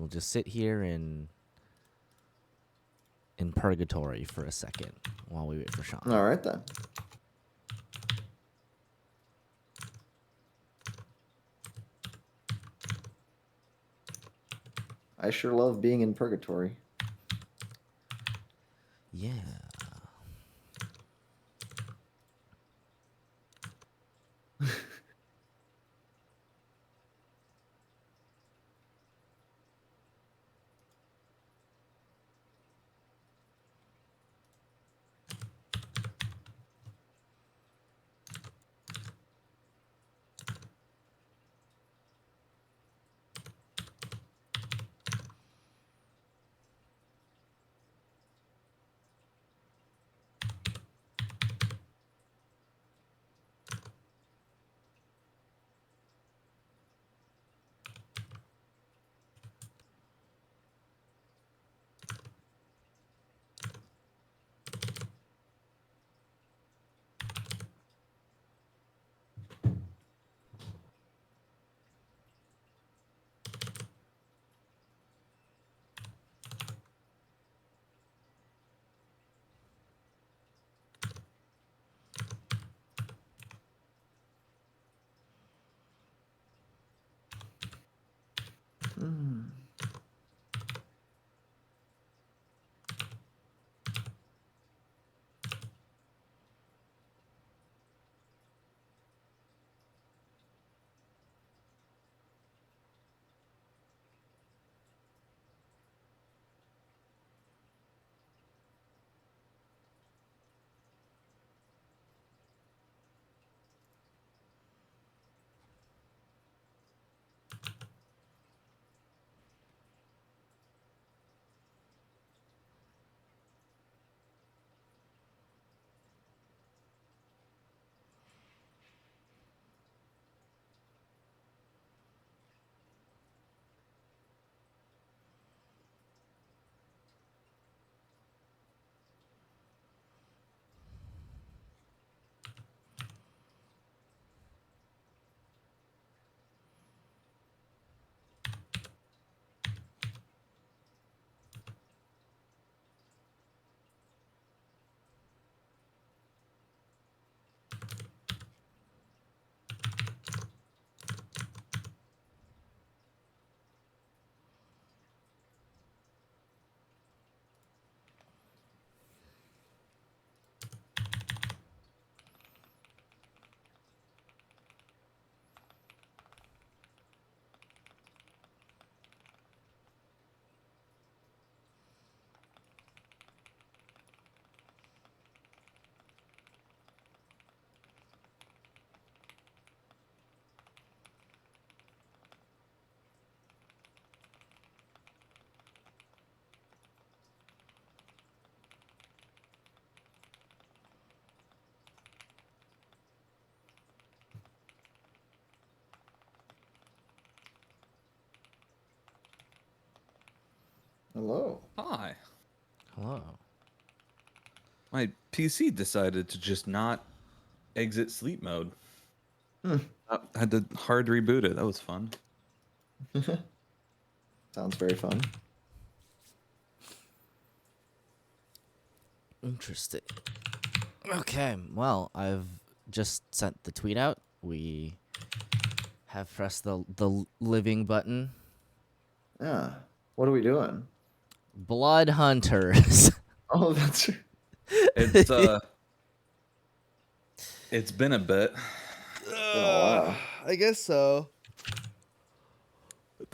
We'll just sit here in purgatory for a second while we wait for Sean. All right, then. I sure love being in purgatory. Yeah. Hmm. Hello. Hi. Hello. My PC decided to just not exit sleep mode. Hmm. I had to hard reboot it. That was fun. Sounds very fun. Interesting. Okay, well, I've just sent the tweet out. We have pressed the living button. Yeah. What are we doing? Blood Hunters. Oh, that's It's it's been a bit. been a while. I guess so.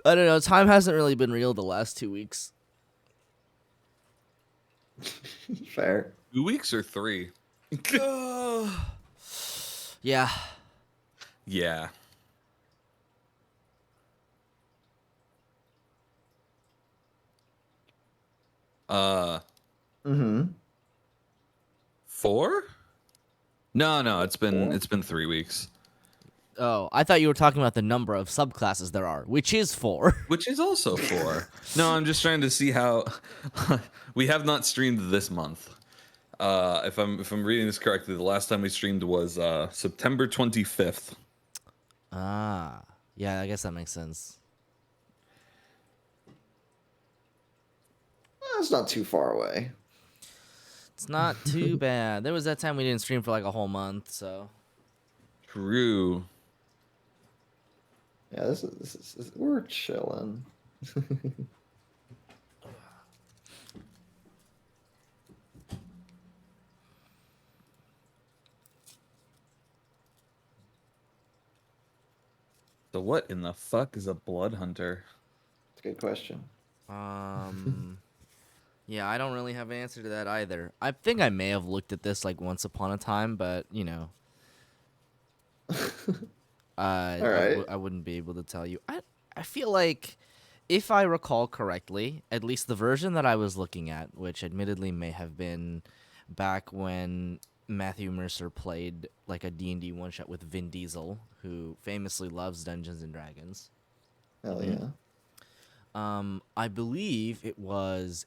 I don't know. Time hasn't really been real the last 2 weeks. Fair. 2 weeks or 3? Yeah. Yeah. Mm-hmm. 4? No, it's been 4? 3 weeks. Oh, I thought you were talking about the number of subclasses there are, which is 4. Which is also 4. No, I'm just trying to see how we have not streamed this month. If I'm reading this correctly, the last time we streamed was September 25th. Ah. Yeah, I guess that makes sense. That's not too far away. It's not too bad. There was that time we didn't stream for like a whole month, so. True. Yeah, this is we're chilling. So what in the fuck is a blood hunter? It's a good question. Yeah, I don't really have an answer to that either. I think I may have looked at this like once upon a time, but you know, All right. I wouldn't be able to tell you. I feel like, if I recall correctly, at least the version that I was looking at, which admittedly may have been back when Matthew Mercer played like a D&D one shot with Vin Diesel, who famously loves Dungeons and Dragons. Hell yeah. I believe it was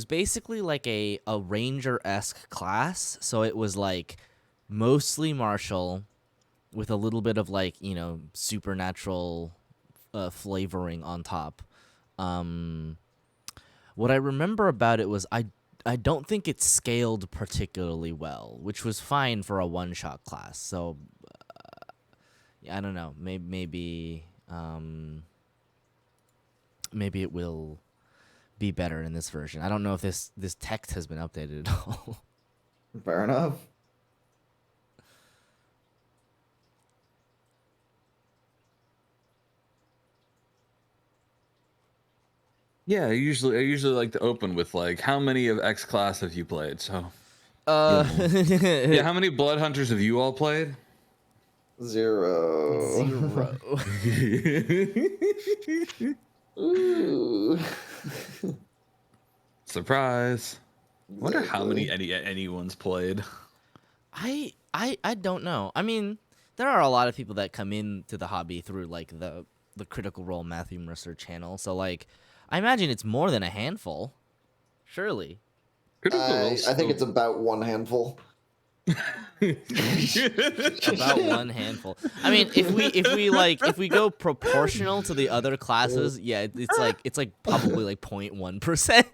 basically like a ranger-esque class. So it was like mostly martial with a little bit of like, you know, supernatural flavoring on top. What I remember about it was I don't think it scaled particularly well, which was fine for a one-shot class. So I don't know. Maybe it will be better in this version. I don't know if this text has been updated at all. Fair enough. Yeah, I usually like to open with like, how many of X class have you played? So yeah, how many blood hunters have you all played? 0. 0. Ooh. Surprise. Wonder how many anyone's played. I don't know. I mean, there are a lot of people that come into the hobby through like the Critical Role Matthew Mercer channel. So like, I imagine it's more than a handful. Surely. I think it's about one handful. About one handful. I mean, if we go proportional to the other classes, yeah, it's like probably like 0.1%.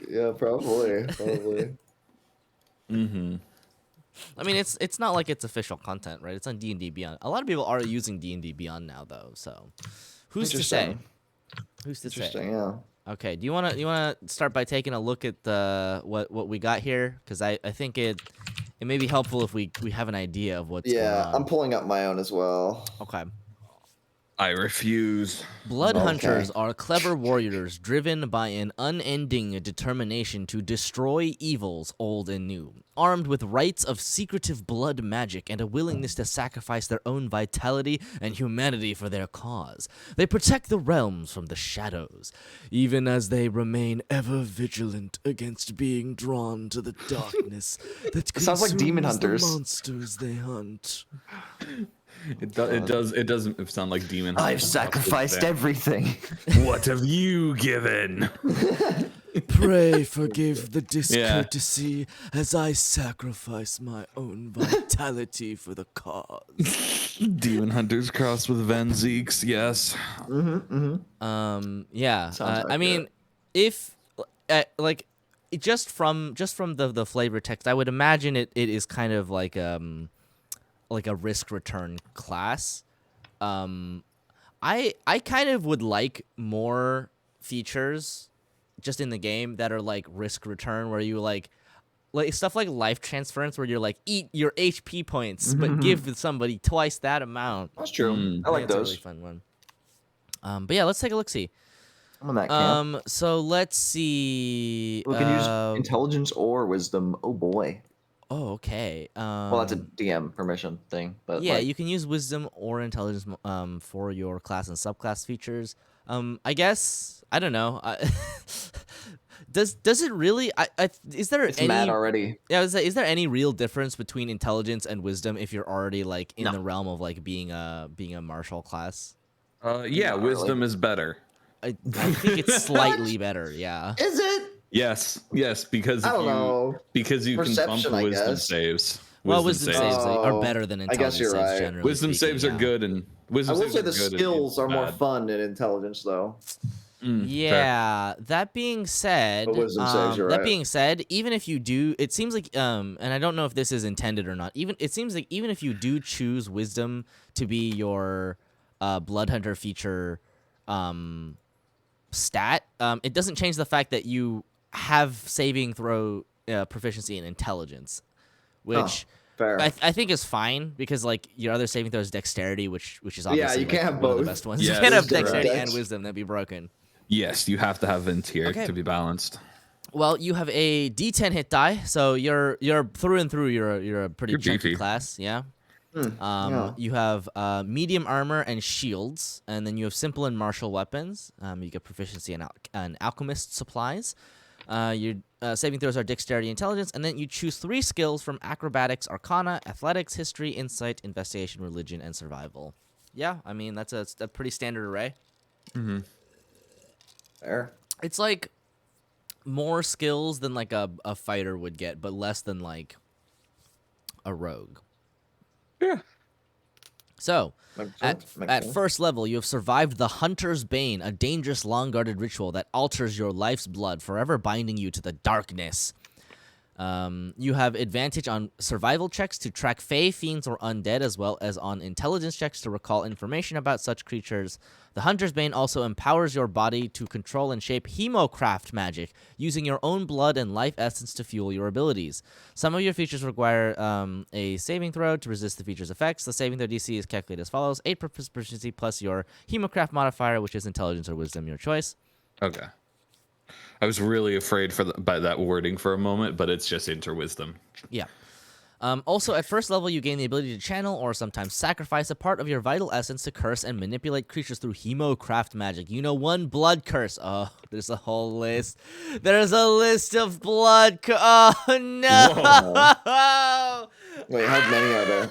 Yeah, probably. Mm-hmm. I mean, it's not like it's official content, right? It's on D&D Beyond. A lot of people are using D&D Beyond now, though. So, who's to say? Who's to say? Interesting, yeah. Okay. Do you wanna start by taking a look at what we got here? Because I think it may be helpful if we have an idea of what's going on. I'm pulling up my own as well. Okay. I refuse. Blood Okay. hunters are clever warriors driven by an unending determination to destroy evils old and new, armed with rites of secretive blood magic and a willingness to sacrifice their own vitality and humanity for their cause. They protect the realms from the shadows, even as they remain ever vigilant against being drawn to the darkness that Sounds like Demon consumes the Hunters. monsters they hunt. It doesn't sound like demon. I've sacrificed everything. What have you given? Pray forgive the discourtesy as I sacrifice my own vitality for the cause. Demon hunters crossed with Van Zeeks, yes. Yeah. Sounds I mean, if like just from the flavor text, I would imagine it is kind of like a risk return class. I kind of would like more features just in the game that are like risk return, where you like stuff like life transference, where you're like, eat your HP points but give somebody twice that amount. That's true. I like That's a those. really fun one. But yeah, let's take a look. See. I'm on that camp. So let's see. We can use intelligence or wisdom. Oh boy. Oh, okay. Well, that's a DM permission thing, but yeah, like, you can use wisdom or intelligence for your class and subclass features. I guess I don't know. Does it really? Is there it's any? mad already. Yeah, is there any real difference between intelligence and wisdom if you're already like in No. the realm of like being a martial class? Yeah, Not wisdom really. is better. I think it's slightly better. Yeah. Is it? Yes, because I if don't know. because you can bump Perception, I wisdom guess. saves. Well, wisdom saves are Oh, better than I intelligence guess you're saves. right. Generally, Wisdom speaking, saves yeah. are good, and I wisdom will saves say are the good and skills are more bad. fun in intelligence, though. Yeah. That being said, But wisdom saves you, that right? being said, even if you do, it seems like and I don't know if this is intended or not. It seems like even if you do choose wisdom to be your blood hunter feature stat, it doesn't change the fact that you have saving throw proficiency in intelligence, which fair. I think is fine because like your other saving throw is dexterity, which is Yeah, obviously you can't have one of the both. best ones. Yes, You can't have correct. dexterity Dex. and wisdom; that'd be broken. Yes, you have to have Vent here Okay. to be balanced. Well, you have a D10 hit die, so you're through and through. You're a pretty You're chunky beefy. class, yeah. Yeah. You have medium armor and shields, and then you have simple and martial weapons. You get proficiency in alchemist supplies. Your saving throws are dexterity, intelligence, and then you choose 3 skills from acrobatics, arcana, athletics, history, insight, investigation, religion, and survival. Yeah, I mean that's a pretty standard array. Fair. It's like more skills than like a fighter would get, but less than like a rogue. Yeah. So, Makes at sense. Makes sense. first level, you have survived the Hunter's Bane, a dangerous, long-guarded ritual that alters your life's blood, forever binding you to the darkness. You have advantage on survival checks to track fey, fiends, or undead, as well as on intelligence checks to recall information about such creatures. The Hunter's Bane also empowers your body to control and shape hemocraft magic, using your own blood and life essence to fuel your abilities. Some of your features require a saving throw to resist the feature's effects. The saving throw DC is calculated as follows: 8 proficiency plus your hemocraft modifier, which is intelligence or wisdom, your choice. Okay. I was really afraid by that wording for a moment, but it's just interwisdom. Yeah. Also, at first level, you gain the ability to channel or sometimes sacrifice a part of your vital essence to curse and manipulate creatures through hemocraft magic. You know, one blood curse. Oh, there's a whole list. There's a list of blood. Oh, no. Wait, how many are there?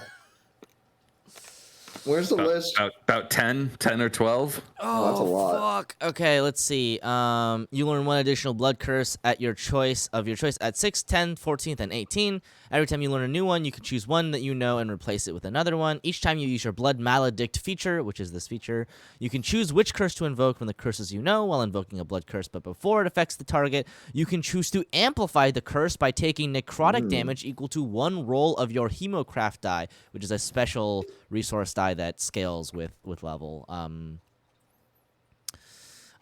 Where's the list? About 10 or 12. Oh, that's a lot. fuck. Okay, let's see. You learn 1 additional blood curse at your choice at 6, 10, 14th, and 18. Every time you learn a new one, you can choose one that you know and replace it with another one. Each time you use your blood maledict feature, which is this feature, you can choose which curse to invoke from the curses you know while invoking a blood curse, but before it affects the target, you can choose to amplify the curse by taking necrotic damage equal to 1 roll of your hemocraft die, which is a special resource die that scales with level.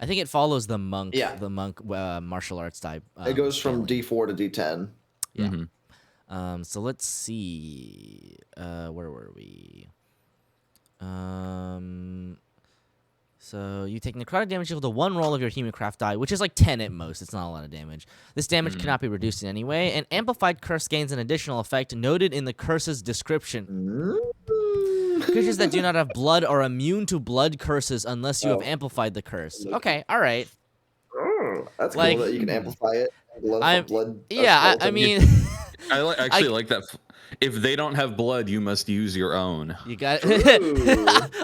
I think it follows the monk. Yeah. The monk martial arts die. It goes from scaling. D4 to D10. Yeah. So let's see. Where were we? So you take necrotic damage equal to 1 roll of your hemocraft die, which is like 10 at most. It's not a lot of damage. This damage cannot be reduced in any way. An amplified curse gains an additional effect noted in the curse's description. Creatures that do not have blood are immune to blood curses unless you have amplified the curse. Okay, all right. Oh, that's Like, cool that you can amplify it. Blood Yeah, I skeleton. mean, I actually like that. If they don't have blood, you must use your own. you got Ooh,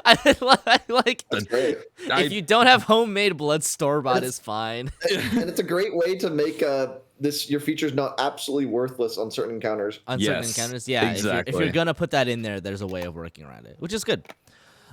I like. that's great. If you don't have homemade blood, store bought is fine. And it's a great way to make your features not absolutely worthless on certain encounters. On certain Yes, encounters, yeah. If exactly. you're gonna put that in there, there's a way of working around it, which is good.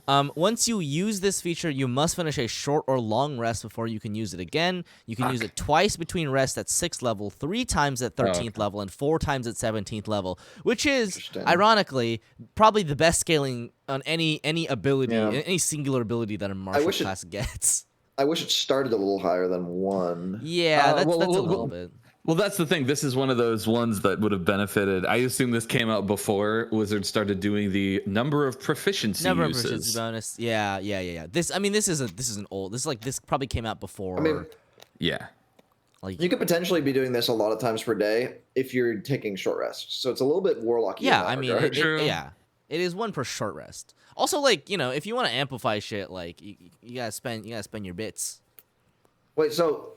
Once you use this feature, you must finish a short or long rest before you can use it again. You can use it twice between rests at 6th level, 3 times at 13th level, and 4 times at 17th level, which is, Interesting. ironically, probably the best scaling on any ability, Yeah. any singular ability that a martial class gets. I wish it started a little higher than 1. Yeah, that's a little bit. Well, that's the thing. This is one of those ones that would have benefited. I assume this came out before Wizards started doing the number of proficiency uses. Proficiency bonus. Yeah. This isn't old. This probably came out before. I mean, Yeah. you could potentially be doing this a lot of times per day if you're taking short rests. So it's a little bit warlocky. Yeah, in that I mean, regard. it is 1 per short rest. Also, like, you know, if you want to amplify shit, like you gotta spend your bits. Wait, so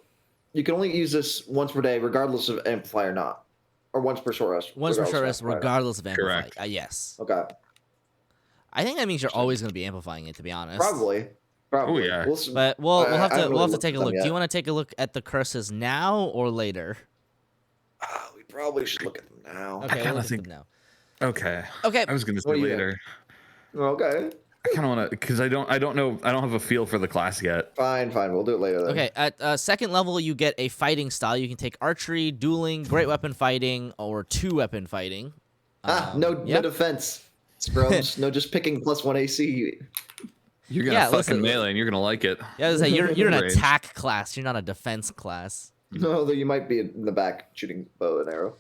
you can only use this once per day, regardless of amplify or not, or once per short rest. Once per short rest, amplify or not. regardless of amplify. Correct. Yes. Okay, I think that means you're always gonna be amplifying it, to be honest. probably. Oh, yeah. But we'll have I to haven't we'll have really to take a looked at look. them Do you yet. want to take a look at the curses now or later? We probably should look at them now. Okay, kinda we'll look at think- them now. Okay. Okay. I was going to What say do you later. Okay. I kind of want to, because I don't know, I don't have a feel for the class yet. Fine. We'll do it later then. Okay, at second level, you get a fighting style. You can take archery, dueling, great weapon fighting, or 2-weapon fighting. No yeah. defense. Scrums. No, just picking +1 AC. You're gonna Yeah, fucking listen, melee, and you're gonna like it. Yeah, I was like, you're an Range. attack class. You're not a defense class. No, though you might be in the back shooting bow and arrow.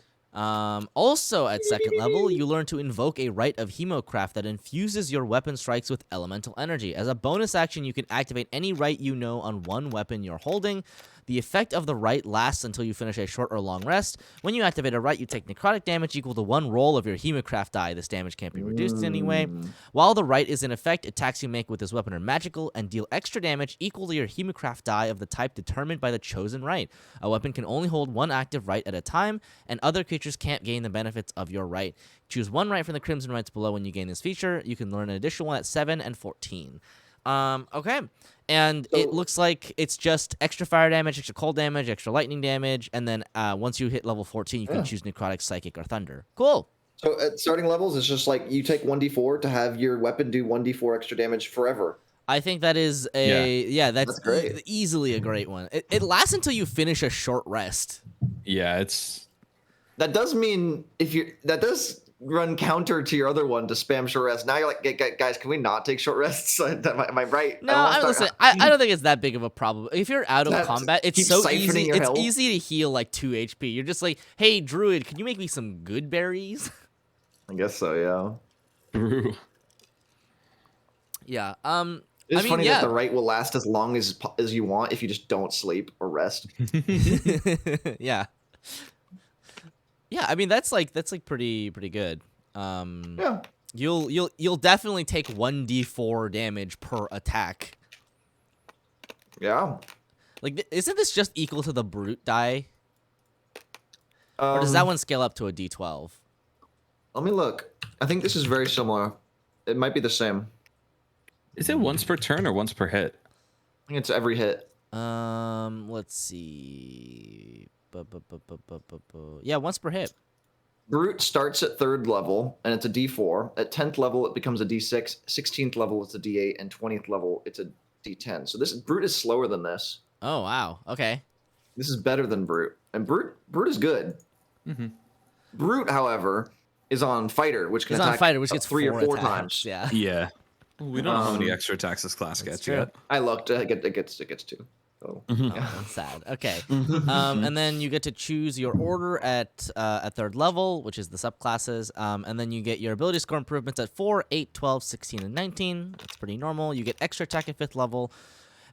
Also, at second level, you learn to invoke a rite of Hemocraft that infuses your weapon strikes with elemental energy. As a bonus action, you can activate any rite you know on one weapon you're holding. The effect of the rite lasts until you finish a short or long rest. When you activate a rite, you take necrotic damage equal to 1 roll of your Hemocraft die. This damage can't be reduced in any way. While the rite is in effect, attacks you make with this weapon are magical and deal extra damage equal to your Hemocraft die of the type determined by the chosen rite. A weapon can only hold 1 active rite at a time, and other creatures can't gain the benefits of your rite. Choose 1 rite from the Crimson Rites below when you gain this feature. You can learn an additional one at 7 and 14. Okay. And it looks like it's just extra fire damage, extra cold damage, extra lightning damage, and then once you hit level 14, you can choose necrotic, psychic, or thunder. Cool. So at starting levels, it's just like you take 1d4 to have your weapon do 1d4 extra damage forever. I think that is that's great. Easily a great one. It lasts until you finish a short rest. Yeah, it's. That does mean that does run counter to your other one to spam short rest. Now you're like, guys, can we not take short rests? Am I right? No, I don't think it's that big of a problem. If you're out of combat, it's so easy. It's easy to heal like 2 HP. You're just like, hey, Druid, can you make me some good berries? I guess so, yeah. True. Yeah. It's funny that the right will last as long as you want if you just don't sleep or rest. Yeah. Yeah, I mean that's pretty good. Yeah. You'll definitely take 1d4 damage per attack. Yeah. Like, isn't this just equal to the brute die? Or does that one scale up to a d12? Let me look. I think this is very similar. It might be the same. Is it once per turn or once per hit? I think it's every hit. Let's see. Yeah, once per hit. Brute starts at 3rd level, and it's a D4. At 10th level, it becomes a D6. 16th level, it's a D8. And 20th level, it's a D10. So this Brute is slower than this. Oh, wow. Okay. This is better than Brute. And Brute is good. Mm-hmm. Brute, however, is on Fighter, which can He's attack on Fighter, which gets 3 or 4 attacks. times. Yeah. Yeah. We don't know how many extra attacks this class gets true. yet. I looked. It gets 2. So. Oh, that's sad. Okay. And then you get to choose your order at 3rd level, which is the subclasses. And then you get your ability score improvements at 4, 8, 12, 16, and 19. That's pretty normal. You get extra attack at 5th level.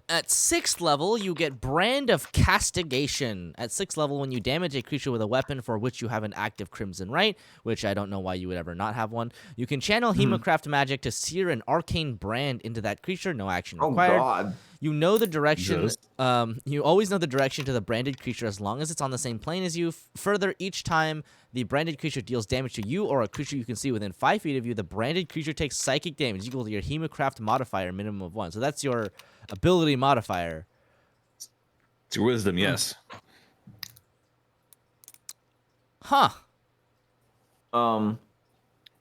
At 6th level, you get Brand of Castigation. At 6th level, when you damage a creature with a weapon for which you have an active Crimson Rite, which I don't know why you would ever not have one, you can channel Hemocraft magic to sear an arcane brand into that creature. No action required. Oh, God. You know the direction. Jesus. You always know the direction to the branded creature as long as it's on the same plane as you. Further, each time the branded creature deals damage to you or a creature you can see within 5 feet of you, the branded creature takes psychic damage equal to your Hemocraft modifier, minimum of 1. So that's your ability modifier. It's your wisdom, yes. Huh.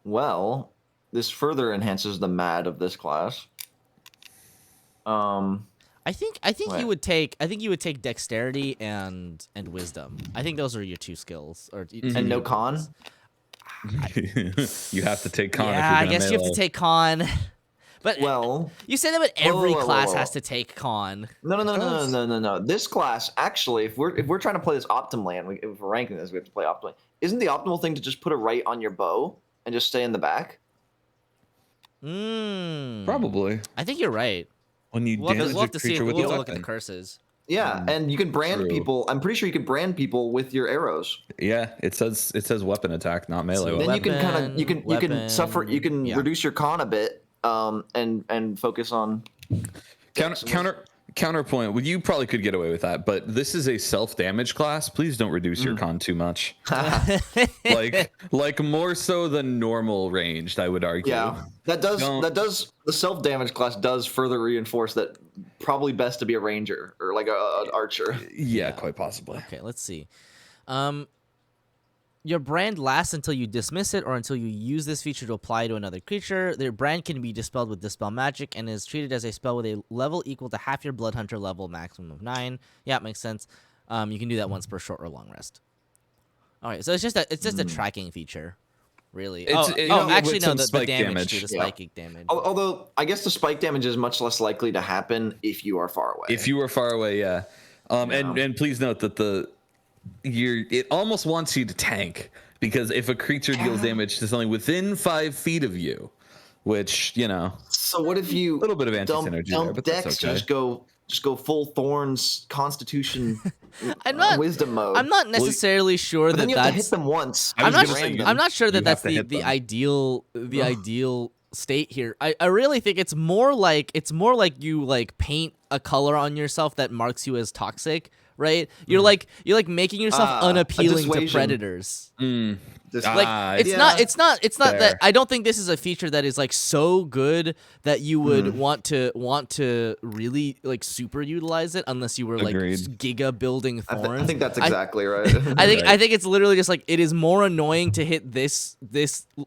Well, this further enhances the MAD of this class. I think you would take dexterity and wisdom. I think those are your 2 skills And no con? You have to take con. Yeah, I guess you have to take con. But you say that, but every class has to take con. No. This class, actually, if we're trying to play this optimally, and if we're ranking this, we have to play optimally. Isn't the optimal thing to just put a right on your bow and just stay in the back? Probably. I think you're right. When you damage a creature with a look at the weapon. curses. Yeah, and you can brand people. I'm pretty sure you can brand people with your arrows. Yeah, it says weapon attack, not melee. Then weapon. you can suffer. You can reduce your con a bit, and focus on Counterpoint. Well, you probably could get away with that, but this is a self-damage class. Please don't reduce your con too much. like more so than normal ranged, I would argue. Yeah, that does the self-damage class does further reinforce that probably best to be a ranger or like an archer. Yeah, quite possibly. Okay, let's see. Your brand lasts until you dismiss it or until you use this feature to apply to another creature. Their brand can be dispelled with Dispel Magic and is treated as a spell with a level equal to half your Blood Hunter level, maximum of 9. Yeah, it makes sense. You can do that once per short or long rest. All right, so it's just a tracking feature, really. Actually, with no, some the spike damage too, damage. the psychic damage. Although I guess the spike damage is much less likely to happen if you are far away. If you are far away, yeah. And please note that it almost wants you to tank, because if a creature deals damage to something within 5 feet of you, which, you know. So what if you a little bit of anti-synergy there, but Dex that's okay. just go full Thorns Constitution Wisdom mode. I'm not necessarily sure but then that you have to that's. hit them once. I'm I'm not sure that You that's have to hit the them. ideal state here. I really think it's more like you like paint a color on yourself that marks you as toxic, right? You're like making yourself unappealing to dissuasion. predators. Like, It's not Fair. that. I don't think this is a feature that is like so good that you would want to really like super utilize it unless you were like Agreed. giga building thorns. I think that's exactly right. I think it's literally just like it is more annoying to hit this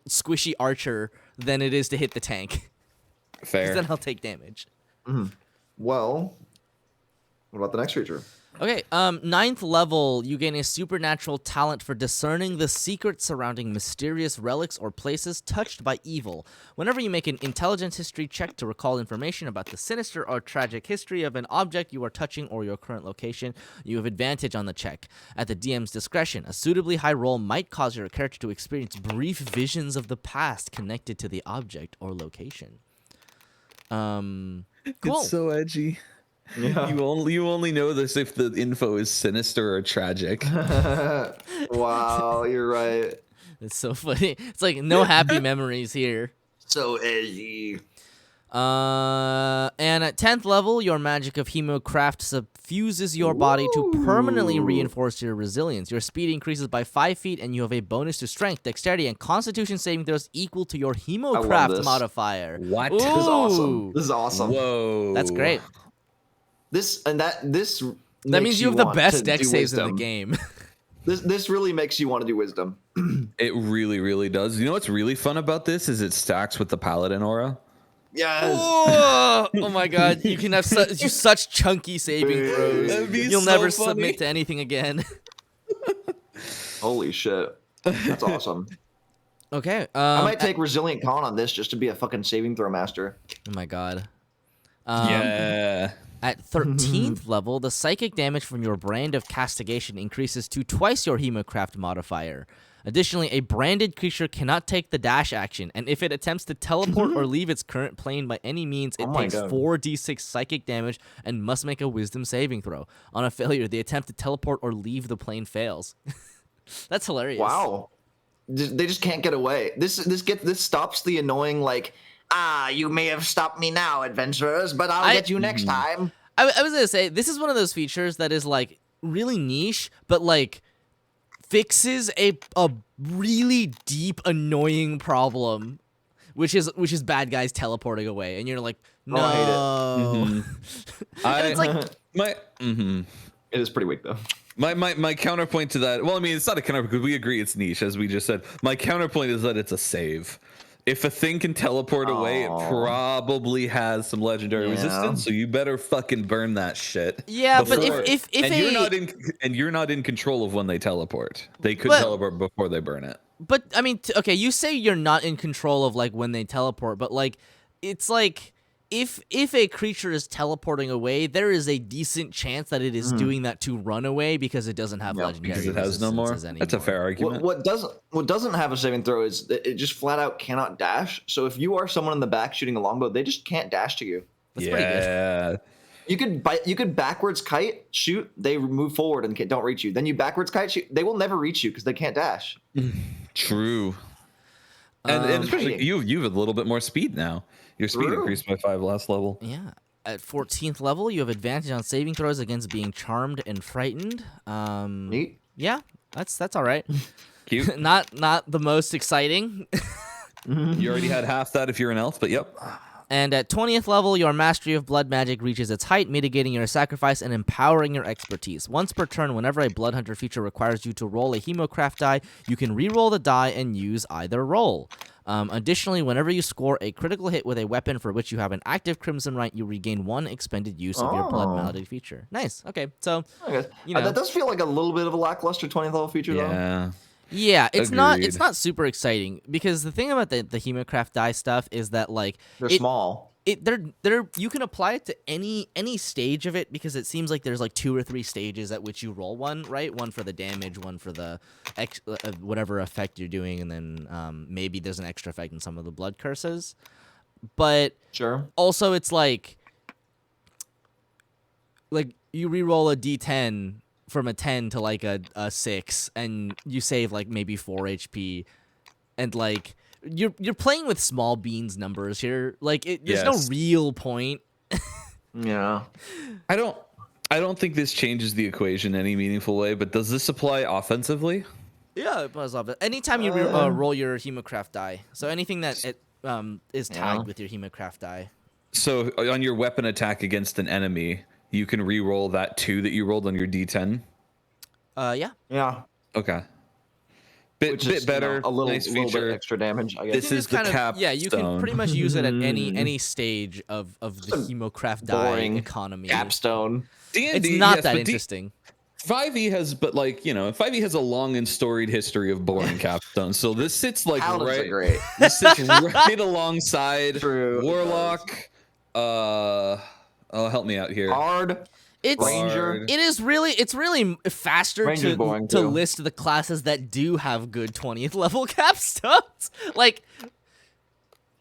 squishy archer than it is to hit the tank. 'Cause Fair. then I'll take damage. Well, what about the next creature? Okay, 9th level, you gain a supernatural talent for discerning the secrets surrounding mysterious relics or places touched by evil. Whenever you make an intelligence history check to recall information about the sinister or tragic history of an object you are touching or your current location, you have advantage on the check. At the DM's discretion, a suitably high roll might cause your character to experience brief visions of the past connected to the object or location. Cool. It's so edgy. Yeah. You only know this if the info is sinister or tragic. Wow, you're right. It's so funny. It's like no happy memories here. So edgy. And at 10th level, your magic of Hemocraft suffuses your body to permanently reinforce your resilience. Your speed increases by 5 feet, and you have a bonus to strength, dexterity, and constitution saving throws equal to your Hemocraft this. modifier. What? Ooh. This is awesome. This is awesome. Whoa. That's great. This That means you have the best dex saves in the game. This really makes you want to do wisdom. It really, really does. You know what's really fun about this is it stacks with the Paladin aura. Yes. Oh my god, you can have such chunky saving throws. That'd be You'll so never funny. submit to anything again. Holy shit. That's awesome. Okay. I might take Resilient Con on this just to be a fucking saving throw master. Oh my god. Yeah. At 13th level, the psychic damage from your brand of castigation increases to twice your Hemocraft modifier. Additionally, a branded creature cannot take the dash action, and if it attempts to teleport or leave its current plane by any means, it takes 4d6 psychic damage and must make a wisdom saving throw. On a failure, the attempt to teleport or leave the plane fails. That's hilarious. Wow. They just can't get away. This stops the annoying like, you may have stopped me now, adventurers, but I'll get you next time. I was gonna say, this is one of those features that is like really niche, but like fixes a really deep annoying problem, which is bad guys teleporting away, and you're like, no. I hate it. And it's like It is pretty weak though. My counterpoint to that, well, I mean, it's not a counterpoint because we agree it's niche, as we just said. My counterpoint is that it's a save. If a thing can teleport away, it probably has some legendary resistance, so you better fucking burn that shit. Yeah, but if you're not in control of when they teleport. They could teleport before they burn it. But I mean, okay, you say you're not in control of like when they teleport, but like it's like if a creature is teleporting away, there is a decent chance that it is doing that to run away because it doesn't have legendary Because it has no more. resistances That's a fair argument. What doesn't have a saving throw is that it just flat out cannot dash. So if you are someone in the back shooting a longbow, they just can't dash to you. That's pretty good. You could backwards kite, shoot, they move forward and don't reach you. Then you backwards kite, shoot, they will never reach you because they can't dash. True. And especially you have a little bit more speed now. Your speed increased by 5 last level. Yeah. At 14th level, you have advantage on saving throws against being charmed and frightened. Neat. Yeah, that's all right. Cute. not the most exciting. You already had half that if you're an elf, but yep. And at 20th level, your mastery of blood magic reaches its height, mitigating your sacrifice and empowering your expertise. Once per turn, whenever a blood hunter feature requires you to roll a hemocraft die, you can re-roll the die and use either roll. Additionally, whenever you score a critical hit with a weapon for which you have an active Crimson Rite, you regain 1 expended use of your blood malady feature. Nice. Okay, so Okay. you know. That does feel like a little bit of a lackluster 20th level feature, though. Yeah. Yeah, it's Agreed. not super exciting because the thing about the hemocraft die stuff is that like They're small. they're you can apply it to any stage of it because it seems like there's like 2 or 3 stages at which you roll one, right? One for the damage, one for the whatever effect you're doing, and then maybe there's an extra effect in some of the blood curses. But Sure. also it's like you re-roll a d10 from a 10 to like a 6 and you save like maybe 4 HP and like you're playing with small beans numbers here. Like there's no Yes. real point. Yeah. I don't think this changes the equation in any meaningful way, but does this apply offensively? Yeah, it was off it. Anytime you roll your hemocraft die. So anything that is tagged with your hemocraft die. So on your weapon attack against an enemy, you can re-roll that 2 that you rolled on your D10. Yeah. Yeah. Okay. Bit better. a little, nice little feature. bit extra damage, I guess. This is the capstone. Yeah, you can pretty much use it at any stage of the hemocraft die boring economy. Capstone. D&D, It's not yes, that but interesting. 5e has, but like, 5e has a long and storied history of boring capstones. So this sits like Paladins are right. great. This sits right alongside True, it Warlock. Oh, help me out here. Hard. It's Ranger. it's really faster Ranger's boring, to too. list the classes that do have good 20th level capstones. Like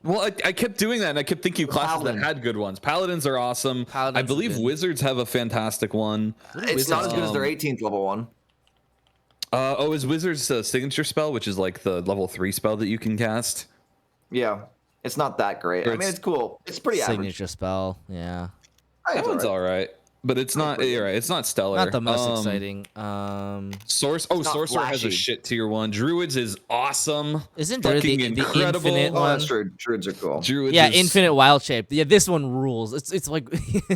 Well, I kept doing that, and I kept thinking of classes Paladin. that had good ones. Paladins are awesome. Paladins I are believe good. Wizards have a fantastic one. It's not as good as their 18th level one. Is Wizards a signature spell, which is like the level 3 spell that you can cast? Yeah. It's not that great. Or I mean, it's- it's cool. It's pretty average. signature spell. Yeah. That one's all right, but it's not. pretty You're right. It's not stellar. Not the most exciting. Sorcerer has a flashy. shit tier 1. Druids is awesome. Isn't there Fucking the incredible. infinite Oh, one? that's true. Druids are cool. Druids Yeah, is, infinite wild shape. Yeah, this one rules. It's like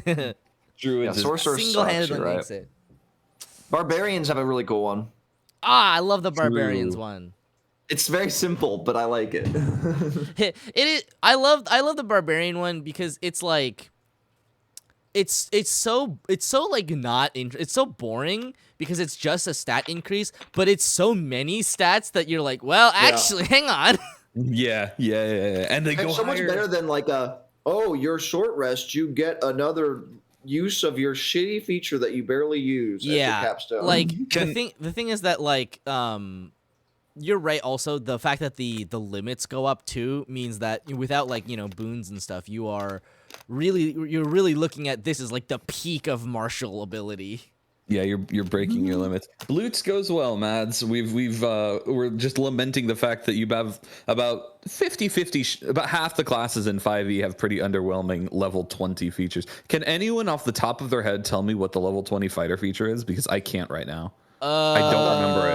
Yeah, Druids is Sorcerer single-handedly sucks, you're makes right. it. Barbarians have a really cool one. I love the barbarians True. one. It's very simple, but I like it. It is. I love the barbarian one because it's like, it's so like not it's so boring because it's just a stat increase, but it's so many stats that you're like, well, actually, hang on. yeah. And they go It's so much higher. better than like your short rest, you get another use of your shitty feature that you barely use as your Yeah, capstone. like Can- the thing is that like you're right. Also, the fact that the limits go up too means that without like boons and stuff, you're really looking at this as like the peak of martial ability. Yeah, you're breaking your limits. Loots goes well, Mads. We're just lamenting the fact that you have about 50-50, about half the classes in 5e have pretty underwhelming level 20 features. Can anyone off the top of their head tell me what the level 20 fighter feature is? Because I can't right now. I don't remember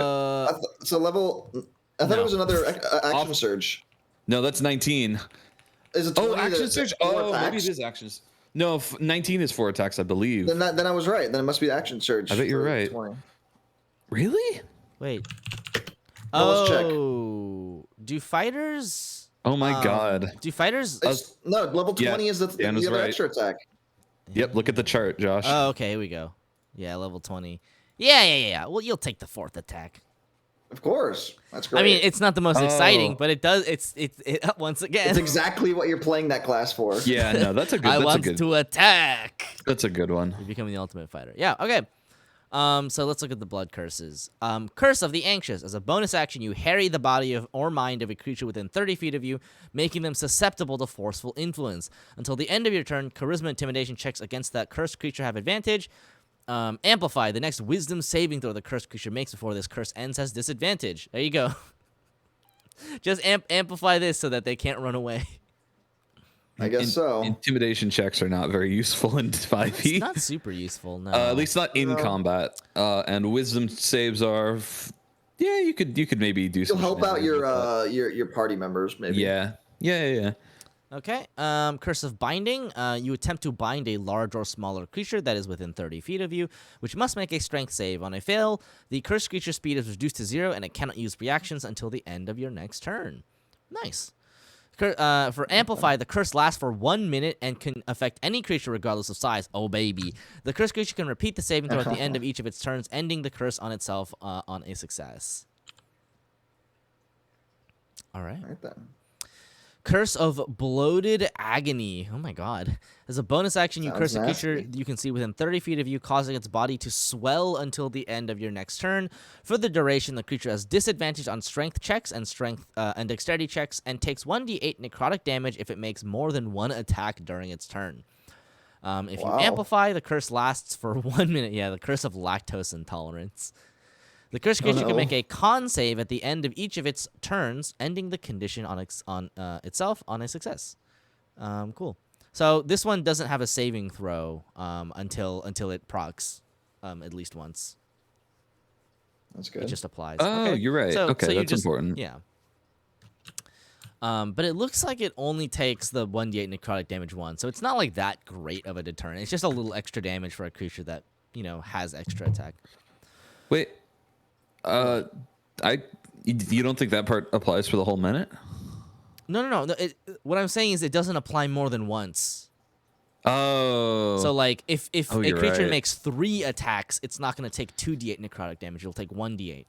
it. it's a level. I thought it was another action surge. No, that's 19. Is it 20 Action that- surge. four Oh, maybe attacks? it is actions. No, 19 is 4 attacks, I believe. Then I was right. Then it must be the action surge. I bet you're for right. 20. Wait. Well, let's check. Oh, do fighters? Oh my god. Do fighters? No, level 20 is the Dan was other right. extra attack. Yep, look at the chart, Josh. Oh, okay, here we go. Yeah, level 20. Yeah. Well, you'll take the 4th attack. Of course. That's great. I mean, it's not the most exciting, Oh. but it does. It once again. it's exactly what you're playing that class for. Yeah, no, that's a good. I That's a want good. to attack. That's a good one. You're becoming the ultimate fighter. Yeah. Okay. So let's look at the blood curses. Curse of the Anxious. As a bonus action, you harry the body or mind of a creature within 30 feet of you, making them susceptible to forceful influence. Until the end of your turn, charisma intimidation checks against that cursed creature have advantage. Amplify. The next wisdom saving throw the cursed creature makes before this curse ends has disadvantage. There you go. Just amplify this so that they can't run away. I guess so. Intimidation checks are not very useful in 5e. It's not super useful, no. At least not in combat. And wisdom saves are. Yeah, you could maybe do. You'll some help out shenanigans with that. your party members, maybe. Yeah. Okay. Curse of Binding. You attempt to bind a large or smaller creature that is within 30 feet of you, which must make a strength save. On a fail, the cursed creature's speed is reduced to 0, and it cannot use reactions until the end of your next turn. Nice. For Amplify, the curse lasts for 1 minute and can affect any creature regardless of size. Oh, baby. The cursed creature can repeat the saving throw at the end of each of its turns, ending the curse on itself on a success. All right. All right then. Curse of Bloated Agony. Oh my god. As a bonus action, you Sounds curse a creature nasty. you can see within 30 feet of you, causing its body to swell until the end of your next turn. For the duration, the creature has disadvantage on strength checks and and dexterity checks, and takes 1d8 necrotic damage if it makes more than one attack during its turn. If you Wow. amplify, the curse lasts for 1 minute. Yeah, the curse of lactose intolerance. The cursed creature can no. make a con save at the end of each of its turns, ending the condition on itself on a success. Cool. So this one doesn't have a saving throw until it procs at least once. That's It good. just applies. Oh, Okay. you're right. So Okay, you that's important. Yeah. But it looks like it only takes the 1d8 necrotic damage once, so it's not like that great of a deterrent. It's just a little extra damage for a creature that has extra attack. Wait, you don't think that part applies for the whole minute? No. What I'm saying is it doesn't apply more than once. Oh, So like if Oh, a you're creature right. makes 3 attacks, it's not going to take 2d8 necrotic damage. It'll take 1d8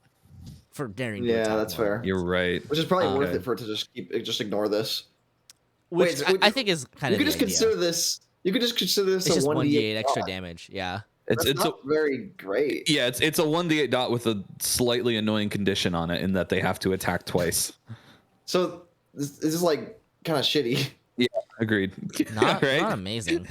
for daring to Yeah, attack. that's more. fair. you're right. Which is probably worth Okay. it for it to just ignore this. Which Wait, so I think is kind you of could the just idea. consider this. You could just consider this It's a just 1d8 extra dot. damage. Yeah. It's That's not very great. yeah, it's a 1d8 dot with a slightly annoying condition on it in that they have to attack twice. So this is like kind of shitty. Yeah, agreed. Not right? not amazing.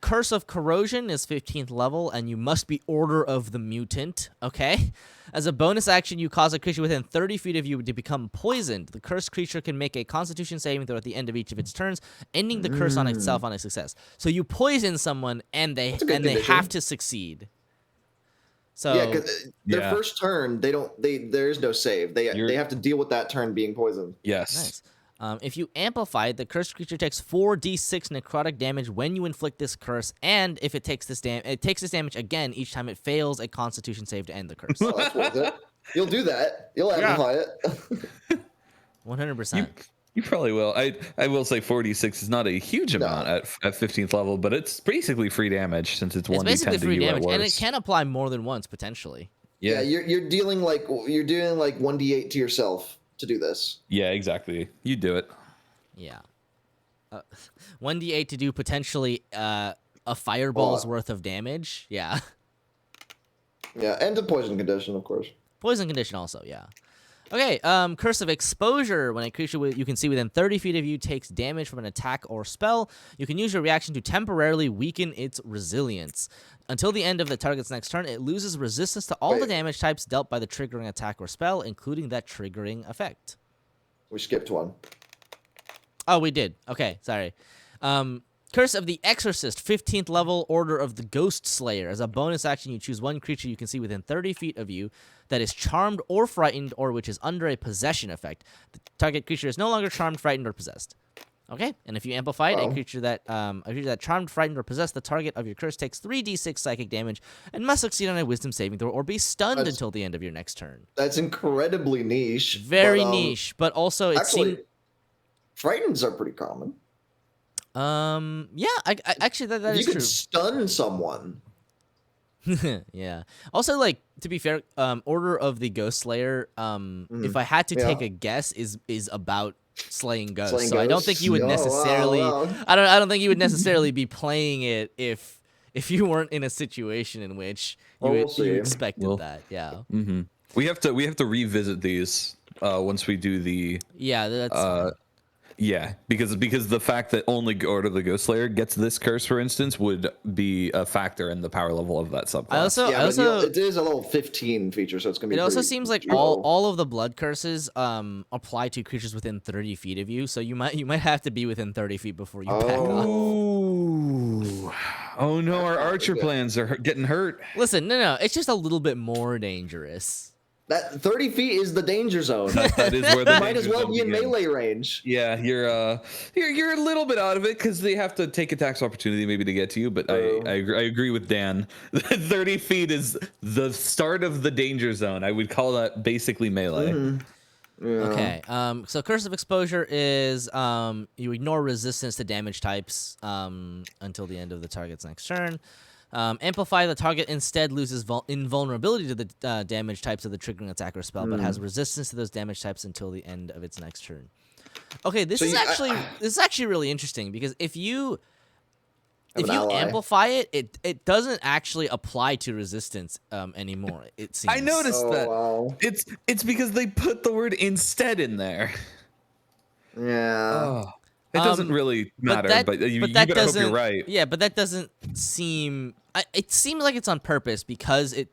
Curse of Corrosion is 15th level, and you must be Order of the Mutant, okay? As a bonus action, you cause a creature within 30 feet of you to become poisoned. The cursed creature can make a Constitution saving throw at the end of each of its turns, ending the curse on itself on a success. So you poison someone, and they a good have condition. to succeed. So Yeah, because their Yeah. first turn, there is no save. They have to deal with that turn being poisoned. Yes. nice. If you amplify it, the cursed creature takes 4d6 necrotic damage when you inflict this curse, and if it takes this damage again each time it fails a Constitution save to end the curse. Oh, that's worth it. You'll do that. You'll amplify it. 100%. You probably will. I will say 46 is not a huge amount at 15th level, but it's basically free damage since it's 1d10 It's basically to free you at damage, and it worst. can apply more than once potentially. Yeah, Yeah. you're dealing like 1d8 to yourself to do this. Yeah, exactly. You do it. Yeah. 1d8 to do potentially a fireball's worth of damage. Yeah. Yeah, and a poison condition, of course. Poison condition also, yeah. Okay, Curse of Exposure. When a creature you can see within 30 feet of you takes damage from an attack or spell, you can use your reaction to temporarily weaken its resilience. Until the end of the target's next turn, it loses resistance to all the Wait. damage types dealt by the triggering attack or spell, including that triggering effect. We skipped one. Oh, we did. Okay, sorry. Curse of the Exorcist, 15th level, Order of the Ghost Slayer. As a bonus action, you choose one creature you can see within 30 feet of you that is charmed or frightened, or which is under a possession effect. The target creature is no longer charmed, frightened, or possessed. Okay, and if you amplify it, Wow. a creature that charmed, frightened, or possessed, the target of your curse takes 3d6 psychic damage and must succeed on a Wisdom saving throw or be stunned That's- until the end of your next turn. That's incredibly niche. Very but, niche, but also it Actually, seems. frightens are pretty common. Yeah, I actually that You is can true. stun someone. Yeah. Also, like, to be fair, Order of the Ghost Slayer, if I had to Yeah. take a guess, is about slaying ghosts. Slaying So I don't ghosts? think you would Oh, wow, necessarily. wow. I don't think you would necessarily be playing it if you weren't in a situation in which you, Well, we'll see. you expected Well- that. Yeah. Mm-hmm. We have to revisit these once we do the Yeah. That's. yeah, because the fact that only Order of the Ghost Slayer gets this curse, for instance, would be a factor in the power level of that subclass. I also. Yeah, I but also. it is a level 15 feature, so it's gonna be. It also pretty seems like low. all of the blood curses apply to creatures within 30 feet of you, so you might have to be within 30 feet before you back off. Ooh. Oh no, our archer plans are getting hurt. Listen, no, it's just a little bit more dangerous. That 30 feet is the danger zone. That is where the Might as danger well zone be in begins. melee range. Yeah, you're a little bit out of it because they have to take attacks opportunity maybe to get to you. But True. I agree with Dan. 30 feet is the start of the danger zone. I would call that basically melee. Yeah. Okay. So Curse of Exposure is you ignore resistance to damage types until the end of the target's next turn. Amplify, the target instead loses invulnerability to the damage types of the triggering attack or spell, but has resistance to those damage types until the end of its next turn. Okay, this is actually really interesting because if you amplify it, it doesn't actually apply to resistance anymore. It seems. I noticed that. Wow. It's because they put the word instead in there. Yeah. It doesn't really matter, but you better hope you're right. Yeah, but that doesn't seem. It seems like it's on purpose because it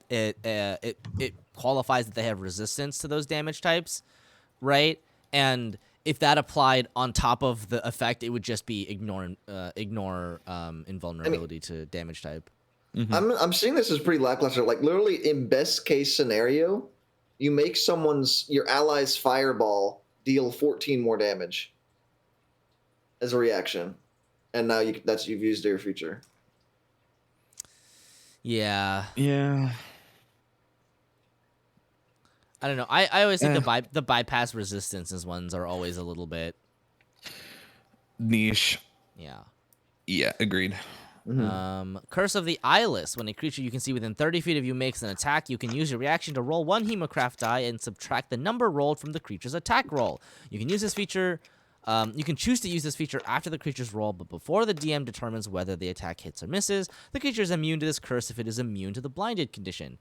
qualifies that they have resistance to those damage types, right? And if that applied on top of the effect, it would just be ignore invulnerability to damage type. Mm-hmm. I'm seeing this as pretty lackluster. Like literally, in best case scenario, you make your ally's fireball deal 14 more damage as a reaction, and now you've used your feature. Yeah. Yeah. I don't know. I always think the bypass resistances ones are always a little bit niche. Yeah. Yeah, agreed. Curse of the Eyeless. When a creature you can see within 30 feet of you makes an attack, you can use your reaction to roll 1 Hemocraft die and subtract the number rolled from the creature's attack roll. You can use this feature. You can choose to use this feature after the creature's roll, but before the DM determines whether the attack hits or misses. The creature is immune to this curse if it is immune to the blinded condition.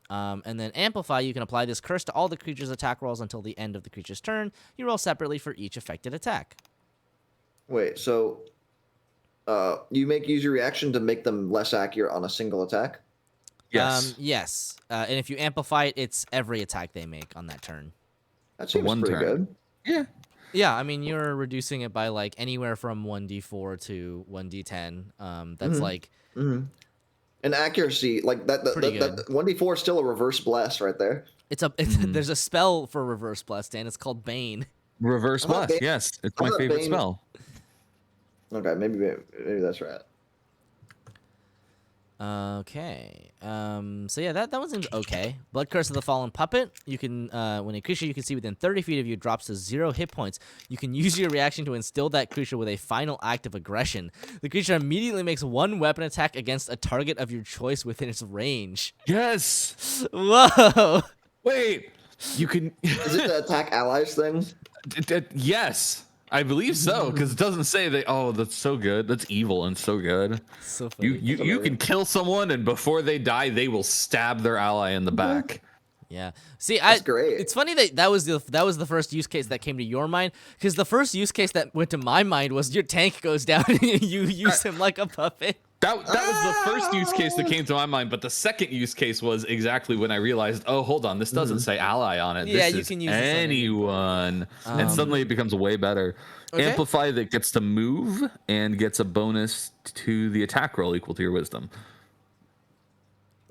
And then Amplify, you can apply this curse to all the creature's attack rolls until the end of the creature's turn. You roll separately for each affected attack. Wait, so you use your reaction to make them less accurate on a single attack? Yes. Yes. And if you amplify it, it's every attack they make on that turn. That seems one pretty turn. good. Yeah. Yeah, I mean, you're reducing it by like anywhere from 1d4 to 1d10. That's like And accuracy, like that 1d4 is still a reverse bless right there. There's a spell for reverse bless, Dan. It's called Bane. Reverse blast. Yes, it's my favorite spell. Okay, maybe that's right. Okay. So yeah, that one seems okay. Blood Curse of the Fallen Puppet. You can when a creature you can see within 30 feet of you drops to 0 hit points, you can use your reaction to instill that creature with a final act of aggression. The creature immediately makes 1 weapon attack against a target of your choice within its range. Yes. Whoa. Wait. You can. Is it the attack allies thing? Yes. I believe so, because it doesn't say that. Oh, that's so good. That's evil and so good. So funny. You can kill someone, and before they die, they will stab their ally in the back. Yeah. See, That's great. It's funny that was the first use case that came to your mind, because the first use case that went to my mind was your tank goes down and you use him like a puppet. That was the first use case that came to my mind, but the second use case was exactly when I realized, oh, hold on, this doesn't say ally on it. Yeah, this you is can use this on anyone. And suddenly it becomes way better. Okay. Amplify that gets to move and gets a bonus to the attack roll equal to your wisdom.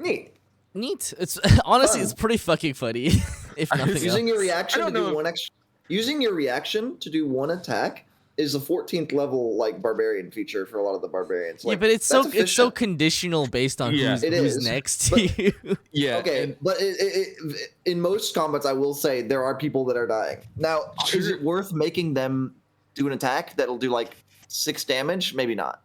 Neat. It's honestly it's pretty fucking funny. If nothing else. Using your reaction to do know. using your reaction to do 1 attack is a 14th level like barbarian feature for a lot of the barbarians. Like, yeah, but it's so efficient. conditional based on Yeah. who's next to you. Yeah. Okay, but in most combats, I will say there are people that are dying. Now, is it worth making them do an attack that'll do like 6 damage? Maybe not.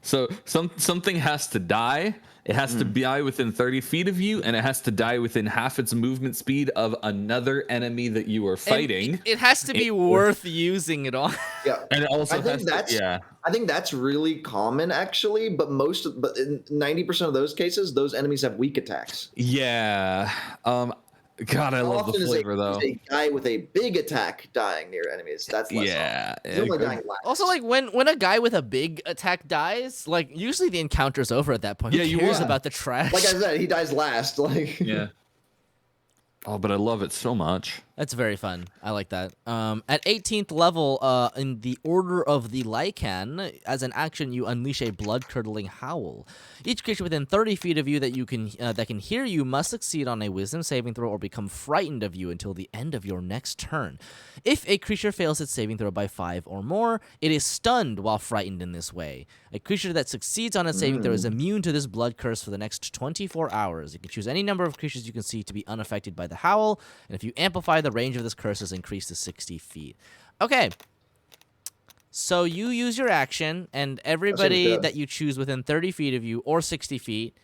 So something has to die. It has to die within 30 feet of you, and it has to die within half its movement speed of another enemy that you are fighting. It has to be worth using it on. Yeah, And it also I think I think that's really common actually. But in 90% of those cases, those enemies have weak attacks. Yeah. God, I love the flavor though. Is a guy with a big attack dying near enemies. That's less He's only dying last. Also, like when a guy with a big attack dies, like usually the encounter's over at that point. Yeah, Who cares about the trash? Like I said, he dies last. Like Yeah. Oh, but I love it so much. That's very fun. I like that. At 18th level, in the Order of the Lycan, as an action, you unleash a blood-curdling howl. Each creature within 30 feet of you that can hear you must succeed on a Wisdom saving throw or become frightened of you until the end of your next turn. If a creature fails its saving throw by 5 or more, it is stunned while frightened in this way. A creature that succeeds on its saving throw is immune to this blood curse for the next 24 hours. You can choose any number of creatures you can see to be unaffected by the howl, and if you amplify, the range of this curse is increased to 60 feet. Okay. So you use your action, and everybody good. that you choose within 30 feet of you or 60 feet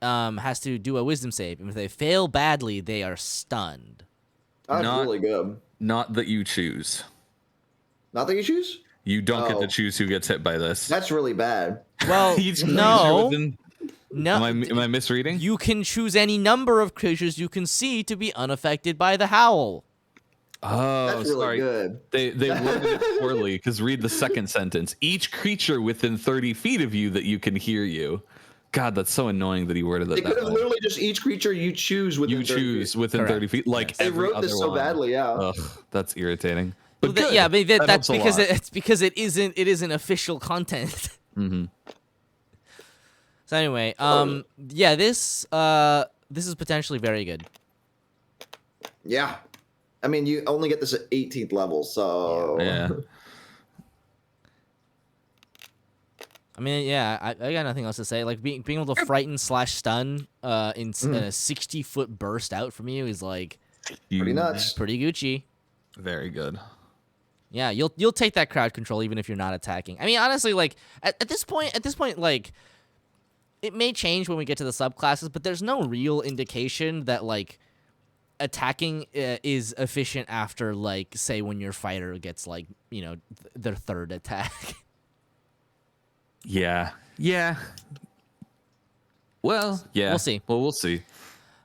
has to do a wisdom save. And if they fail badly, they are stunned. That's Not- really good. Not that you choose. Not that you choose? You don't get Oh. to choose who gets hit by this. That's really bad. Well, Each creature no. within- No. Am I misreading? You can choose any number of creatures you can see to be unaffected by the howl. Oh, That's really sorry. good. They worded it poorly because read the second sentence. Each creature within 30 feet of you that you can hear you. God, that's so annoying that he worded it They could that have way. literally just each creature you choose within You 30 choose feet. within Correct. 30 feet, like Yes. They every wrote other this so one. badly, yeah. Ugh, that's irritating. Well, But good. yeah, but that's helps a because lot. it's because it isn't official content. Mhm. So anyway, yeah, this is potentially very good. Yeah. I mean, you only get this at 18th level, so Yeah. I mean, yeah, I got nothing else to say. Like being able to frighten / stun in a 60-foot burst out from you is like pretty nuts. pretty Gucci. Very good. Yeah, you'll take that crowd control even if you're not attacking. I mean, honestly, like at this point, like it may change when we get to the subclasses, but there's no real indication that like attacking is efficient after like say when your fighter gets like their third attack. Yeah. Yeah. Well, yeah. We'll see. Well, we'll see.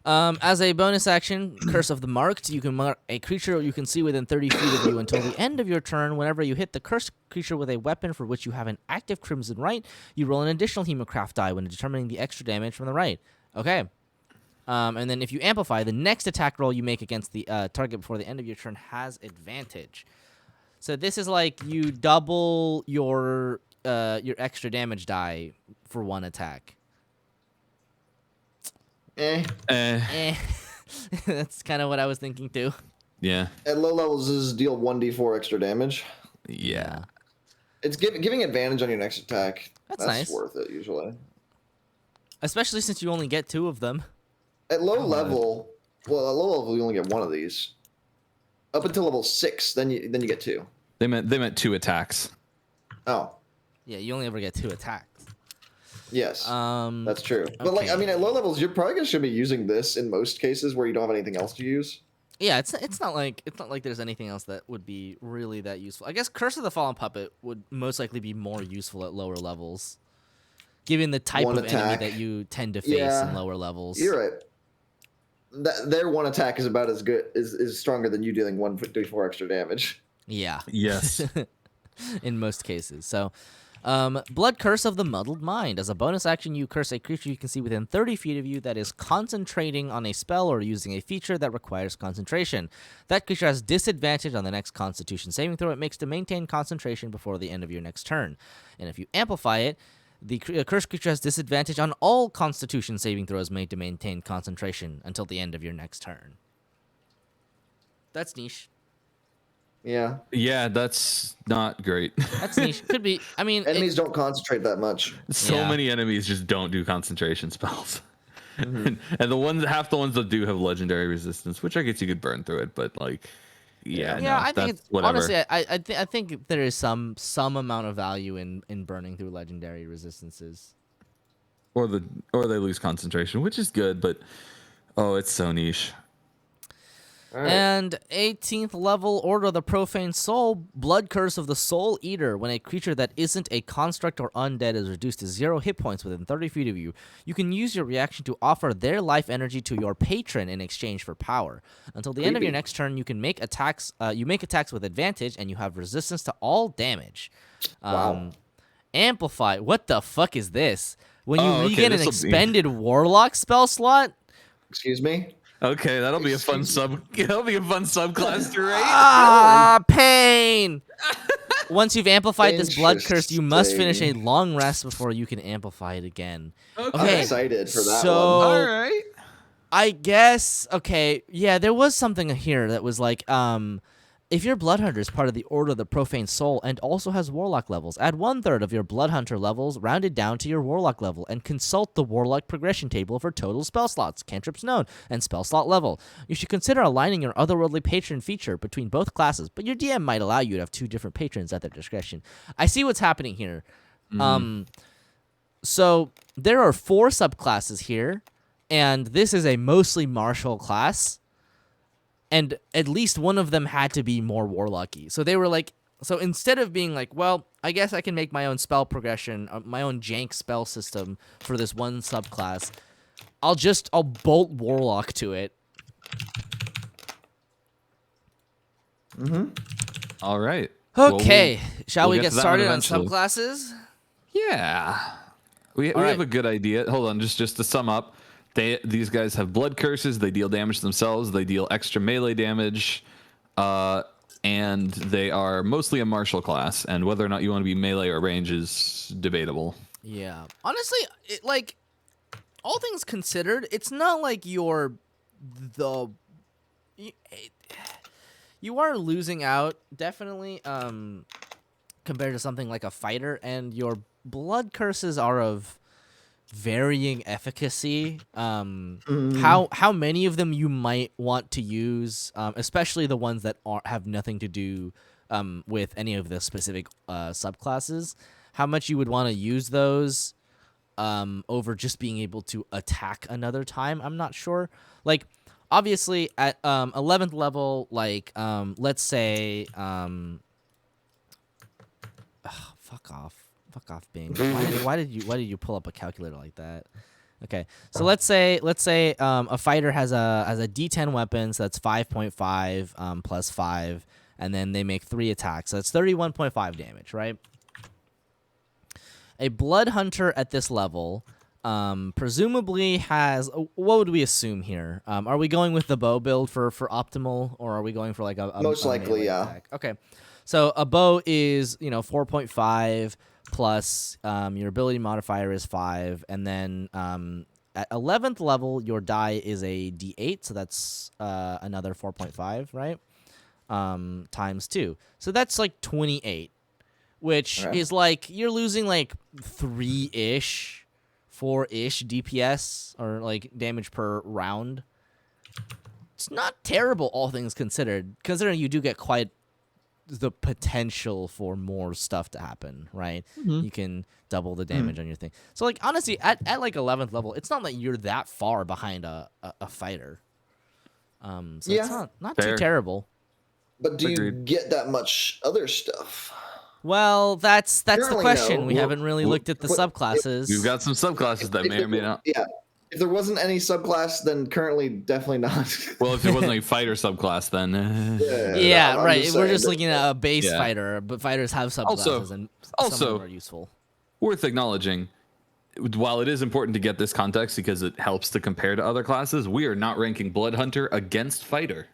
As a bonus action, Curse of the Marked, you can mark a creature you can see within 30 feet of you until the end of your turn. Whenever you hit the cursed creature with a weapon for which you have an active Crimson Right, you roll an additional Hemocraft die when determining the extra damage from the right. Okay. And then if you amplify, the next attack roll you make against the target before the end of your turn has advantage. So this is like you double your extra damage die for one attack. That's kind of what I was thinking too. Yeah. At low levels, this is deal 1d4 extra damage. Yeah. It's giving advantage on your next attack. That's nice. Worth it, usually. Especially since you only get 2 of them. At low level, at low level, you only get 1 of these. Up until level 6, then you get 2. They meant 2 attacks. Oh, Yeah, you only ever get 2 attacks. yes. That's true. But like, okay. I mean, at low levels, you're probably should be using this in most cases where you don't have anything else to use. Yeah, it's not like there's anything else that would be really that useful. I guess Curse of the Fallen Puppet would most likely be more useful at lower levels, given the type One of attack. enemy that you tend to face Yeah. in lower levels. You're right. Their one attack is about as good, is stronger than you dealing 1d4 extra damage. Yeah. Yes. In most cases. So, Blood Curse of the Muddled Mind. As a bonus action, you curse a creature you can see within 30 feet of you that is concentrating on a spell or using a feature that requires concentration. That creature has disadvantage on the next Constitution saving throw it makes to maintain concentration before the end of your next turn. And if you amplify it, the cursed creature has disadvantage on all Constitution saving throws made to maintain concentration until the end of your next turn. That's niche. Yeah. Yeah, that's not great. That's niche. Could be. I mean, Enemies don't concentrate that much. So Yeah. many enemies just don't do concentration spells. Mm-hmm. And half the ones that do have legendary resistance, which I guess you could burn through it, but like yeah, no, I think that's it's whatever. honestly. I think there is some amount of value in burning through legendary resistances. or they lose concentration, which is good, but oh, it's so niche. All right. And 18th level Order of the Profane Soul, Blood Curse of the Soul Eater. When a creature that isn't a construct or undead is reduced to 0 hit points within 30 feet of you, you can use your reaction to offer their life energy to your patron in exchange for power. Until the end of your Creepy. next turn, you can make attacks. You make attacks with advantage, and you have resistance to all damage. Wow. Amplify. What the fuck is this? When you Oh, okay, regain an this'll be- expended Warlock spell slot. Excuse me? Okay, that'll be a fun subclass to rate. Ah, pain. Once you've amplified this blood curse, you must finish a Interesting. long rest before you can amplify it again. I'm Okay, excited for that so one. All right. I guess yeah, there was something here that was like, if your blood hunter is part of the Order of the Profane Soul and also has warlock levels, add 1/3 of your blood hunter levels rounded down to your warlock level, and consult the warlock progression table for total spell slots, cantrips known, and spell slot level. You should consider aligning your otherworldly patron feature between both classes, but your DM might allow you to have 2 different patrons at their discretion. I see what's happening here. So there are 4 subclasses here, and this is a mostly martial class. And at least one of them had to be more warlocky. So they were like, so instead of being like, well, I guess I can make my own spell progression, my own jank spell system for this one subclass, I'll bolt warlock to it. All right. Okay, shall we'll we get get to that started one on eventually. subclasses? Yeah. We right. have a good idea. Hold on, just to sum up, these guys have blood curses. They deal damage themselves. They deal extra melee damage, and they are mostly a martial class. And whether or not you want to be melee or range is debatable. Yeah. Honestly, like, all things considered, it's not like you're the... You are losing out, definitely, compared to something like a fighter, and your blood curses are of varying efficacy. How many of them you might want to use, especially the ones that have nothing to do with any of the specific subclasses. How much you would want to use those over just being able to attack another time, I'm not sure. Like, obviously at 11th level, like let's say fuck off Bing. Why did you pull up a calculator like that? Okay, so let's say a fighter has a D10 weapon, so that's 5.5 plus 5, and then they make 3 attacks, so that's 31.5 damage, right? A blood hunter at this level presumably has, what would we assume here? Are we going with the bow build for optimal, or are we going for like a Most a likely, melee yeah. attack? Okay, so a bow is 4.5 plus your ability modifier is 5, and then at 11th level your die is a D8, so that's another 4.5, right? Times 2, so that's like 28. Which is like, you're losing like 3-ish, 4-ish DPS, or like damage per round. It's not terrible, all things considered, considering you do get quite the potential for more stuff to happen, right? You can double the damage on your thing. So like, honestly, at like 11th level, it's not like you're that far behind a fighter. So it's not too Fair. terrible. But do you Agreed. get that much other stuff? Well, that's the Apparently question. no. We haven't really looked at the subclasses. We've got some subclasses that may or may not. Yeah. If there wasn't any subclass, then currently definitely not. Well, if there wasn't a fighter subclass, then Yeah, I'm right. just We're saying just that- looking at a base Yeah. fighter, but fighters have subclasses, and some of them are useful. worth acknowledging. While it is important to get this context because it helps to compare to other classes, we are not ranking Blood Hunter against Fighter.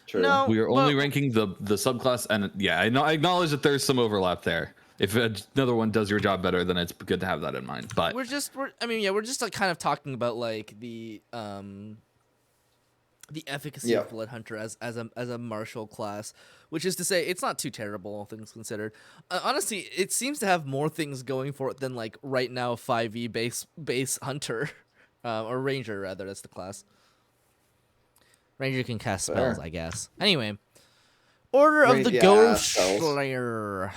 True. No, We are only but ranking the subclass, and yeah, I acknowledge that there's some overlap there. If another one does your job better, then it's good to have that in mind. But we're just like kind of talking about like the efficacy of Blood Hunter as a martial class, which is to say, it's not too terrible, all things considered. Honestly, it seems to have more things going for it than like right now 5e base hunter, or ranger rather. That's the class. Ranger can cast spells, I guess. Anyway, Order of the Ghost spells. Slayer.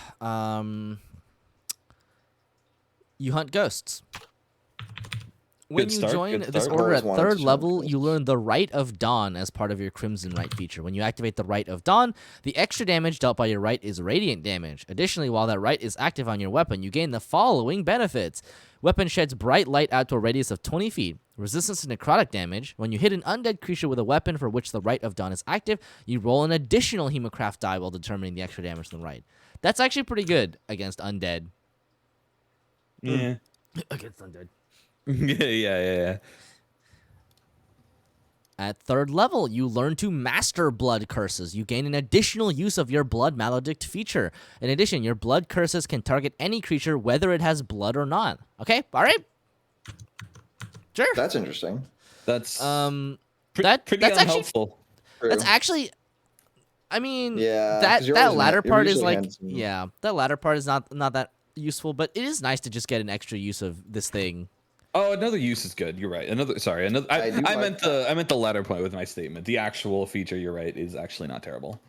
You hunt ghosts. When you join this order at Always wanted 3rd to level, hunt you learn the Rite of Dawn as part of your Crimson Rite feature. When you activate the Rite of Dawn, the extra damage dealt by your Rite is radiant damage. Additionally, while that Rite is active on your weapon, you gain the following benefits. Weapon sheds bright light out to a radius of 20 feet. Resistance to necrotic damage. When you hit an undead creature with a weapon for which the Rite of Dawn is active, you roll an additional Hemocraft die while determining the extra damage from the Rite. That's actually pretty good against undead. yeah, Against undead. yeah. At 3rd level, you learn to master blood curses. You gain an additional use of your blood maledict feature. In addition, your blood curses can target any creature, whether it has blood or not. Okay, all right. Sure. That's interesting. That's That's unhelpful. That's actually, I mean, Yeah, 'cause that you're that always latter you're part is usually like, handsome. yeah, that latter part is not that useful, but it is nice to just get an extra use of this thing. Oh, another use is good. You're right. Another. I do like meant the latter point with my statement. The actual feature, you're right, is actually not terrible.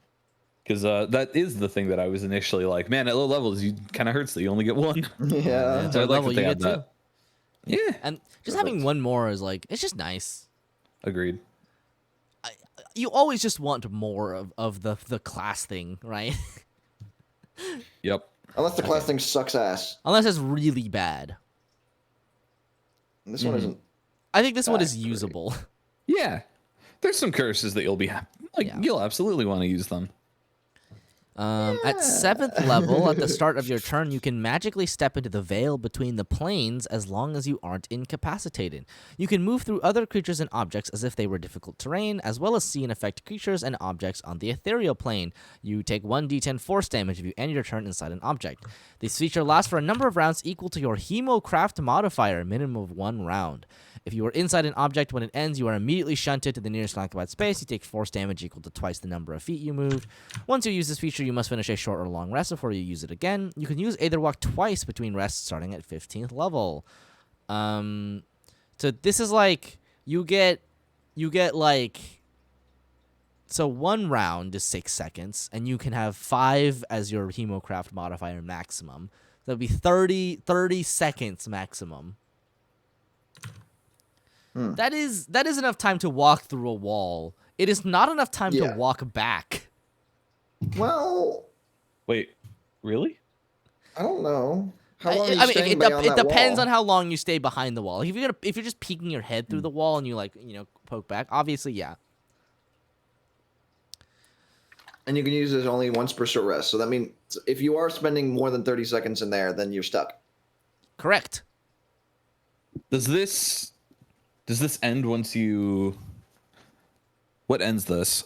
Because that is the thing that I was initially like, man, at low levels, you kind of hurts that you only get one. Yeah. So I like level, that they you had get that. Yeah, And just having Perfect. one more is like, it's just nice. agreed. You always just want more of the class thing, right? Yep. Unless the class thing sucks ass. Unless it's really bad. And this one isn't. I think this one is That's great. usable. Yeah. There's some curses that you'll be Yeah. you'll absolutely want to use them. At 7th level, at the start of your turn, you can magically step into the veil between the planes as long as you aren't incapacitated. You can move through other creatures and objects as if they were difficult terrain, as well as see and affect creatures and objects on the ethereal plane. You take 1d10 force damage if you end your turn inside an object. This feature lasts for a number of rounds equal to your Hemocraft modifier, minimum of 1 round. If you are inside an object when it ends, you are immediately shunted to the nearest occupied space. You take force damage equal to twice the number of feet you moved. Once you use this feature, you must finish a short or long rest before you use it again. You can use Aether Walk twice between rests starting at 15th level. So this is like, you get like, so 1 round is 6 seconds, and you can have 5 as your Hemocraft modifier maximum. That would be 30 seconds maximum. That is enough time to walk through a wall. It is not enough time to Yeah. walk back. Well, Wait, really? I don't know. How long are you I mean, staying it beyond that depends wall? on how long you stay behind the wall. If you're just peeking your head through the wall and you poke back, obviously, yeah. And you can use it only once per short rest. So that means if you are spending more than 30 seconds in there, then you're stuck. Correct. Does this end once you? What ends this?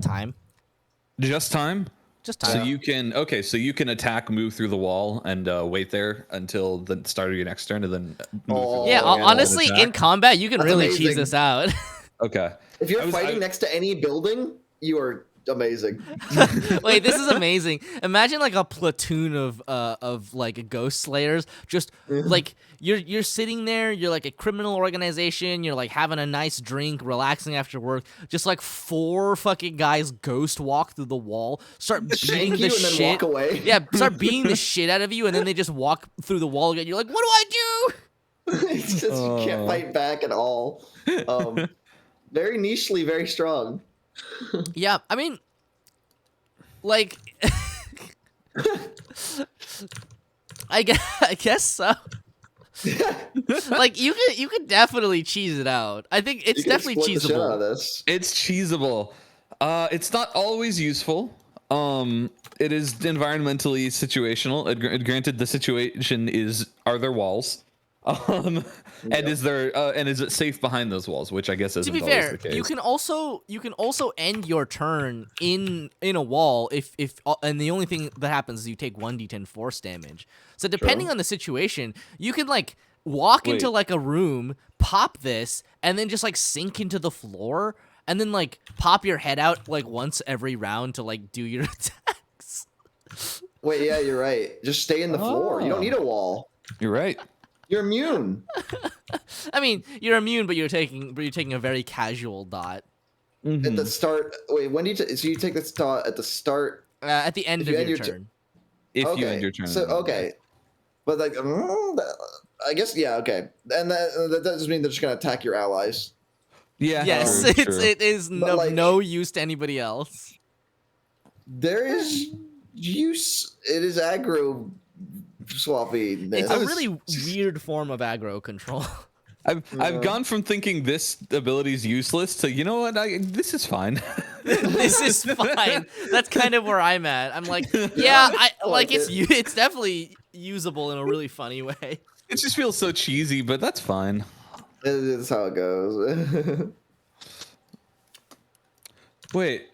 Time. Just time. Just So time. you can attack, move through the wall, and wait there until the start of your next turn, and then move through the Oh, Yeah, wall again, honestly, and attack? in combat, you can That's really cheese amazing. this out. Okay. If you're I was- fighting next to any building, you are amazing. Wait, this is amazing. Imagine like a platoon of like ghost slayers. Just like you're sitting there, you're like a criminal organization, you're like having a nice drink, relaxing after work. Just like 4 fucking guys ghost walk through the wall, start beating Shank the you and then shit. walk away. Yeah, start beating the shit out of you, and then they just walk through the wall again. You're like, what do I do? It's just you can't fight back at all. Very nichely, very strong. Yeah, I mean, like, I guess so. Like, you could definitely cheese it out. I think it's You can definitely exploit the shit out of cheesable. this. It's cheesable. It's not always useful. It is environmentally situational. Granted, the situation is: are there walls? And is it safe behind those walls? Which I guess To isn't be always fair, the case. you can also end your turn in a wall if and the only thing that happens is you take 1d10 force damage. So depending on the situation, you can like walk into Wait. like a room, pop this, and then just like sink into the floor, and then like pop your head out like once every round to like do your attacks. Wait, yeah, you're right. Just stay in the floor. You don't need a wall. You're right. You're immune. I mean, you're immune, but you're taking a very casual dot At the start. Wait, when do you? So you take this dot at the start. at the end If of you end your your turn. If you Okay, end your turn. So okay, but like, I guess yeah, okay, and that doesn't mean they're just gonna attack your allies. Yeah. Yes, true. it is But, of like- no use to anybody else. There is use. It is aggro swappiness. It's a really weird form of aggro control. I've gone from thinking this ability is useless to, you know what, this is fine. This is fine. That's kind of where I'm at. I'm like, yeah, I like it's it. it's definitely usable in a really funny way. It just feels so cheesy, but that's fine. It's how it goes. Wait.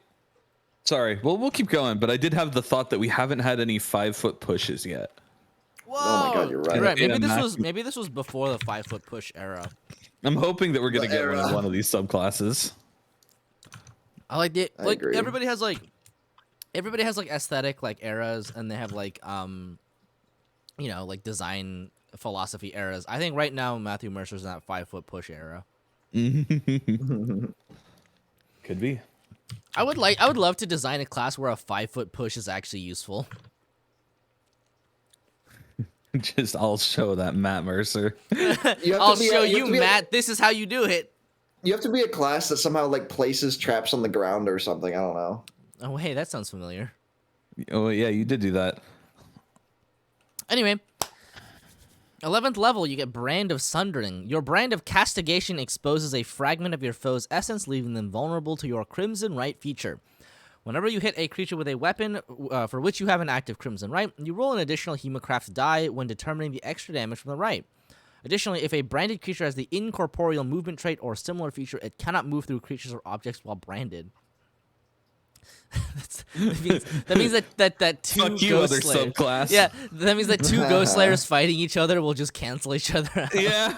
Sorry. Well, we'll keep going, but I did have the thought that we haven't had any 5-foot pushes yet. Whoa! Oh my God, you're right. You're right. Yeah, Maybe this was before the 5-foot push era. I'm hoping that we're gonna The get era. one of these subclasses. I like it. I Like agree. everybody has like aesthetic like eras, and they have like you know, like design philosophy eras. I think right now Matthew Mercer's in that 5-foot push era. Could be. I would love to design a class where a 5-foot push is actually useful. Just I'll show that Matt Mercer. You have I'll to be- show you have you, to be a- Matt. This is how you do it. You have to be a class that somehow like places traps on the ground or something. I don't know. Oh, hey, that sounds familiar. Oh yeah, you did do that. Anyway, 11th level, you get Brand of Sundering. Your Brand of Castigation exposes a fragment of your foe's essence, leaving them vulnerable to your Crimson Right feature. Whenever you hit a creature with a weapon for which you have an active Crimson Right, you roll an additional Hemocraft die when determining the extra damage from the right. Additionally, if a branded creature has the incorporeal movement trait or similar feature, it cannot move through creatures or objects while branded. that means that two Fuck you, Ghost other Slayers. subclass. Yeah, that means that two Ghost Slayers fighting each other will just cancel each other out. Yeah.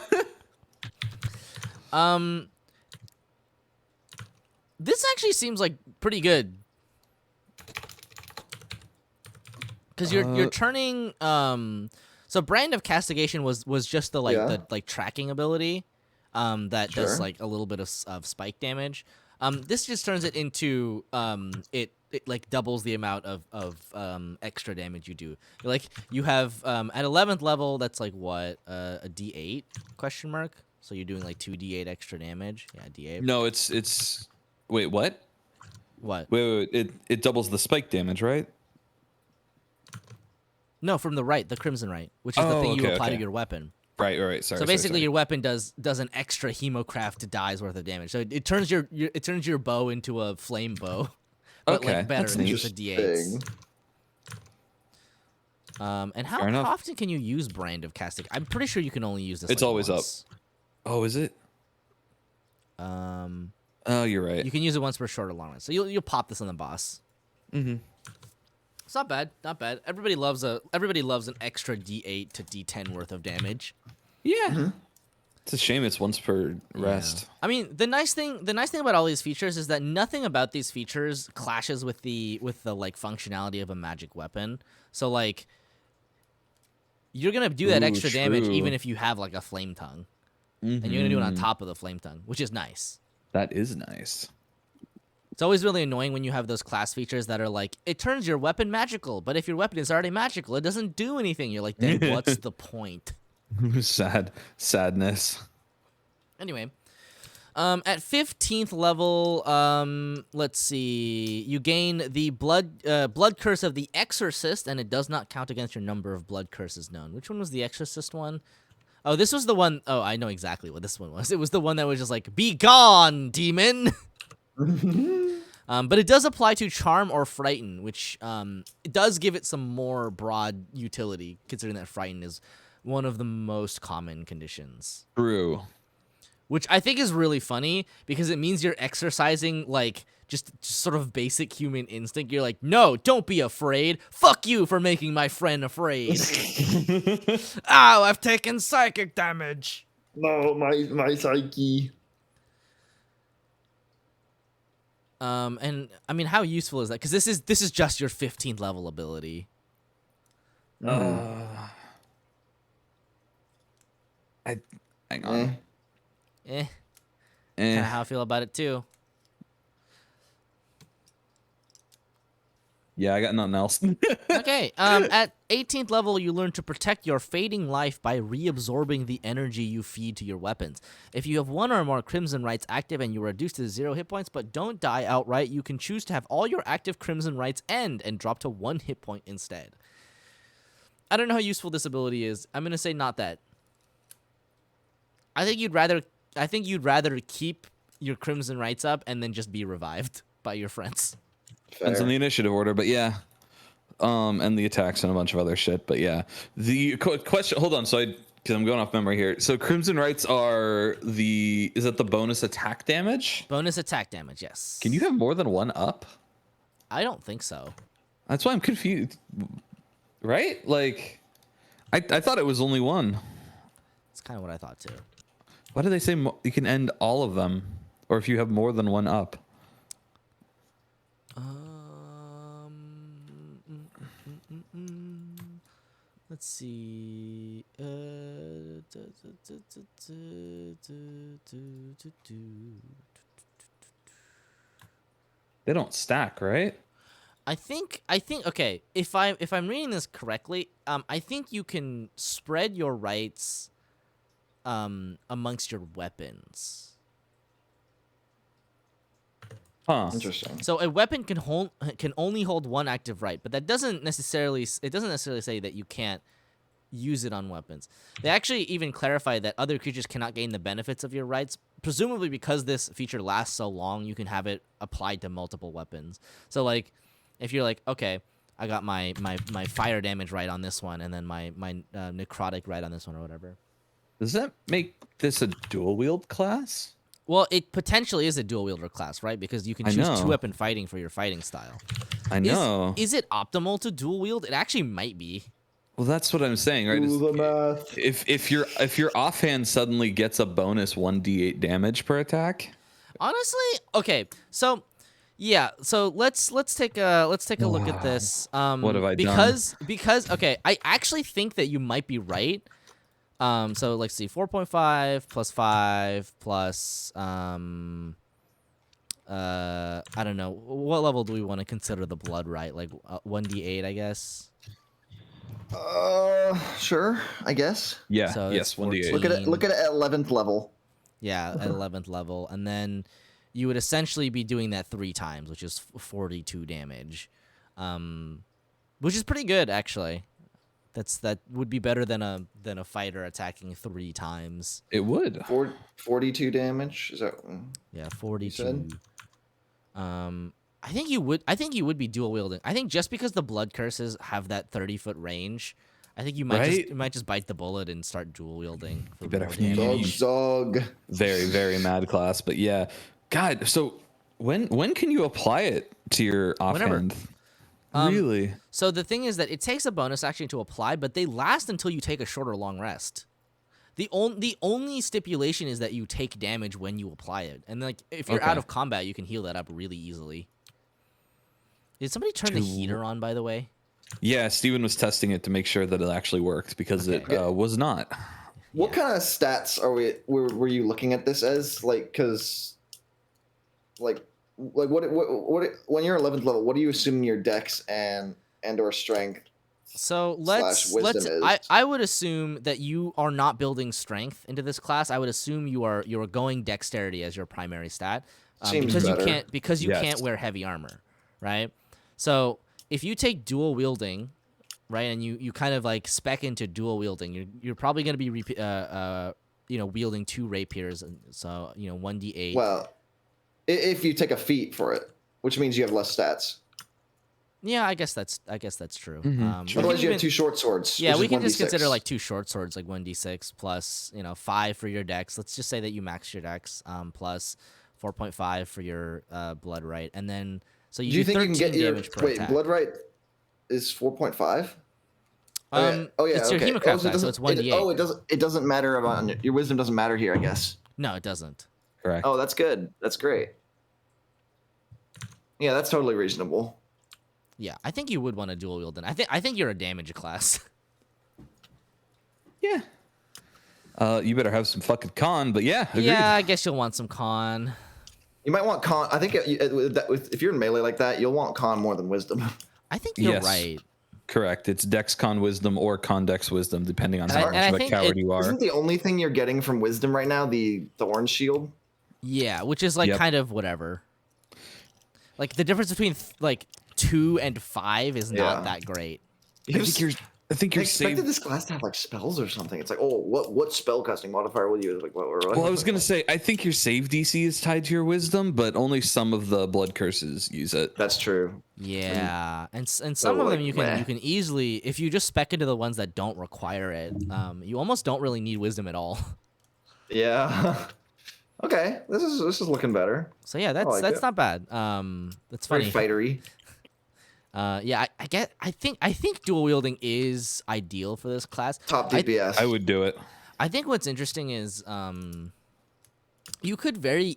This actually seems like pretty good. Because you're turning so Brand of Castigation was just the the tracking ability that does Sure. like a little bit of spike damage. This just turns it into it like doubles the amount of extra damage you do. Like you have at 11th level, that's like what a D8 question mark. So you're doing like 2d8 extra damage. Yeah, D8. No, it's. Wait, what? What? Wait. It doubles the spike damage, right? No, from the right, the Crimson Right, which is the Oh, thing you okay, apply okay. to your weapon. Right. Sorry. So basically, your weapon does an extra Hemocraft die's worth of damage. So it turns your bow into a flame bow, but Okay, like better that's and neat. use the D8s. Interesting. And how Fair enough. often can you use Brand of Casting? I'm pretty sure you can only use this. It's like, always up. once. Oh, is it? Oh, you're right. You can use it once per short or long rest. So you'll pop this on the boss. Mm-hmm. It's not bad, not bad. Everybody loves an extra D8 to D10 worth of damage. Yeah. It's a shame it's once per rest. I mean, the nice thing about all these features is that nothing about these features clashes with the like functionality of a magic weapon. So like you're going to do that Ooh, extra damage true. even if you have like a flame tongue. And you're going to do it on top of the flame tongue, which is nice. That is nice. It's always really annoying when you have those class features that are like, it turns your weapon magical, but if your weapon is already magical, it doesn't do anything. You're like, then what's the point? Sadness. Anyway, at 15th level, let's see, you gain the blood curse of the Exorcist, and it does not count against your number of blood curses known. Which one was the Exorcist one? Oh, this was the one. Oh, I know exactly what this one was. It was the one that was just like, be gone, demon. But it does apply to Charm or Frighten, which it does give it some more broad utility, considering that Frighten is one of the most common conditions. True. Which I think is really funny, because it means you're exercising, like, just sort of basic human instinct. You're like, no, don't be afraid. Fuck you for making my friend afraid. Ow, I've taken psychic damage. No, my psyche. And I mean, how useful is that? Because this is just your 15th level ability. Hang on. Kind of Eh. how I feel about it too. Yeah, I got nothing else. Okay, at 18th level, you learn to protect your fading life by reabsorbing the energy you feed to your weapons. If you have one or more Crimson Rights active and you are reduced to 0 hit points but don't die outright, you can choose to have all your active Crimson Rights end and drop to 1 hit point instead. I don't know how useful this ability is. I'm going to say not that. I think you'd rather keep your Crimson Rights up and then just be revived by your friends. Depends on the initiative order, but yeah. And the attacks and a bunch of other shit, but yeah. The question. Hold on. So because I'm going off memory here. So Crimson Rights are is that the bonus attack damage? Bonus attack damage, yes. Can you have more than one up? I don't think so. That's why I'm confused. Right? Like, I thought it was only one. It's kind of what I thought too. Why do they say you can end all of them, or if you have more than one up? Let's see. They don't stack, right? I think okay, if I'm reading this correctly, I think you can spread your rights amongst your weapons. Huh. Interesting. So a weapon can only hold one active right, but that doesn't necessarily say that you can't use it on weapons. They actually even clarify that other creatures cannot gain the benefits of your rights, presumably because this feature lasts so long, you can have it applied to multiple weapons. So like, if you're like, okay, I got my fire damage right on this one, and then my necrotic right on this one, or whatever. Does that make this a dual wield class? Well, it potentially is a dual wielder class, right? Because you can I choose know. 2-weapon fighting for your fighting style. I know. Is it optimal to dual wield? It actually might be. Well, that's what I'm saying, right? Ooh, the math. If your offhand suddenly gets a bonus 1d8 damage per attack, Honestly, okay. So, yeah. So let's take a look at this. What have I done? Because okay, I actually think that you might be right. So let's see, 4.5 plus 5 plus I don't know, what level do we want to consider the blood right? Like 1d8, I guess. Sure, I guess. yeah, So yes, it's 1d8. Look at it at 11th level. Yeah, at 11th level, and then you would essentially be doing that 3 times, which is 42 damage, which is pretty good actually. That would be better than a fighter attacking 3 times. It would. 42 damage. Is that? Yeah, 42. said? I think you would be dual wielding. I think just because the blood curses have that 30-foot range, I think you might just bite the bullet and start dual wielding. For better more be damage. Dog. Very, very mad class, but yeah. God, so when can you apply it to your offhand? Really? So the thing is that it takes a bonus action to apply, but they last until you take a short or long rest. The only stipulation is that you take damage when you apply it, and like if you're out of combat, you can heal that up really easily. Did somebody turn the heater on, by the way? Yeah, Steven was testing it to make sure that it actually worked because it was not. What kind of stats were you looking at this as? Like, cause, like what when you're 11th level, what do you assume your dex and or strength? So /wisdom is? I would assume that you are not building strength into this class. I would assume you are going dexterity as your primary stat, Seems because better. you can't wear heavy armor, right? So if you take dual wielding, right, and you kind of like spec into dual wielding, you're probably going to be wielding 2 rapiers, and so 1d8. Well, if you take a feat for it, which means you have less stats. Yeah, I guess that's true. Otherwise, you have 2 short swords. Yeah, which we is can just 1d6. consider like 2 short swords, like 1d6 plus 5 for your dex. Let's just say that you max your dex, plus 4.5 for your blood right, and then so you Do you think you can 13 get your damage per attack. blood right is 4.5? It's your okay. hemocraft, so it's 1d8. It doesn't matter about your wisdom. Doesn't matter here, I guess. No, it doesn't. Correct. Oh, that's good. That's great. Yeah, that's totally reasonable. Yeah, I think you would want to dual wield then. I think you're a damage class. Yeah. You better have some fucking con, but yeah, agreed. Yeah, I guess you'll want some con. You might want con. I think if you're in melee like that, you'll want con more than wisdom. I think you're Yes. right. Correct. It's dex con wisdom or con dex wisdom, depending on how much I of a think coward you are. Isn't the only thing you're getting from wisdom right now the thorn shield? Yeah, which is like Yep. kind of whatever. Like the difference between like 2 and 5 is not Yeah. that great. I think I think I you're expected safe. this class to have like spells or something. It's like, oh, what spell casting modifier will you use? Like, what? Well, I was gonna say I think your save DC is tied to your wisdom, but only some of the blood curses use it. That's true. Yeah, and So, some of them like, you meh. can easily, if you just spec into the ones that don't require it, you almost don't really need wisdom at all. Yeah. Okay, this is looking better. So yeah, I like that's it. not bad. That's Very funny. fightery. Yeah, I think dual wielding is ideal for this class. Top I DPS. I would do it. I think what's interesting is you could very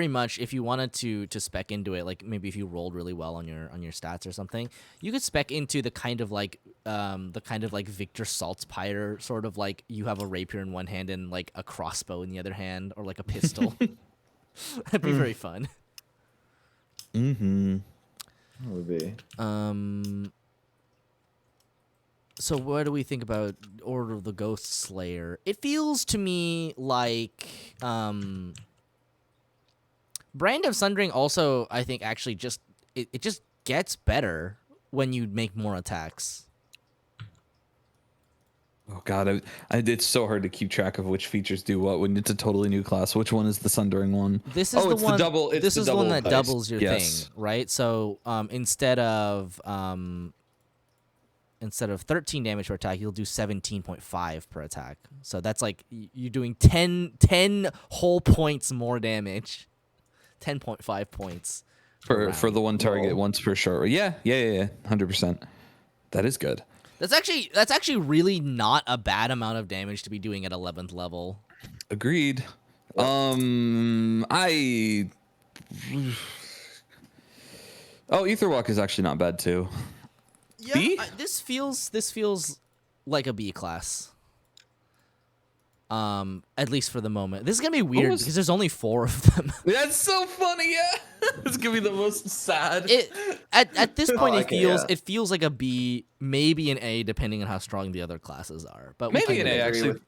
much, if you wanted to spec into it, like maybe if you rolled really well on your stats or something, you could spec into the kind of like Victor Saltzpyre sort of, like you have a rapier in one hand and like a crossbow in the other hand, or like a pistol. That'd be very fun. Mm-hmm. That would be. So what do we think about Order of the Ghost Slayer? It feels to me like Brand of Sundering also, I think, actually just it just gets better when you make more attacks. Oh god, it's so hard to keep track of which features do what when it's a totally new class. Which one is the Sundering one? This is the it's one. the double. It's this the is the one that dice. doubles your Yes. thing, right? So instead of 13 damage per attack, you'll do 17.5 per attack. So that's like you're doing 10 whole points more damage. 10.5 points per for round. the one target Whoa. once per short. Yeah, 100%. That is good. That's actually really not a bad amount of damage to be doing at 11th level. Agreed. Etherwalk is actually not bad too. Yeah, B? this feels like a B class. At least for the moment. This is gonna be weird was- because there's only 4 of them. That's so funny. Yeah, it's gonna be the most sad. At this point, like it, it feels like a B, maybe an A, depending on how strong the other classes are. But Maybe we an can A agree actually. with-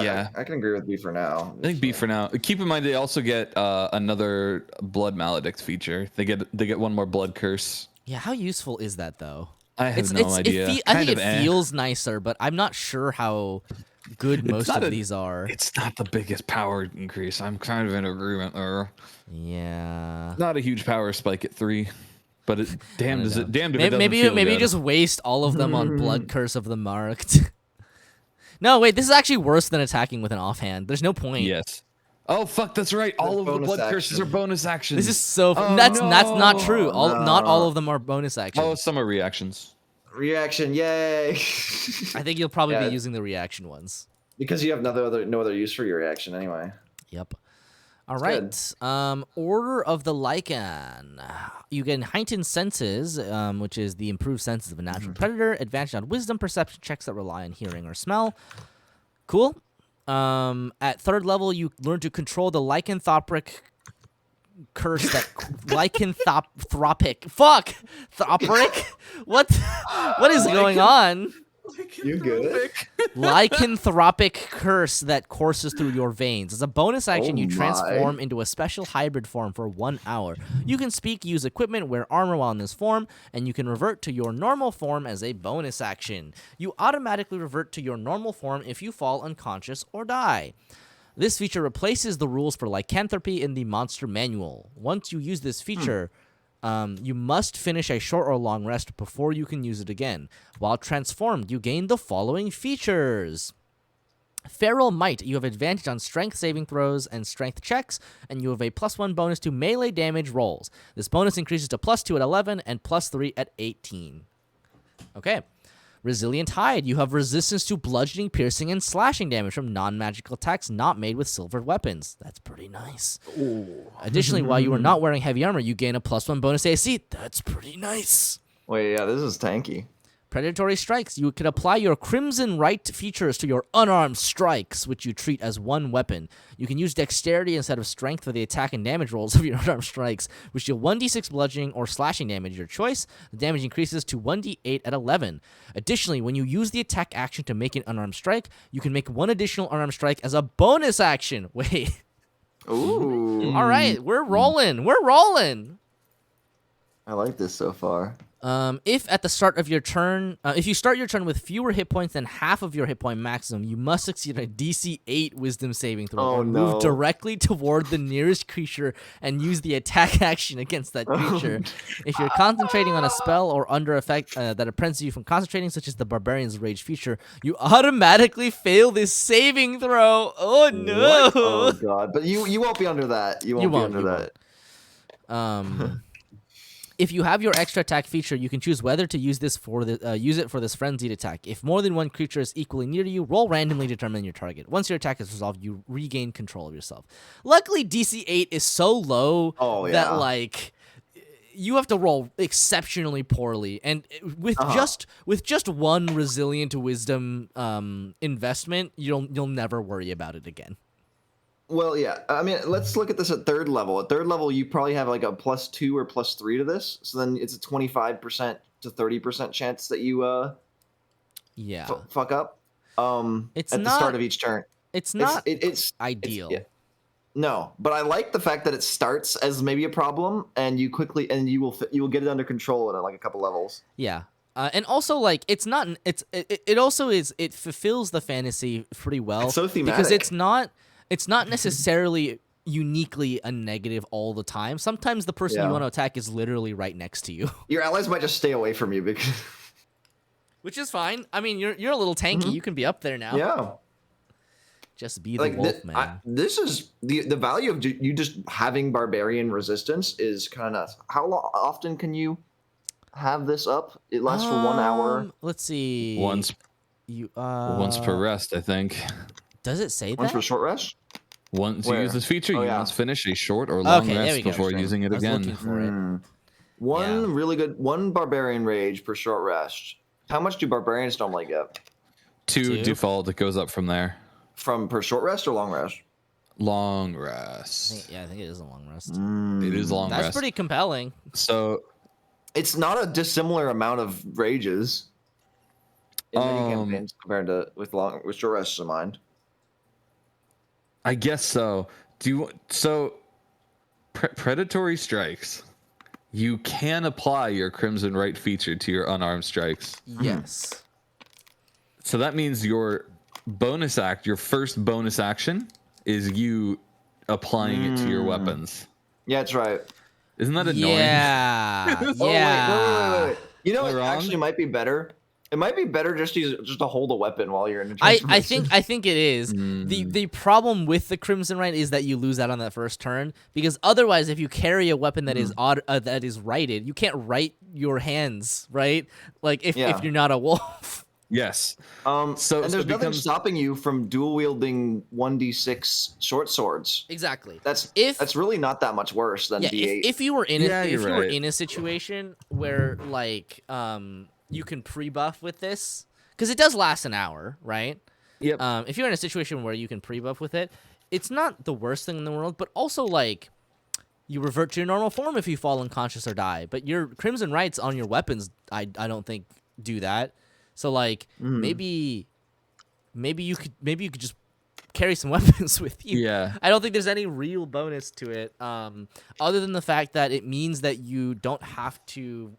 Yeah, I can agree with B for now. I think B for now. Keep in mind they also get another blood maledict feature. They get one more blood curse. Yeah, how useful is that though? I have no idea. I think it eh. feels nicer, but I'm not sure how good most not of a- these are. It's not the biggest power increase. I'm kind of in agreement there. Yeah. Not a huge power spike at 3, but damned if it doesn't Maybe feel you good. just waste all of them on Blood Curse of the Marked. No, wait, this is actually worse than attacking with an offhand. There's no point. Yes. Oh fuck, that's right. All of the bonus blood curses are action. bonus actions. This is so Oh, that's not no. true. Not all of them are bonus actions. Oh, some are reactions. Reaction, yay! I think you'll probably Yeah. be using the reaction ones. Because you have no other use for your reaction anyway. Yep. All That's right. Order of the Lycan. You get heightened senses, which is the improved senses of a natural predator. Advantage on wisdom perception checks that rely on hearing or smell. Cool. At 3rd level, you learn to control the lycanthropic curse that lycanthropic. Fuck, thropic. What is going on? You good? Lycanthropic curse that courses through your veins. As a bonus action, Oh you my. transform into a special hybrid form for 1 hour. You can speak, use equipment, wear armor while in this form, and you can revert to your normal form as a bonus action. You automatically revert to your normal form if you fall unconscious or die. This feature replaces the rules for lycanthropy in the monster manual. Once you use this feature, you must finish a short or long rest before you can use it again. While transformed, you gain the following features. Feral Might. You have advantage on strength saving throws and strength checks, and you have a +1 bonus to melee damage rolls. This bonus increases to +2 at 11 and +3 at 18. Okay. Resilient Hide. You have resistance to bludgeoning, piercing, and slashing damage from non-magical attacks not made with silvered weapons. That's pretty nice. Additionally, while you are not wearing heavy armor, you gain a +1 bonus to AC. That's pretty nice. Wait, yeah, this is tanky. Predatory Strikes. You can apply your Crimson Right features to your unarmed strikes, which you treat as 1 weapon. You can use Dexterity instead of Strength for the attack and damage rolls of your unarmed strikes, which deal 1d6 bludgeoning or slashing damage, your choice. The damage increases to 1d8 at 11. Additionally, when you use the attack action to make an unarmed strike, you can make 1 additional unarmed strike as a bonus action. Wait. Ooh. All right, we're rolling. We're rolling. I like this so far. If at the start of your turn, if you start your turn with fewer hit points than half of your hit point maximum, you must succeed a DC 8 Wisdom saving throw or move directly toward the nearest creature and use the attack action against that creature. If you're concentrating on a spell or under effect that prevents you from concentrating, such as the Barbarian's Rage feature, you automatically fail this saving throw. Oh no! What? Oh god! But you won't be under that. You won't be under that. If you have your extra attack feature, you can choose whether to use this for use it for this frenzied attack. If more than one creature is equally near to you, roll randomly to determine your target. Once your attack is resolved, you regain control of yourself. Luckily, DC 8 is so low that like you have to roll exceptionally poorly, and with just one resilient wisdom investment, you'll never worry about it again. Well, yeah. I mean, let's look at this at third level. At third level, you probably have like a +2 or +3 to this. So then it's a 25% to 30% chance that you fuck up. It's at the start of each turn. It's not ideal. No, but I like the fact that it starts as maybe a problem, and you will get it under control in like a couple levels. Yeah. And also, like, it fulfills the fantasy pretty well. It's so thematic. Because it's not necessarily uniquely a negative all the time. Sometimes the person you want to attack is literally right next to you. Your allies might just stay away from you because, which is fine. I mean, you're a little tanky. You can be up there now. Yeah. Just be the wolf, man. This is the value of you just having barbarian resistance is kind of how often can you have this up? It lasts for 1 hour. Let's see. Once per rest, I think. Does it say Once that? for short rest? Once you use this feature, you must finish a short or long rest before using it again. Looking for it. One barbarian rage per short rest. How much do barbarians normally get? 2 default. It goes up from there. From per short rest or long rest? Long rest. I think it is a long rest. It is long rest. That's pretty compelling. So it's not a dissimilar amount of rages in many campaigns compared to with short rests in mind. I guess so. Predatory strikes. You can apply your Crimson Right feature to your unarmed strikes. Yes. So that means your first bonus action is you applying it to your weapons. Yeah, that's right. Isn't that annoying? Yeah. Wait. You know, it actually might be better. It might be better just to hold a weapon while you're in a transformation. I think it is. The problem with the Crimson Right is that you lose out on that first turn, because otherwise, if you carry a weapon that is that is righted, you can't right your hands, right? Like if you're not a wolf. Yes. And there's nothing stopping you from dual wielding 1d6 short swords. Exactly. That's really not that much worse than d8. If you were in were in a situation where like you can pre-buff with this, because it does last an hour, right? Yep. If you're in a situation where you can pre-buff with it, it's not the worst thing in the world, but also like you revert to your normal form if you fall unconscious or die. But your Crimson Rights on your weapons, I don't think do that. So like maybe you could just carry some weapons with you. Yeah. I don't think there's any real bonus to it, other than the fact that it means that you don't have to.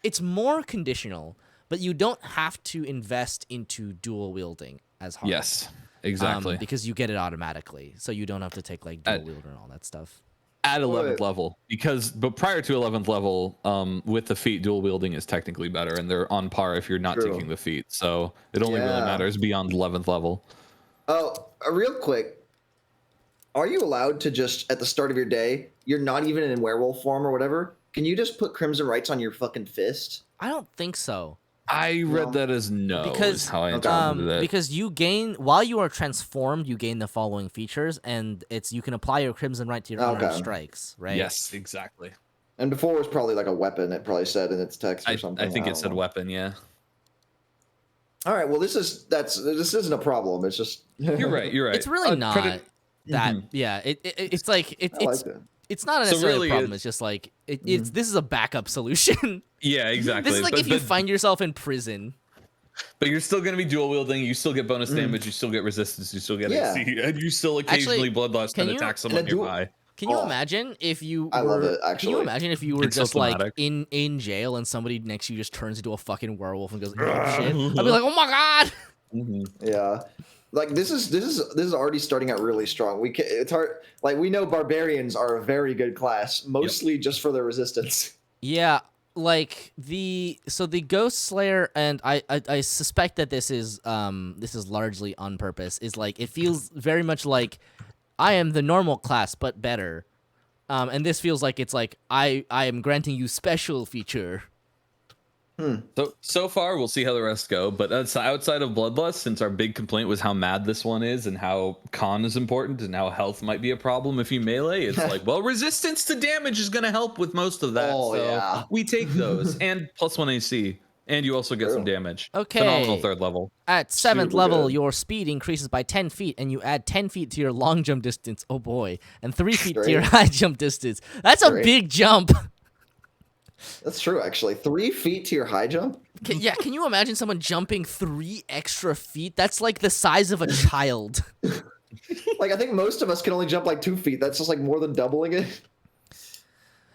It's more conditional, but you don't have to invest into dual wielding as hard. Yes, exactly. Because you get it automatically, so you don't have to take like dual wielder and all that stuff. At 11th level, but prior to 11th level, with the feat, dual wielding is technically better, and they're on par if you're not taking the feat. So it only really matters beyond 11th level. Oh, real quick, are you allowed to just at the start of your day, you're not even in werewolf form or whatever? Can you just put Crimson Rights on your fucking fist? I don't think so. I read that as no, because how I interpreted it. Because you gain while you are transformed, you gain the following features, and you can apply your Crimson Right to your unarmed strikes, right? Yes, exactly. And before it was probably like a weapon. It probably said in its text or something. I think it said weapon. Yeah. All right. Well, this isn't a problem. It's just You're right. It's really not that. Yeah. It's like it's not necessarily a problem. It's just like this is a backup solution. Yeah, exactly. This is like if you find yourself in prison. But you're still going to be dual wielding. You still get bonus damage. You still get resistance. You still get AC, and you still occasionally bloodlust and attack someone nearby. Can you Oh, imagine if you were? I love it, Can you actually. imagine if you were It's so just like thematic. in jail and somebody next to you just turns into a fucking werewolf and goes ape shit? I'd be like, oh my god. Mhm. Yeah, like this is already starting out really strong. It's hard. Like we know barbarians are a very good class, mostly just for their resistance. Yeah, like the Ghost Slayer, and I suspect that this is largely on purpose. Is like it feels very much like I am the normal class but better. And this feels like it's like I am granting you special feature. So far, we'll see how the rest go. But outside of Bloodlust, since our big complaint was how mad this one is and how con is important and how health might be a problem if you melee, it's like, well, resistance to damage is going to help with most of that. Oh, so yeah. we take those and +1 AC, and you also get some True. damage. Okay. Phenomenal 3rd level. At 7th Super level, good. your speed increases by 10 feet, and you add 10 feet to your long jump distance. Oh boy, and 3 feet to your Great. high jump distance. That's a Great. big jump. That's true, actually. 3 feet to your high jump. Can you imagine someone jumping 3 extra feet? That's like the size of a child. Like I think most of us can only jump like 2 feet. That's just like more than doubling it.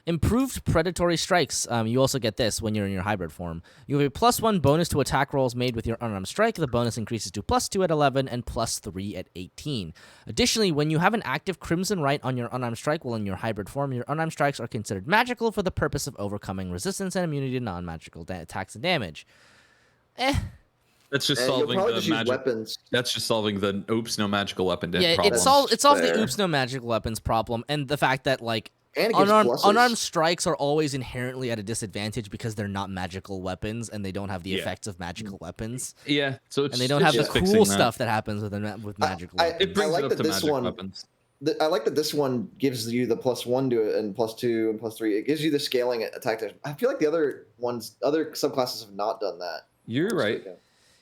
Improved predatory strikes. You also get this when you're in your hybrid form. You have a +1 bonus to attack rolls made with your unarmed strike. The bonus increases to +2 at 11 and +3 at 18. Additionally, when you have an active Crimson Right on your unarmed strike while in your hybrid form, your unarmed strikes are considered magical for the purpose of overcoming resistance and immunity to non-magical attacks and damage. That's just And you'll solving probably the just use magic. weapons. That's just solving the oops, no magical weapon Yeah, problem. it solves the Fair. oops no magical weapons problem, and the fact that like And it gives pluses. unarmed strikes are always inherently at a disadvantage because they're not magical weapons and they don't have the Yeah. effects of magical weapons, Yeah, so it's and they don't it's have the just fixing cool that. stuff that happens with magical I- weapons. It brings like it up that to this magic one- weapons. I like that this one gives you the +1 to it and +2 and +3. It gives you the scaling attack damage. I feel like the other subclasses have not done that. You're right.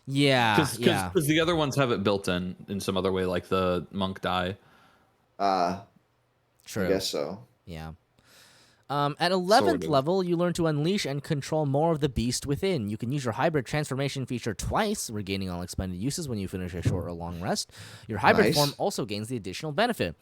Yeah, yeah. Because the other ones have it built in some other way, like the monk die. True. I guess so. Yeah. At 11th Sort of. level, you learn to unleash and control more of the beast within. You can use your hybrid transformation feature twice, regaining all expended uses when you finish a short or long rest. Your hybrid Nice. form also gains the additional benefit.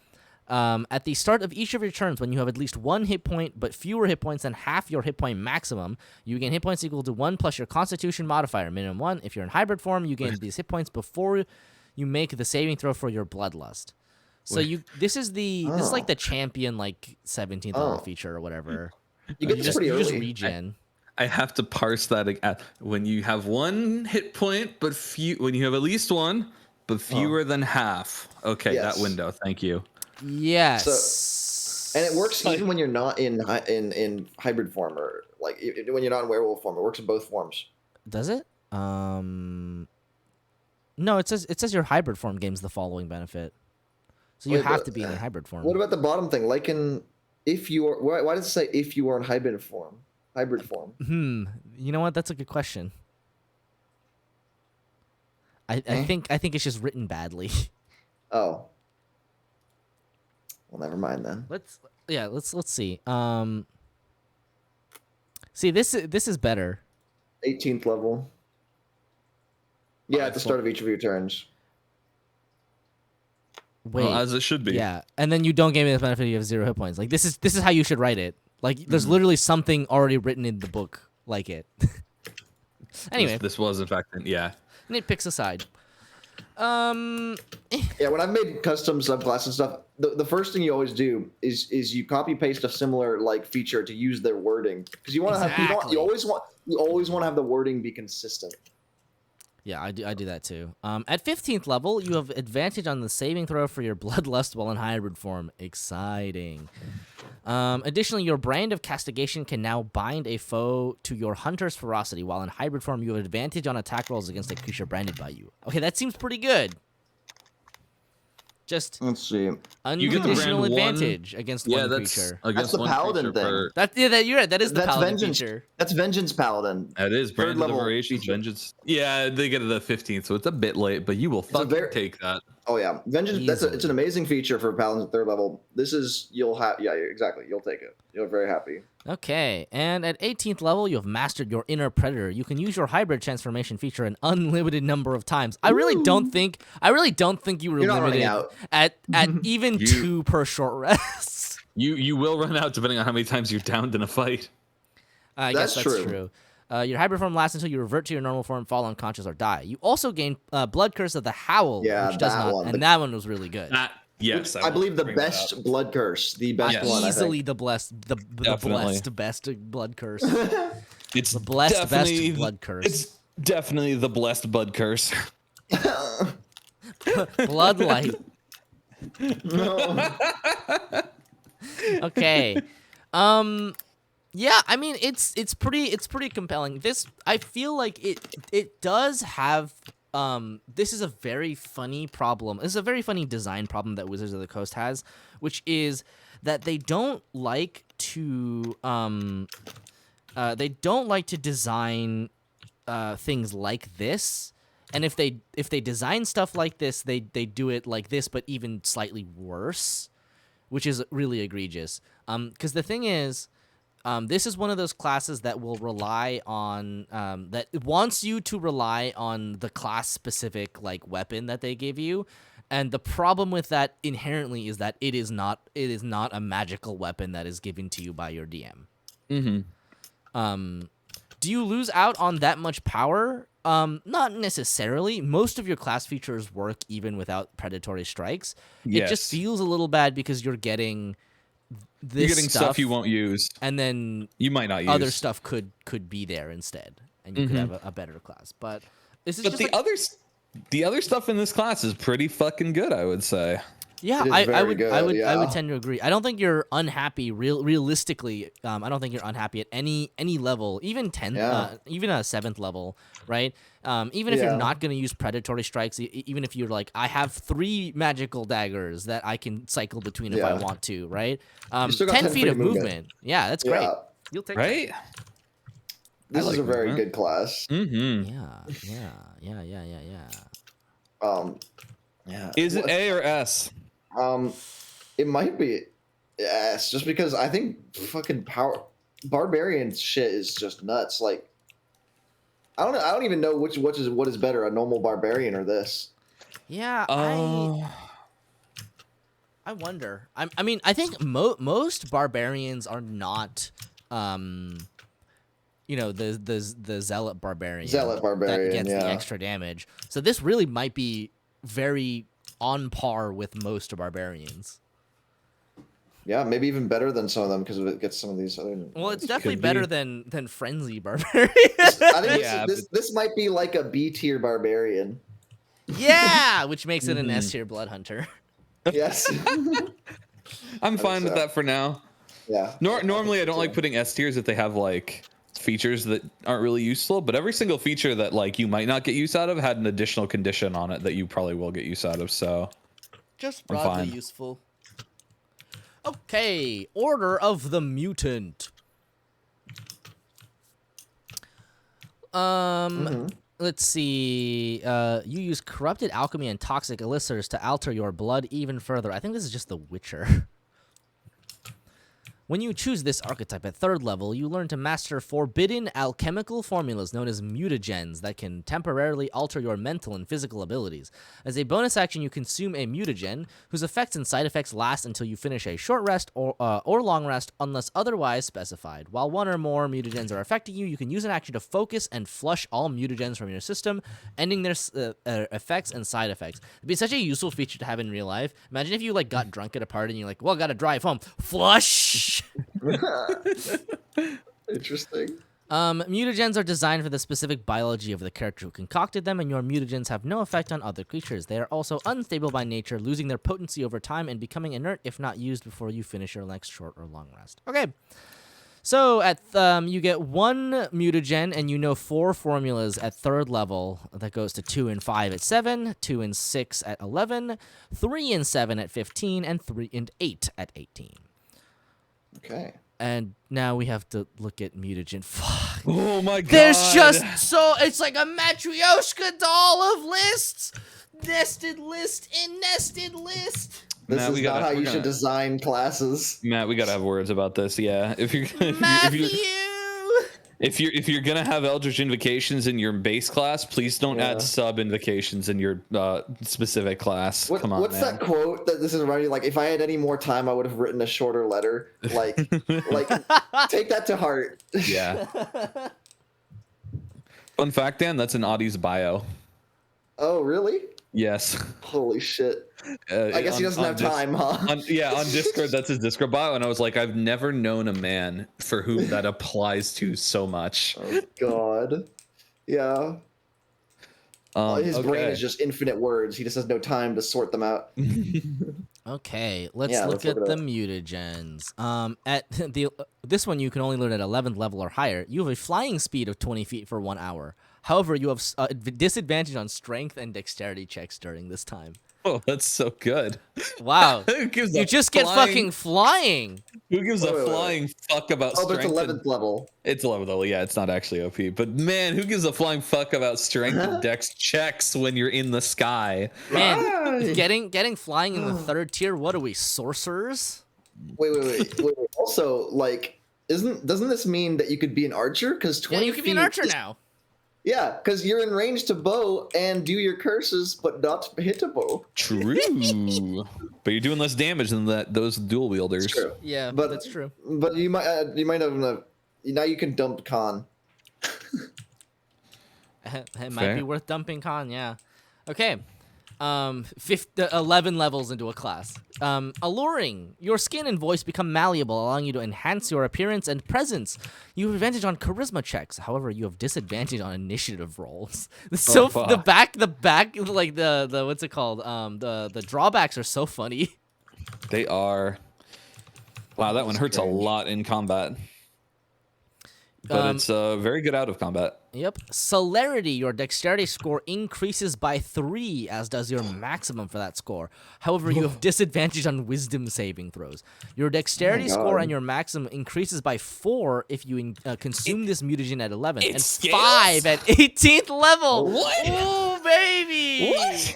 At the start of each of your turns, when you have at least 1 hit point but fewer hit points than half your hit point maximum, you gain hit points equal to 1 plus your Constitution modifier, minimum 1. If you're in hybrid form, you gain these hit points before you make the saving throw for your Bloodlust. So this is like the champion like 17th level feature or whatever. You get this pretty you just early. regen. I have to parse that when you have 1 hit point, but when you have at least 1, but fewer than half. Okay, Yes. that window. Thank you. Yes. And it works even when you're not in hybrid form or like when you're not in werewolf form. It works in both forms. Does it? No, it says your hybrid form gains the following benefit. So you Wait, have but, to be in a hybrid form. What about the bottom thing? Like if you are, why does it say if you are in hybrid form? Hybrid form. You know what? That's a good question. I think it's just written badly. Oh. Well, never mind then. Let's see. See, this is better. 18th level. Yeah, at the Five start of each of your turns. Wait, Well, as it should be. yeah, and then you don't gain the benefit. You have 0 hit points. Like this is how you should write it. Like there's literally something already written in the book like it. Anyway, This was in fact, yeah. nitpicks aside. Yeah, when I've made custom subclass and stuff, the first thing you always do is you copy paste a similar like feature to use their wording because you want to have Exactly. you always want to have the wording be consistent. Yeah, I do that too. At 15th level, you have advantage on the saving throw for your Bloodlust while in hybrid form. Exciting. Additionally, your brand of castigation can now bind a foe to your hunter's ferocity. While in hybrid form, you have advantage on attack rolls against a creature branded by you. Okay, that seems pretty good. Just Let's see. unconditional brand one- against Yeah, one that's creature. against the one paladin creature thing. That you're right. That is the That's paladin vengeance. feature. That's vengeance paladin. That is Third brand of level variations, feature. vengeance. Yeah, they get to the 15th, so it's a bit late, but you will fucking take that. Oh yeah, vengeance. Easily. It's an amazing feature for paladins at 3rd level. This is exactly. You'll take it. You're very happy. Okay, and at 18th level, you have mastered your inner predator. You can use your hybrid transformation feature an unlimited number of times. I really don't think you were You're not running limited out. at even 2 per short rest. You will run out depending on how many times you're downed in a fight. I guess that's true. Your hybrid form lasts until you revert to your normal form, fall unconscious, or die. You also gain Blood Curse of the Howl, which does not, and that one was really good. Yes, I believe the best Blood Curse, the best one. Easily the blessed, the blessed best Blood Curse. It's the blessed best Blood Curse. It's definitely the blessed Blood Curse. Bloodlight. No. Okay. Yeah, I mean it's pretty compelling. This, I feel like it does have this is a very funny problem. This is a very funny design problem that Wizards of the Coast has, which is that they don't like to design things like this. And if they design stuff like this, they do it like this, but even slightly worse, which is really egregious. Because the thing is, this is one of those classes that will rely on that wants you to rely on the class-specific like weapon that they give you, and the problem with that inherently is that it is not a magical weapon that is given to you by your DM. Mm-hmm. Do you lose out on that much power? Not necessarily. Most of your class features work even without predatory strikes. Yes. It just feels a little bad because you're getting this You're getting stuff you won't use, and then you might not use. Other stuff could be there instead, and you could have a better class. But this is just the other stuff in this class is pretty fucking good, I would say. Yeah, I would tend to agree. I don't think you're unhappy realistically. I don't think you're unhappy at any level, even 10th, even a 7th level, right? Even if you're not going to use predatory strikes, even if you're like, I have 3 magical daggers that I can cycle between if I want to, right? 10 feet of movement. Yeah, that's great. You'll take right. That. This is a very good class. Mm-hmm. Yeah. Is it A or S? It might be S, just because I think fucking barbarian shit is just nuts. Like, I don't even know what is better, a normal barbarian or this. Yeah, I wonder. I mean, I think most barbarians are not, the zealot barbarian. That gets the extra damage. So this really might be very on par with most barbarians. Yeah, maybe even better than some of them because it gets some of these other. Well, it's definitely better than frenzy barbarian. I think this might be like a B tier barbarian. Yeah, which makes it an S tier blood hunter. Yes. I'm fine with that for now. Yeah. Normally I don't like putting S tiers if they have like features that aren't really useful, but every single feature that like you might not get use out of had an additional condition on it that you probably will get use out of, so just broadly useful. Okay, Order of the Mutant. Let's see. You use corrupted alchemy and toxic elixirs to alter your blood even further. I think this is just The Witcher. When you choose this archetype at 3rd level, you learn to master forbidden alchemical formulas known as mutagens that can temporarily alter your mental and physical abilities. As a bonus action, you consume a mutagen, whose effects and side effects last until you finish a short rest or long rest, unless otherwise specified. While one or more mutagens are affecting you, you can use an action to focus and flush all mutagens from your system, ending their effects and side effects. It'd be such a useful feature to have in real life. Imagine if you like got drunk at a party and you're like, well, gotta drive home. Flush! Interesting. Mutagens are designed for the specific biology of the character who concocted them, and your mutagens have no effect on other creatures. They are also unstable by nature, losing their potency over time and becoming inert if not used before you finish your next short or long rest. Okay. So at you get 1 mutagen, and you know 4 formulas at 3rd level. That goes to 2 and 5 at 7, 2 and 6 at 11, 3 and 7 at 15, and 3 and 8 at 18. Okay. And now we have to look at mutagen. Fuck. Oh my god. There's just it's like a Matryoshka doll of lists. Nested list in nested list. This is not how you should design classes. Matt, we gotta have words about this. Yeah, if you're Matthew. If you're gonna have Eldritch Invocations in your base class, please don't add sub invocations in your specific class. Come on, what's man. that quote that this is around? Like, if I had any more time, I would have written a shorter letter. Like take that to heart. Yeah. Fun fact, Dan, that's in Audie's bio. Oh, really? Yes. Holy shit. I guess he doesn't have time, huh? On Discord, that's his Discord bio, and I was like, I've never known a man for whom that applies to so much. Oh God. Yeah. His brain is just infinite words. He just has no time to sort them out. Okay, let's look at the mutagens. At this one, you can only learn at 11th level or higher. You have a flying speed of 20 feet for 1 hour. However, you have a disadvantage on strength and dexterity checks during this time. Oh, that's so good. Wow. You just get fucking flying. Who gives a flying fuck about strength? Oh, but it's 11th level. It's 11th level, yeah, it's not actually OP. But man, who gives a flying fuck about strength and dex checks when you're in the sky? Man, getting flying in the 3rd tier, what are we, sorcerers? Wait. Also, like, doesn't this mean that you could be an archer? Because 20 you can be an archer now. Yeah, because you're in range to bow and do your curses, but not hit a bow. True. But you're doing less damage than those dual wielders. That's true. Yeah, but that's true. But you might have now you can dump Khan. It might be worth dumping Khan, yeah. Okay. 11 levels into a class. Alluring. Your skin and voice become malleable, allowing you to enhance your appearance and presence. You have advantage on charisma checks. However, you have disadvantage on initiative rolls. So the back, like the what's it called? The drawbacks are so funny. They are. Wow, that one hurts a lot in combat. But it's very good out of combat. Yep. Celerity, your dexterity score increases by 3, as does your maximum for that score. However, you have disadvantage on wisdom saving throws. Your dexterity score and your maximum increases by 4 if you consume this mutagen at 11th, and scales? 5 at 18th level. What? Oh, baby! What?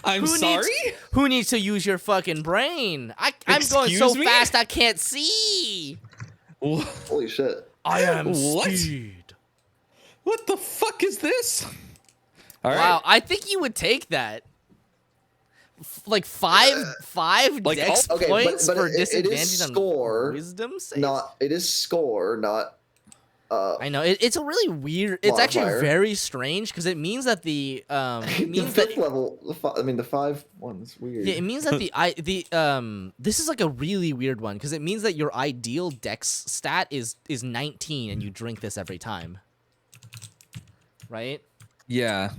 I'm sorry? Who needs to use your fucking brain? I'm going so fast I can't see. Holy shit. I am What? speed. What the fuck is this? All right. Wow, I think you would take that. Like five dex points but for it disadvantage is on score, wisdom save. it is score, not. I know it's a really weird. It's actually very strange because it means that the the 5th level. The 5 one's weird. Yeah, it means that this is like a really weird one because it means that your ideal dex stat is 19 and you drink this every time. Right? Yeah.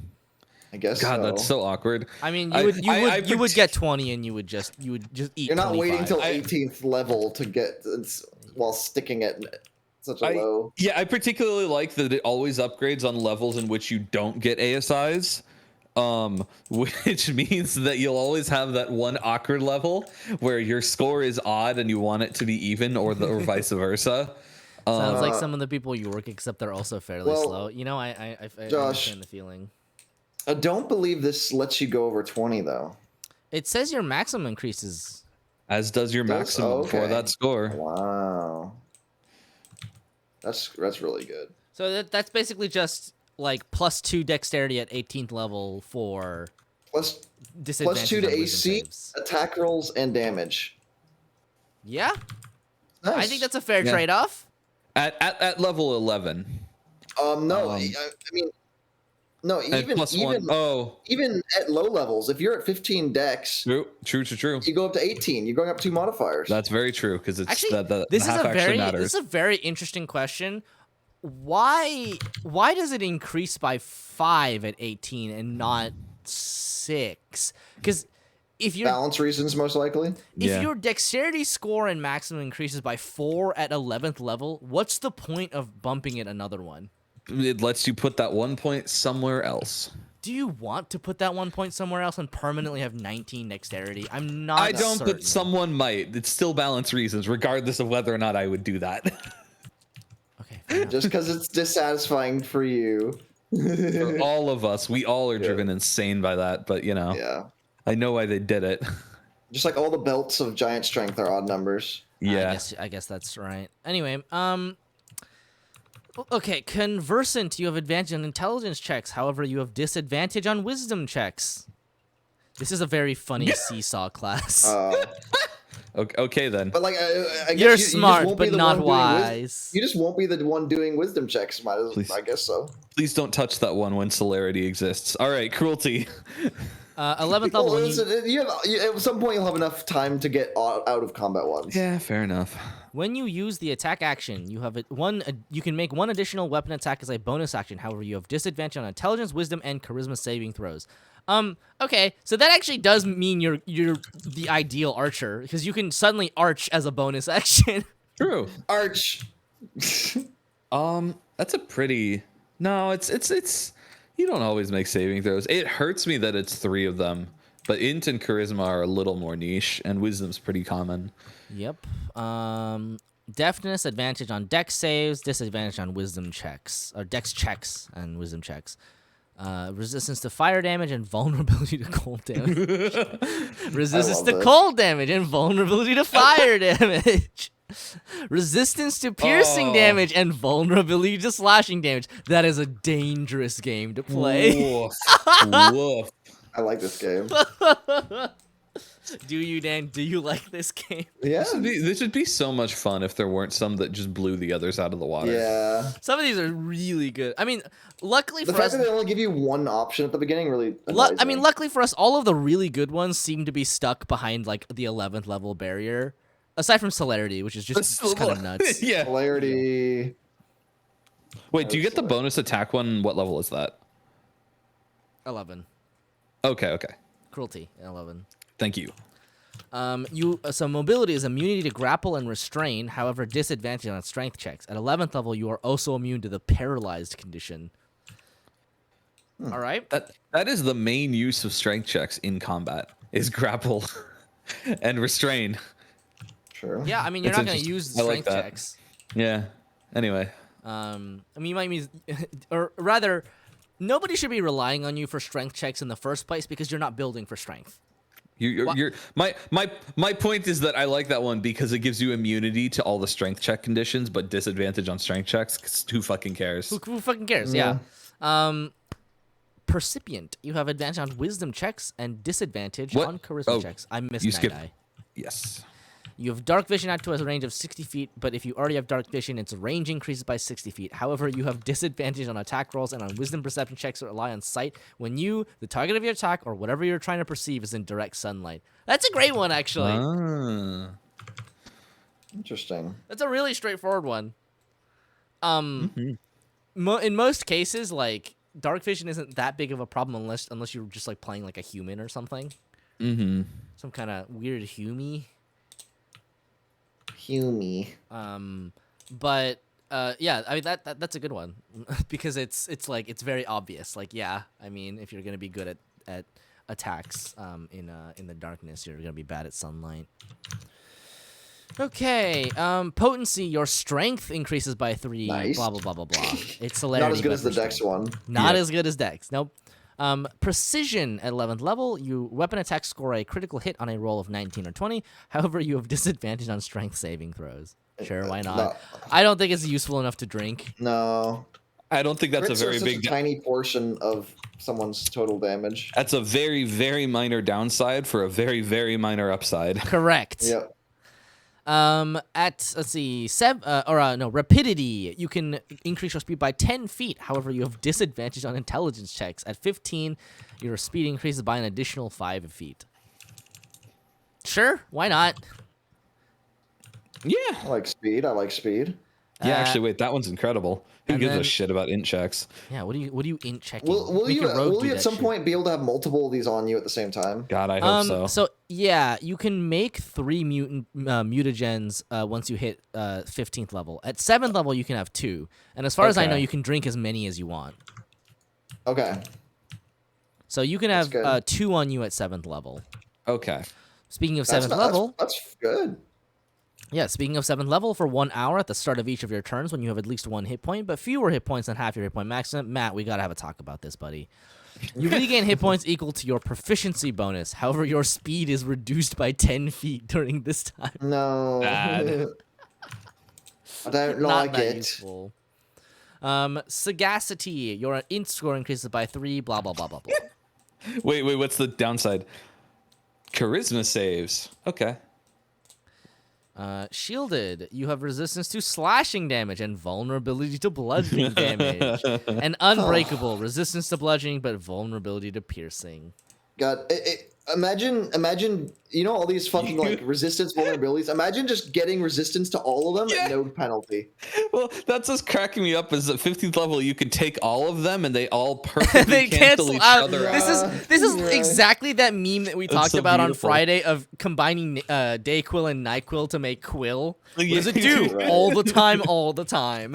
I guess. God, so. that's so awkward. I mean, you would get 20 and you would just eat. You're not 25. waiting till 18th level to get while sticking at such a low. Yeah, I particularly like that it always upgrades on levels in which you don't get ASIs. Which means that you'll always have that one awkward level where your score is odd and you want it to be even, or vice versa. Sounds like some of the people you work, except they're also fairly slow. You know, I understand the feeling. I don't believe this lets you go over 20 though. It says your maximum increases. As does your maximum for that score. Wow. That's really good. So that's basically just like +2 dexterity at 18th level for disadvantage +2 to on wisdom AC, saves. attack rolls, and damage. Yeah, Nice. I think that's a fair trade-off. At level 11. No, I mean, no, even at low levels, if you're at 15 dex, True. you go up to 18. You're going up 2 modifiers. That's very true because it's Actually, the this half actually matters. This is a very interesting question. Why does it increase by 5 at 18 and not 6? Because if you're balance reasons, most likely. If your dexterity score and maximum increases by 4 at 11th level, what's the point of bumping it another one? It lets you put that 1 point somewhere else. Do you want to put that 1 point somewhere else and permanently have 19 dexterity? I'm not I don't, certain. but someone might. It's still balance reasons, regardless of whether or not I would do that. Okay. Just because it's dissatisfying for you. For all of us, we all are driven insane by that, but you know. Yeah. I know why they did it. Just like all the belts of giant strength are odd numbers. Yeah. I guess that's right. Anyway, Okay, conversant, you have advantage on intelligence checks. However, you have disadvantage on wisdom checks. This is a very funny seesaw class. Okay then. But like, I guess You're you just smart, won't but be the not one doing wise. You just won't be the one doing wisdom checks. Please. I guess so. Please don't touch that one when celerity exists. All right, cruelty. 11th level. Well, When listen, at some point you'll have enough time to get out of combat once. Yeah, fair enough. when you use the attack action, you have you can make one additional weapon attack as a bonus action. However, you have disadvantage on intelligence, wisdom, and charisma saving throws. Okay, so that actually does mean you're the ideal archer because you can suddenly arch as a bonus action. True. Arch. That's a pretty. No, it's. You don't always make saving throws. It hurts me that it's 3 of them, but int and charisma are a little more niche, and wisdom's pretty common. Yep. Deafness, advantage on dex saves, disadvantage on wisdom checks, or dex checks and wisdom checks. Resistance to fire damage and vulnerability to cold damage. Resistance to cold damage and vulnerability to fire damage. Resistance to piercing damage and vulnerability to slashing damage. That is a dangerous game to play. Woof. Woof. I like this game. Do you, Dan? Do you like this game? Yeah. This would be so much fun if there weren't some that just blew the others out of the water. Yeah. Some of these are really good. I mean, luckily The for fact us, that they only give you one option at the beginning really. annoys I mean, me. luckily for us, all of the really good ones seem to be stuck behind like the 11th level barrier. Aside from celerity, which is just kind of nuts. Yeah. Polarity. Wait, do you get the bonus attack one? What level is that? 11. Okay. Cruelty, 11. Thank you. So mobility is immunity to grapple and restrain. However, disadvantage on strength checks. At 11th level, you are also immune to the paralyzed condition. All right. That is the main use of strength checks in combat is grapple and restrain. Sure. Yeah, I mean, you're It's not going to interesting. use I like strength that. checks. Yeah. Anyway. I mean, you might use, or rather, nobody should be relying on you for strength checks in the first place because you're not building for strength. My point is that I like that one because it gives you immunity to all the strength check conditions, but disadvantage on strength checks. 'Cause who fucking cares? Who fucking cares? Yeah. Percipient, you have advantage on wisdom checks and disadvantage What? on charisma Oh, checks. I missed you Night skipped. Eye. Yes. You have dark vision out to a range of 60 feet, but if you already have dark vision, its range increases by 60 feet. However, you have disadvantage on attack rolls and on wisdom perception checks that rely on sight when you, the target of your attack, or whatever you're trying to perceive is in direct sunlight. That's a great one, actually. Ah. Interesting. That's a really straightforward one. In most cases, like, dark vision isn't that big of a problem unless you're just, like, playing like a human or something. Mm-hmm. Some kind of weird Humie. But yeah, I mean that's a good one because it's like it's very obvious. Like, yeah, I mean, if you're gonna be good at attacks in the darkness, you're gonna be bad at sunlight. Okay, potency, your strength increases by 3. Nice. Blah blah blah blah blah. It's celerity. Not as good but as the for Dex strength. one. Not Yeah. as good as Dex. Nope. Precision at 11th level, you weapon attacks score a critical hit on a roll of 19 or 20. However, you have disadvantage on strength saving throws. Sure, why not? No. I don't think it's useful enough to drink. No. I don't think that's a Crits are very such big. tiny portion of someone's total damage. That's a very, very minor downside for a very, very minor upside. Correct. Yep. Let's see, rapidity. You can increase your speed by 10 feet. However, you have disadvantage on intelligence checks. At 15, your speed increases by an additional 5 feet. Sure, why not? Yeah. I like speed. Yeah, actually, wait, that one's incredible. Who and gives then- a shit about int checks? Yeah, what do you int checking? Will Make you your rogue will do you at that some shit. point be able to have multiple of these on you at the same time? God, I hope so. Yeah, you can make 3 mutagens once you hit 15th level. At 7th level, you can have 2, and as far as I know, Okay. you can drink as many as you want. Okay. So you can That's have good. 2 on you at 7th level. Okay. Speaking of That's 7th not- level, That's good. yeah, speaking of 7th level, for 1 hour at the start of each of your turns when you have at least 1 hit point, but fewer hit points than half your hit point maximum. Matt, we gotta have a talk about this, buddy. You regain hit points equal to your proficiency bonus. However, your speed is reduced by 10 feet during this time. No. Bad. I don't Not like that it. useful. Sagacity. Your int score increases by 3. Blah blah blah blah blah. Wait, what's the downside? Charisma saves. Okay. Shielded. You have resistance to slashing damage and vulnerability to bludgeoning damage. And unbreakable. Resistance to bludgeoning, but vulnerability to piercing. God, imagine, you know, all these fucking like resistance vulnerabilities. Imagine just getting resistance to all of them at no penalty. Well, that's what's cracking me up is at 15th level you can take all of them and they all perfectly They cancel each out. other This out. is exactly that meme that we talked so about on beautiful. Friday of combining Dayquil and Nyquil to make Quill. What does it Yeah. do? All the time, all the time.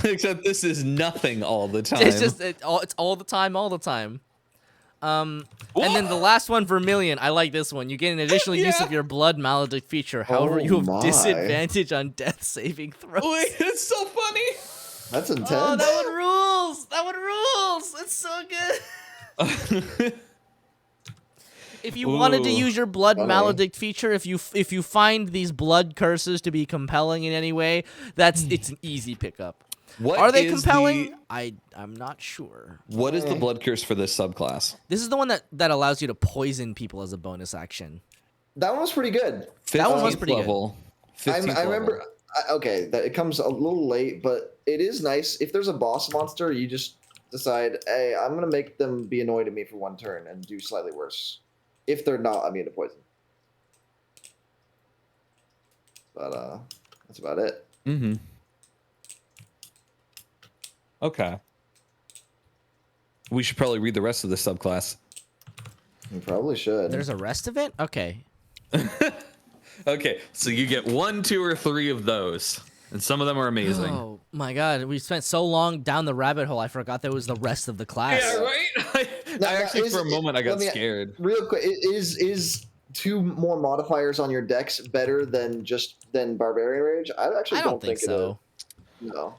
Except this is nothing all the time. It's just it's all the time, all the time. And then the last one, Vermilion. I like this one. You get an additional use of your blood maledict feature. However, you have my. disadvantage on death saving throws. Wait, it's so funny. That's intense. Oh, that one rules. That one rules. It's so good. If you wanted to use your blood maledict feature, if you find these blood curses to be compelling in any way, it's an easy pickup. What Are they is compelling? I'm not sure. What is the blood curse for this subclass? This is the one that allows you to poison people as a bonus action. That one was pretty good. That one was 15th pretty good. level. 15th I remember. level. Okay, that it comes a little late, but it is nice if there's a boss monster. You just decide, hey, I'm gonna make them be annoyed at me for one turn and do slightly worse, if they're not immune to poison. But that's about it. Mm-hmm. Okay. We should probably read the rest of the subclass. You probably should. There's a rest of it? Okay. Okay, so you get 1, 2, or 3 of those, and some of them are amazing. Oh my god, we spent so long down the rabbit hole, I forgot there was the rest of the class. Yeah, right? I actually, for a moment, I got scared. Real quick, is 2 more modifiers on your decks better than Barbarian Rage? I actually I don't think so. It is. No.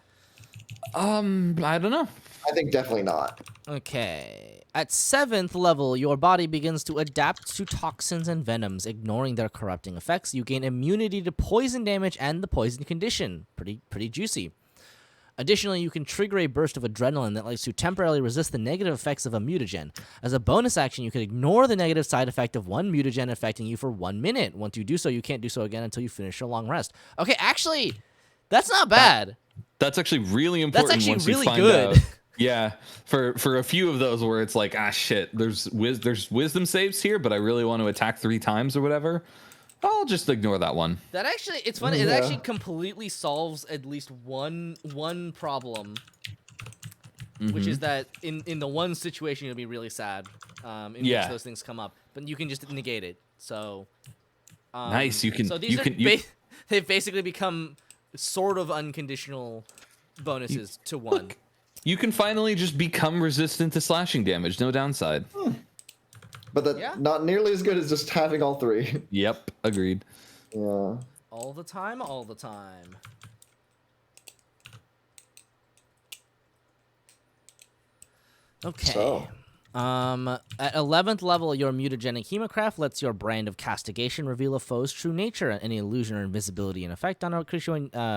I don't know. I think definitely not. Okay. At 7th level, your body begins to adapt to toxins and venoms, ignoring their corrupting effects. You gain immunity to poison damage and the poison condition. Pretty juicy. Additionally, you can trigger a burst of adrenaline that lets you temporarily resist the negative effects of a mutagen. As a bonus action, you can ignore the negative side effect of one mutagen affecting you for 1 minute. Once you do so, you can't do so again until you finish your long rest. Okay, actually, that's not bad. That's actually really important. That's actually once really you find good. Out. Yeah, for a few of those where it's like, shit, there's wisdom saves here, but I really want to attack 3 times or whatever. I'll just ignore that one. That actually, it's funny. It actually completely solves at least one problem, which is that in the one situation you'll be really sad, in which those things come up, but you can just negate it. So nice. You can. So these they've basically become sort of unconditional bonuses to one. Look, you can finally just become resistant to slashing damage. No downside. But that's not nearly as good as just having all 3. Yep, agreed. Yeah. All the time, all the time. Okay. So. At 11th level, your mutagenic hemocraft lets your brand of castigation reveal a foe's true nature. Any illusion or invisibility in effect on a creature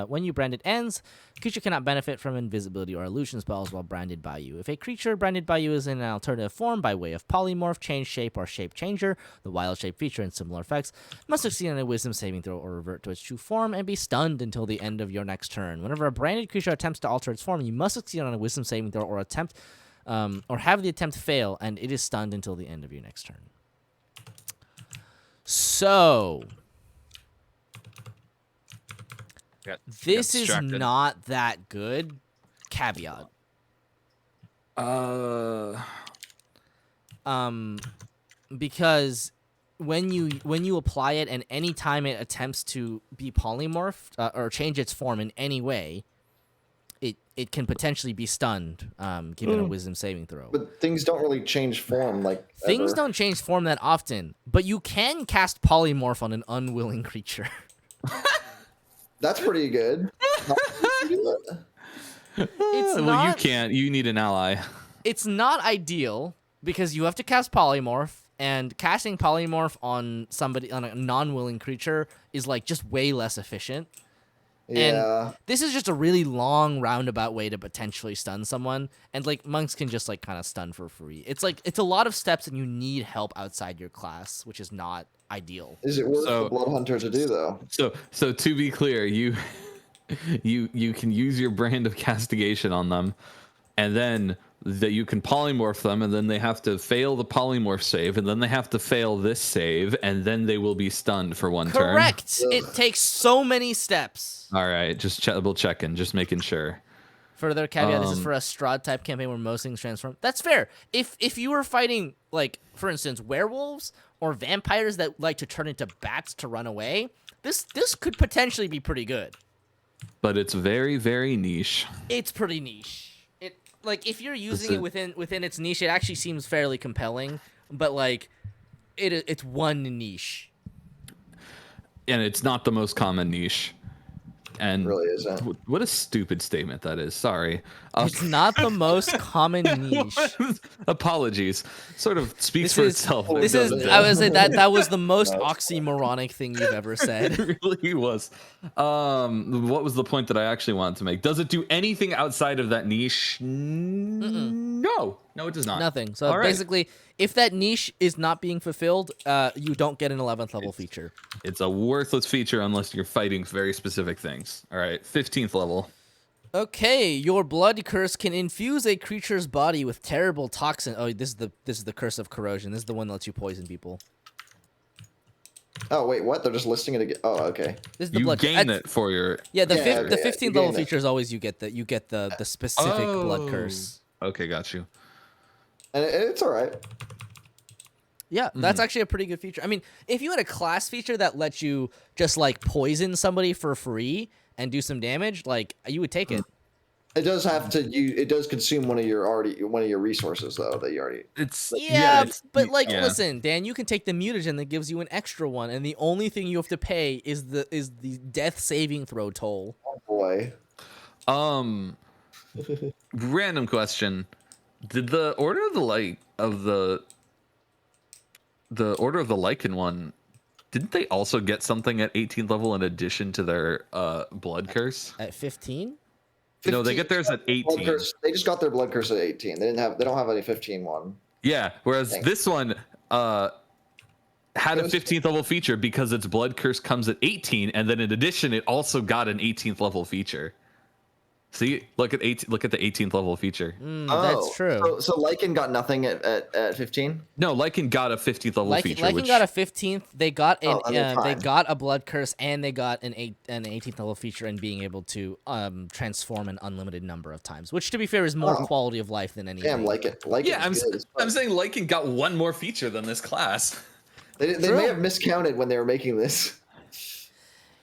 when you brand it ends, the creature cannot benefit from invisibility or illusion spells while branded by you. If a creature branded by you is in an alternative form by way of polymorph, change shape, or shape changer, the wild shape feature and similar effects, must succeed on a wisdom saving throw or revert to its true form and be stunned until the end of your next turn. Whenever a branded creature attempts to alter its form, you must succeed on a wisdom saving throw or have the attempt fail, and it is stunned until the end of your next turn. So, this is not that good. Caveat. Because when you apply it, and any time it attempts to be polymorphed or change its form in any way, it can potentially be stunned, given a wisdom saving throw. But things don't really change form, like Things ever. don't change form that often, but you can cast polymorph on an unwilling creature. That's pretty good. Well, you can't. You need an ally. It's not ideal because you have to cast polymorph, and casting polymorph on a non-willing creature is like just way less efficient. And Yeah. this is just a really long roundabout way to potentially stun someone. And like monks can just like kind of stun for free. It's like it's a lot of steps and you need help outside your class, which is not ideal. Is it worth the So- Blood Hunter to do though? So to be clear, you can use your brand of castigation on them, and then that you can polymorph them, and then they have to fail the polymorph save, and then they have to fail this save, and then they will be stunned for one turn. Correct. It takes so many steps. All right, just double checking, just making sure. Further caveat: this is for a Strahd type campaign where most things transform. That's fair. If you were fighting, like for instance, werewolves or vampires that like to turn into bats to run away, this could potentially be pretty good. But it's very, very niche. It's pretty niche. It like if you're using it within its niche, it actually seems fairly compelling. But like, it's one niche. And it's not the most common niche. And It really isn't. What a stupid statement that is. Sorry. It's not the most common niche. Apologies. Sort of speaks for itself. This is. doesn't it? I would say that was the most oxymoronic thing you've ever said. It really was. What was the point that I actually wanted to make? Does it do anything outside of that niche? No, it does not. Nothing. So All right. basically, if that niche is not being fulfilled, you don't get an 11th level feature. It's a worthless feature unless you're fighting very specific things. All right, 15th level. Okay, your blood curse can infuse a creature's body with terrible toxin. Oh, this is the curse of corrosion. This is the one that lets you poison people. Oh wait, what? They're just listing it again. Oh, okay. This is the You blood gain it for your. Yeah, the Yeah, the okay, 15th you level gain it. feature is always you get the specific blood curse. Okay, got you. And it's all right. Yeah, that's actually a pretty good feature. I mean, if you had a class feature that lets you just like poison somebody for free and do some damage, like you would take it. It does have to. It does consume one of your resources though that you already. It's Yeah, it's- but like, yeah. listen, Dan, you can take the mutagen that gives you an extra one, and the only thing you have to pay is the death saving throw toll. Oh boy. Random question: did the Order of the Light of the Order of the Lycan one? Didn't they also get something at 18th level in addition to their blood curse? At 15? No, they get theirs at 18. They just got their blood curse at 18. They don't have any 15 one. Yeah, whereas Thanks. this one had a It was- 15th level feature because its blood curse comes at 18, and then in addition, it also got an 18th level feature. See, look at the 18th level feature. That's true. So Lycan got nothing at 15. No, Lycan got a 15th level feature. Lycan which, got a 15th. They got Oh, then they're they fine. got a blood curse, and they got an 18th level feature in being able to transform an unlimited number of times. Which, to be fair, is more Oh. quality of life than anything. Damn, Lycan. yeah, I'm good as fuck. saying Lycan got one more feature than this class. They True. may have miscounted when they were making this.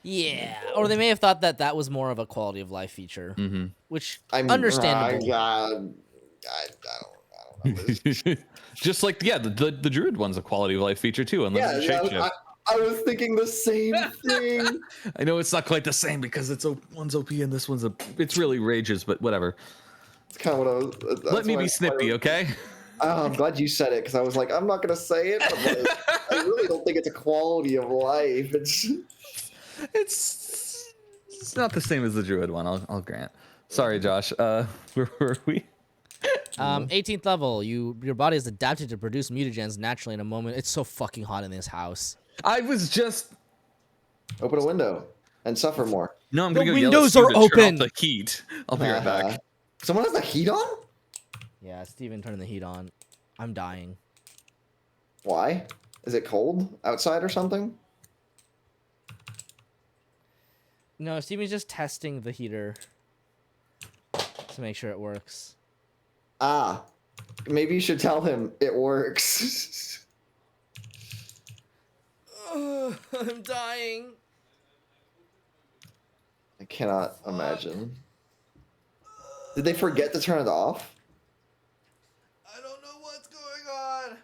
Yeah, or they may have thought that was more of a quality of life feature, which I mean, understandable. I don't know. Just like the druid one's a quality of life feature too, unless Yeah, it's yeah, I was thinking the same thing. I know it's not quite the same because one's OP and this one's it's really rages, but whatever. It's kind of what I was. that's Let me why be snippy, okay? Oh, I'm glad you said it because I was like, I'm not gonna say it, but like, I really don't think it's a quality of life. It's not the same as the druid one. I'll grant. Sorry, Josh. Where were we? 18th level, your body is adapted to produce mutagens naturally in a moment. It's so fucking hot in this house. I was just Open a window and suffer more. no. I'm The gonna go yell at windows Steve are to turn off open. the heat. I'll be right back. Someone has the heat on? Yeah, Steven, turning the heat on. I'm dying. Why? Is it cold outside or something? No, Steven's just testing the heater to make sure it works. Ah, maybe you should tell him it works. I'm dying. I cannot imagine. Did they forget to turn it off? I don't know what's going on.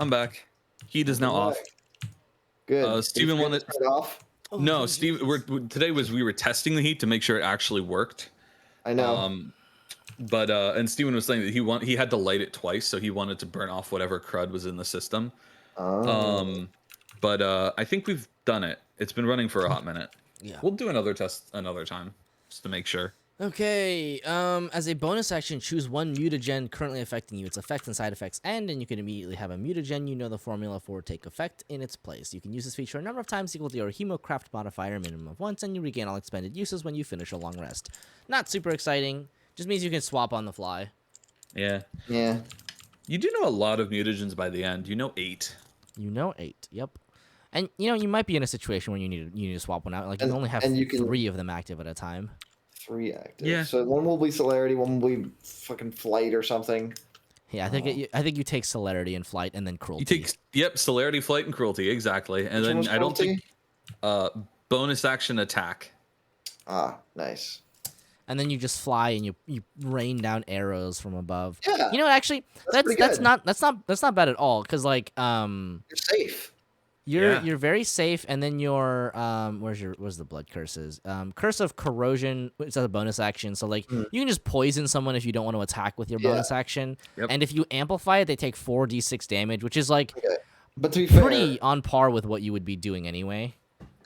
I'm back. Heat is now off. Good. Steven Did you wanted. turn it off? No, Steve. Today we were testing the heat to make sure it actually worked. I know. But and Steven was saying that he had to light it twice, so he wanted to burn off whatever crud was in the system. Oh. But I think we've done it. It's been running for a hot minute. Yeah. We'll do another test another time, just to make sure. Okay, as a bonus action, choose one mutagen currently affecting you. Its effects and side effects end, and you can immediately have a mutagen you know the formula for take effect in its place. You can use this feature a number of times equal to your Hemocraft modifier, minimum of once, and you regain all expended uses when you finish a long rest. Not super exciting, just means you can swap on the fly. Yeah. Yeah. You do know a lot of mutagens by the end. You know 8. You know 8, yep. And, you might be in a situation where you need to swap one out. Like, you can only have 3 of them active at a time. 3 active. Yeah. So one will be celerity, one will be fucking flight or something. Yeah, I think you take celerity and flight, and then cruelty. You take celerity, flight, and cruelty exactly, and then I don't think bonus action attack. Ah, nice. And then you just fly and you rain down arrows from above. Yeah. Actually, that's not bad at all, because like you're safe. You're very safe, and then your where's the blood curses? Curse of corrosion, it's a bonus action, so like you can just poison someone if you don't want to attack with your bonus action. Yep. And if you amplify it, they take 4d6 damage, which is like But to be fair, pretty on par with what you would be doing anyway.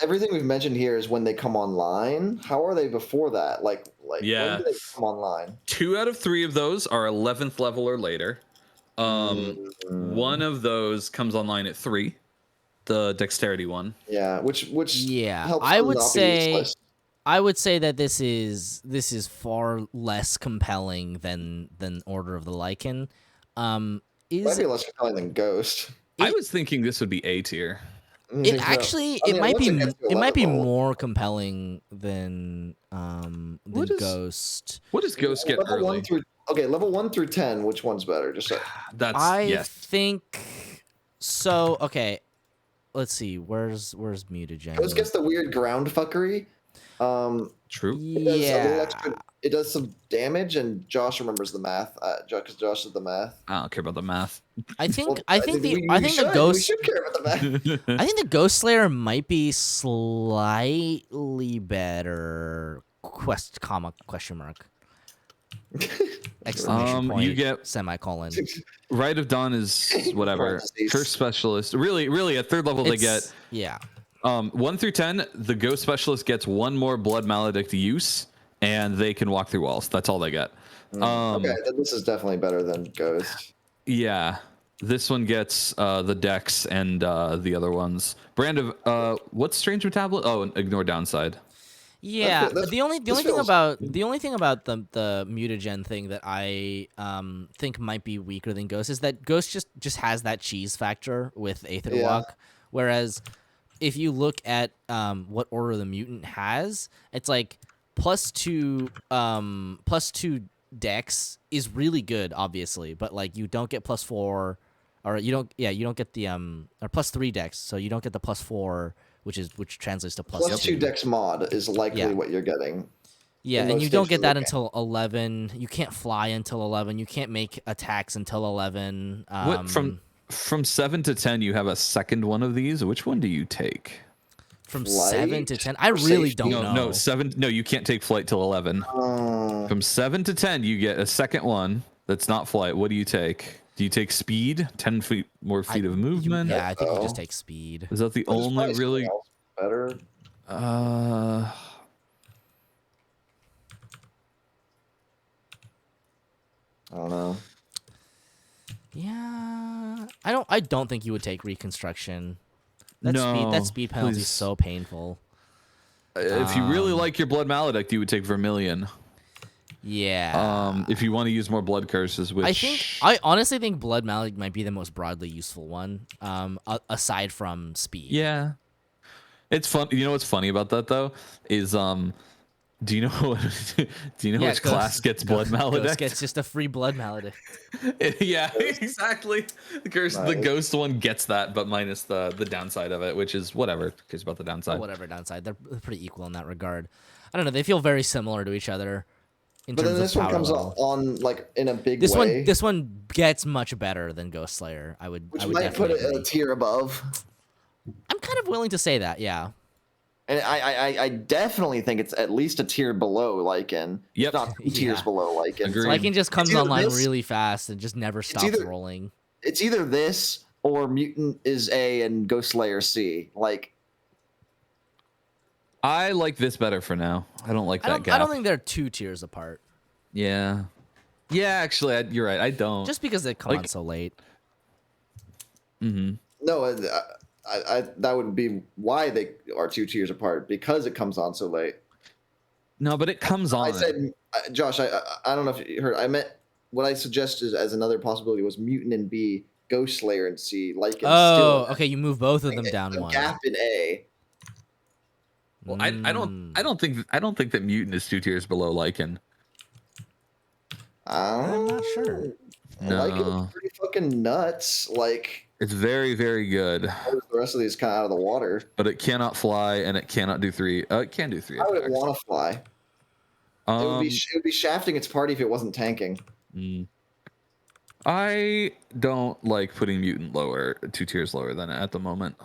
everything we've mentioned here is when they come online. How are they before that? Like when do they come online? 2 out of 3 of those are 11th level or later. One of those comes online at 3. The dexterity one. Yeah, which helps I them would not be say useless. I would say that this is far less compelling than Order of the Lycan. Might be less compelling than Ghost. I was thinking this would be A tier. It actually it might once be it gets to it might be 11 level. more compelling than Ghost. What does Ghost get level early? 1 through 10. Which one's better? Just so, I think so. Okay, let's see. Where's mutagen? Ghost gets the weird ground fuckery. True. It does some damage, and Josh remembers the math. Because Josh is the math. I don't care about the math. I think the Ghost. We should care about the math. I think the Ghost Slayer might be slightly better. Question mark. Exclamation point. You get semicolon. Rite of Dawn is whatever. Curse specialist. Really at 3rd level they get 1 through 10. The Ghost specialist gets 1 more blood maledict use, and they can walk through walls. That's all they get. Okay, then this is definitely better than Ghost. Yeah. This one gets the dex and the other ones. Brand of what's strange metabolism? Oh, ignore downside. Yeah, the only thing about the mutagen thing that I think might be weaker than Ghost is that Ghost just has that cheese factor with Aether Walk, whereas if you look at what Order of the Mutant has, it's like +2 dex is really good, obviously, but like you don't get +4, or you don't get the or +3 dex, so you don't get the +4. Which translates to +2 dex mod is likely what you're getting. Yeah, and you don't get that until 11. You can't fly until 11. You can't make attacks until 11. What from 7 to 10 you have a second one of these? Which one do you take? From 7 to 10? I really don't know. No, 7. No, you can't take flight till 11. From 7 to 10 you get a second one that's not flight. What do you take? Do you take speed? 10 feet more feet of movement? Yeah, I think you just take speed. Is that the only really better? I don't know. Yeah, I don't think you would take reconstruction. That speed penalty is so painful. If you really like your blood maledict, you would take vermilion. Yeah. If you want to use more blood curses, which I honestly think blood maledict might be the most broadly useful one, aside from speed. Yeah. It's fun. You know what's funny about that though is do you know which class gets blood maledict? Ghost gets just a free blood maledict. Yeah, exactly. The ghost one gets that, but minus the downside of it, which is whatever. Who cares about the downside? Whatever downside. They're pretty equal in that regard. I don't know. They feel very similar to each other. in But terms then this of one power comes level. on like in a big way, This one gets much better than Ghost Slayer. which I would might put definitely it agree. a tier above. I'm kind of willing to say that, yeah. And I definitely think it's at least a tier below Lycan. Yep. If not 2 tiers Yeah. below Lycan. Agreed. Lycan just comes either online this- really fast and just never stops either- rolling. It's either this or Mutant is A and Ghost Slayer C. Like, I like this better for now. I don't like that gap. I don't think they're 2 tiers apart. Yeah. Yeah, actually, you're right. I don't. Just because they come Like- on so late. Mm-hmm. no, I that would be why they are 2 tiers apart, because it comes on so late. No, but it comes on. I said, Josh, I don't know if you heard. I meant what I suggested as another possibility was Mutant in B, Ghost Slayer in C, Lycan Oh, still. okay, you move both of them down A one. gap in A. Well, I don't think that Mutant is 2 tiers below Lycan. I'm not sure. No. Lycan's pretty fucking nuts. Like, It's very, very good, the rest of these kind of out of the water. but it cannot fly and it cannot do 3. It can do 3 How would it attacks. want to fly? It would be shafting its party if it wasn't tanking. I don't like putting Mutant lower, 2 tiers lower than it at the moment.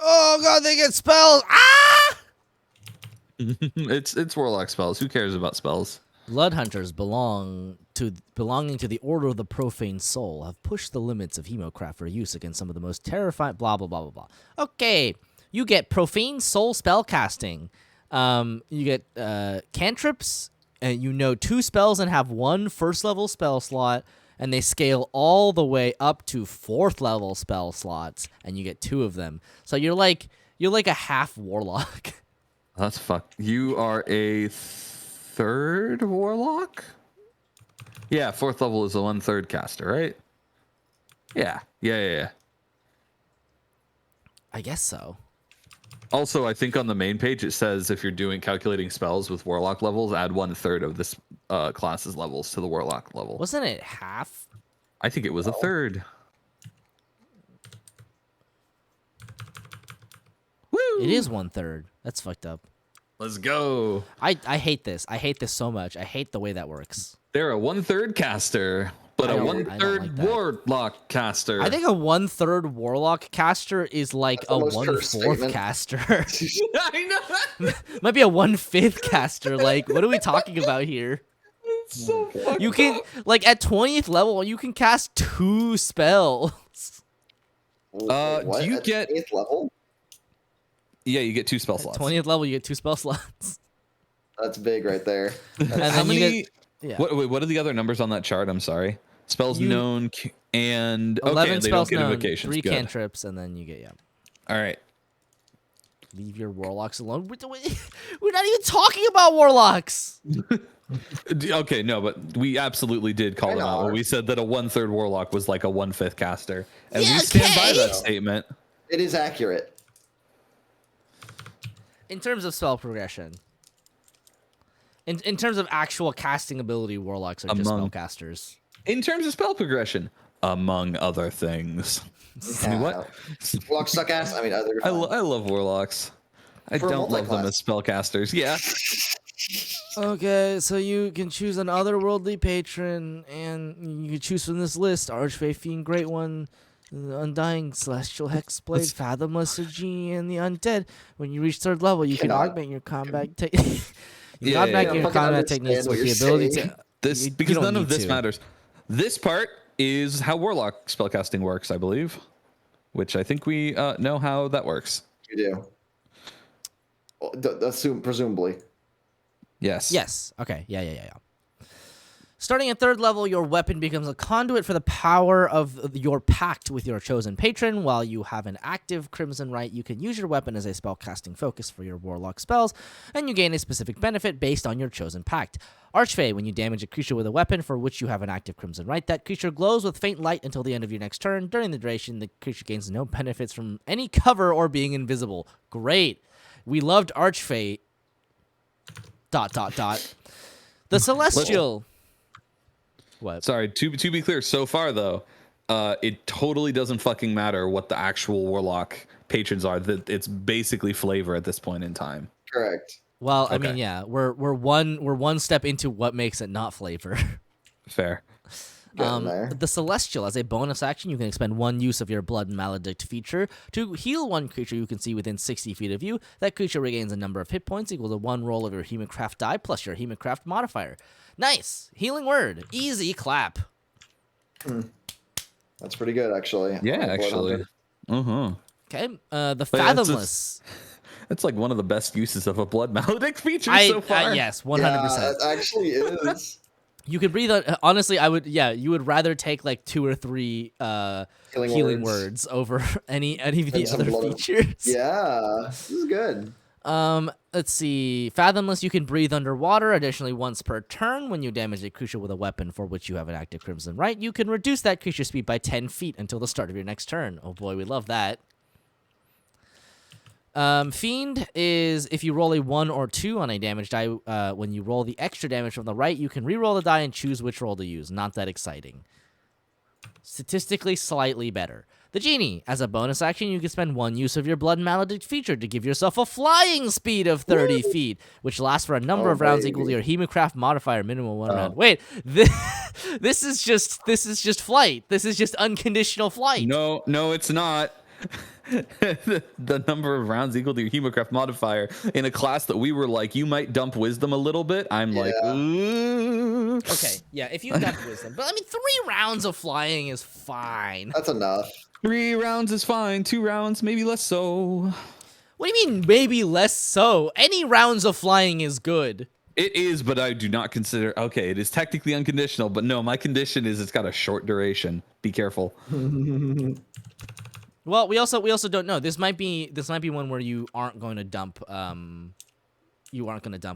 Oh god, they get spells! Ah! It's Warlock spells. Who cares about spells? Blood hunters belonging to the Order of the Profane Soul have pushed the limits of Hemocraft for use against some of the most terrifying blah blah blah blah blah. Okay, you get Profane Soul spellcasting. You get cantrips, and you know 2 spells and have 1 first level spell slot, and they scale all the way up to 4th level spell slots, and you get 2 of them. So you're like a half warlock. That's fucked. You are a 3rd warlock? Yeah, 4th level is a 1/3 caster, right? Yeah. I guess so. Also, I think on the main page it says if you're calculating spells with warlock levels, add 1/3 of this class's levels to the warlock level. Wasn't it half? I think it was a 1/3. Woo! It is 1/3. That's fucked up. Let's go. I hate this. I hate this so much. I hate the way that works. They're a 1/3 caster, but I a don't 1/3 like that. warlock caster. I think a 1/3 warlock caster is like That's the a most 1/4 cursed statement. caster. I know. Might be a 1/5 caster. Like, what are we talking about here? It's so fucked You can like at 20th level, you can cast 2 spells. What? do you At get- 8th level? Yeah, you get 2 spell slots. 20th level, you get 2 spell slots. That's big right there. And How then you many? get yeah. What are the other numbers on that chart? I'm sorry. Spells You- known and 11 they don't spells get known, invocations. 3 Good. cantrips, and then you get All right. leave your warlocks alone. We're not even talking about warlocks. Okay, no, but we absolutely did call I them know. out when we said that a 1/3 warlock was like a 1/5 caster, and Yeah, we stand by okay. that statement. It is accurate. In terms of spell progression. In terms of actual casting ability, warlocks are just Among- spellcasters. In terms of spell progression, among other things. What? Warlocks suck ass. I mean, other. I love warlocks. I For a don't love them multi-class. as spellcasters. Yeah. Okay, so you can choose an otherworldly patron, and you can choose from this list: Archfey, Fiend, Great One, the Undying, Celestial Hexblade, Fathomless G, and the Undead. When you reach 3rd level, you can Cannot- augment your combat technique. Yeah, augment yeah, your fucking combat understand techniques what with the you're ability saying. to. This You because don't none of need this to. matters. This part is how warlock spellcasting works, I believe, which I think we know how that works. You do. Well, presumably. Yes. Yes. Okay. Yeah. Starting at 3rd level, your weapon becomes a conduit for the power of your pact with your chosen patron. While you have an active Crimson Rite, you can use your weapon as a spellcasting focus for your warlock spells, and you gain a specific benefit based on your chosen pact. Archfey, when you damage a creature with a weapon for which you have an active Crimson Rite, that creature glows with faint light until the end of your next turn. During the duration, the creature gains no benefits from any cover or being invisible. Great. We loved Archfey. ... The Celestial... What? Sorry, to be clear, so far though, it totally doesn't fucking matter what the actual warlock patrons are. That it's basically flavor at this point in time. Correct. Well, I Okay. mean, yeah, we're one step into what makes it not flavor. Fair. Getting there. The Celestial, as a bonus action, you can expend 1 use of your Blood Maledict feature to heal 1 creature you can see within 60 feet of you. That creature regains a number of hit points equal to 1 roll of your Hemocraft die plus your Hemocraft modifier. Nice! Healing word. Easy clap. That's pretty good, actually. Yeah, Blood actually. Hunter. Okay, the yeah, it's Fathomless. That's like one of the best uses of a Blood Maledict feature so far. Yes, 100%. Yeah, it actually is. You could breathe. Honestly, I would. Yeah, you would rather take like 2 or 3 healing words over any of the And some other blood. features. Yeah, this is good. Let's see. Fathomless, you can breathe underwater. Additionally, once per turn, when you damage a creature with a weapon for which you have an active Crimson Right, you can reduce that creature's speed by 10 feet until the start of your next turn. Oh boy, we love that. Fiend is if you roll a 1 or 2 on a damage die, when you roll the extra damage from the right, you can re-roll the die and choose which roll to use. Not that exciting. Statistically slightly better. The Genie, as a bonus action, you can spend 1 use of your Blood Maledict feature to give yourself a flying speed of 30 feet, which lasts for a number of rounds equal to your Hemocraft modifier, minimum 1 round. Wait, this is just flight. This is just unconditional flight. No, it's not. The number of rounds equal to your Hemocraft modifier in a class that we were like, you might dump wisdom a little bit. I'm like, ooh. Okay, yeah, if you dump wisdom. But I mean, 3 rounds of flying is fine. That's enough. 3 rounds is fine. 2 rounds, maybe less so. What do you mean, maybe less so? Any rounds of flying is good. It is, but I do not consider. Okay, it is technically unconditional, but no, my condition is it's got a short duration. Be careful. Well, we also don't know. This might be one where you aren't going to dump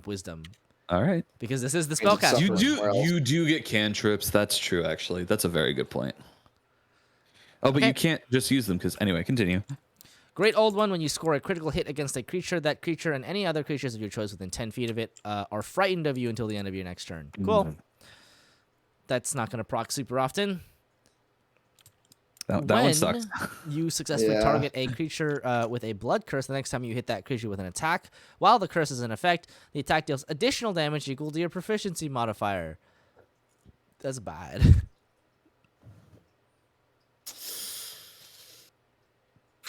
wisdom. All right. Because this is the Means it's spellcaster. You do get cantrips. That's true, actually. That's a very good point. Oh, but Okay. you can't just use them because anyway, continue. Great Old One, when you score a critical hit against a creature, that creature and any other creatures of your choice within 10 feet of it are frightened of you until the end of your next turn. Cool. That's not going to proc super often. That one sucks. You successfully Yeah. target a creature with a blood curse the next time you hit that creature with an attack. While the curse is in effect, the attack deals additional damage equal to your proficiency modifier. That's bad.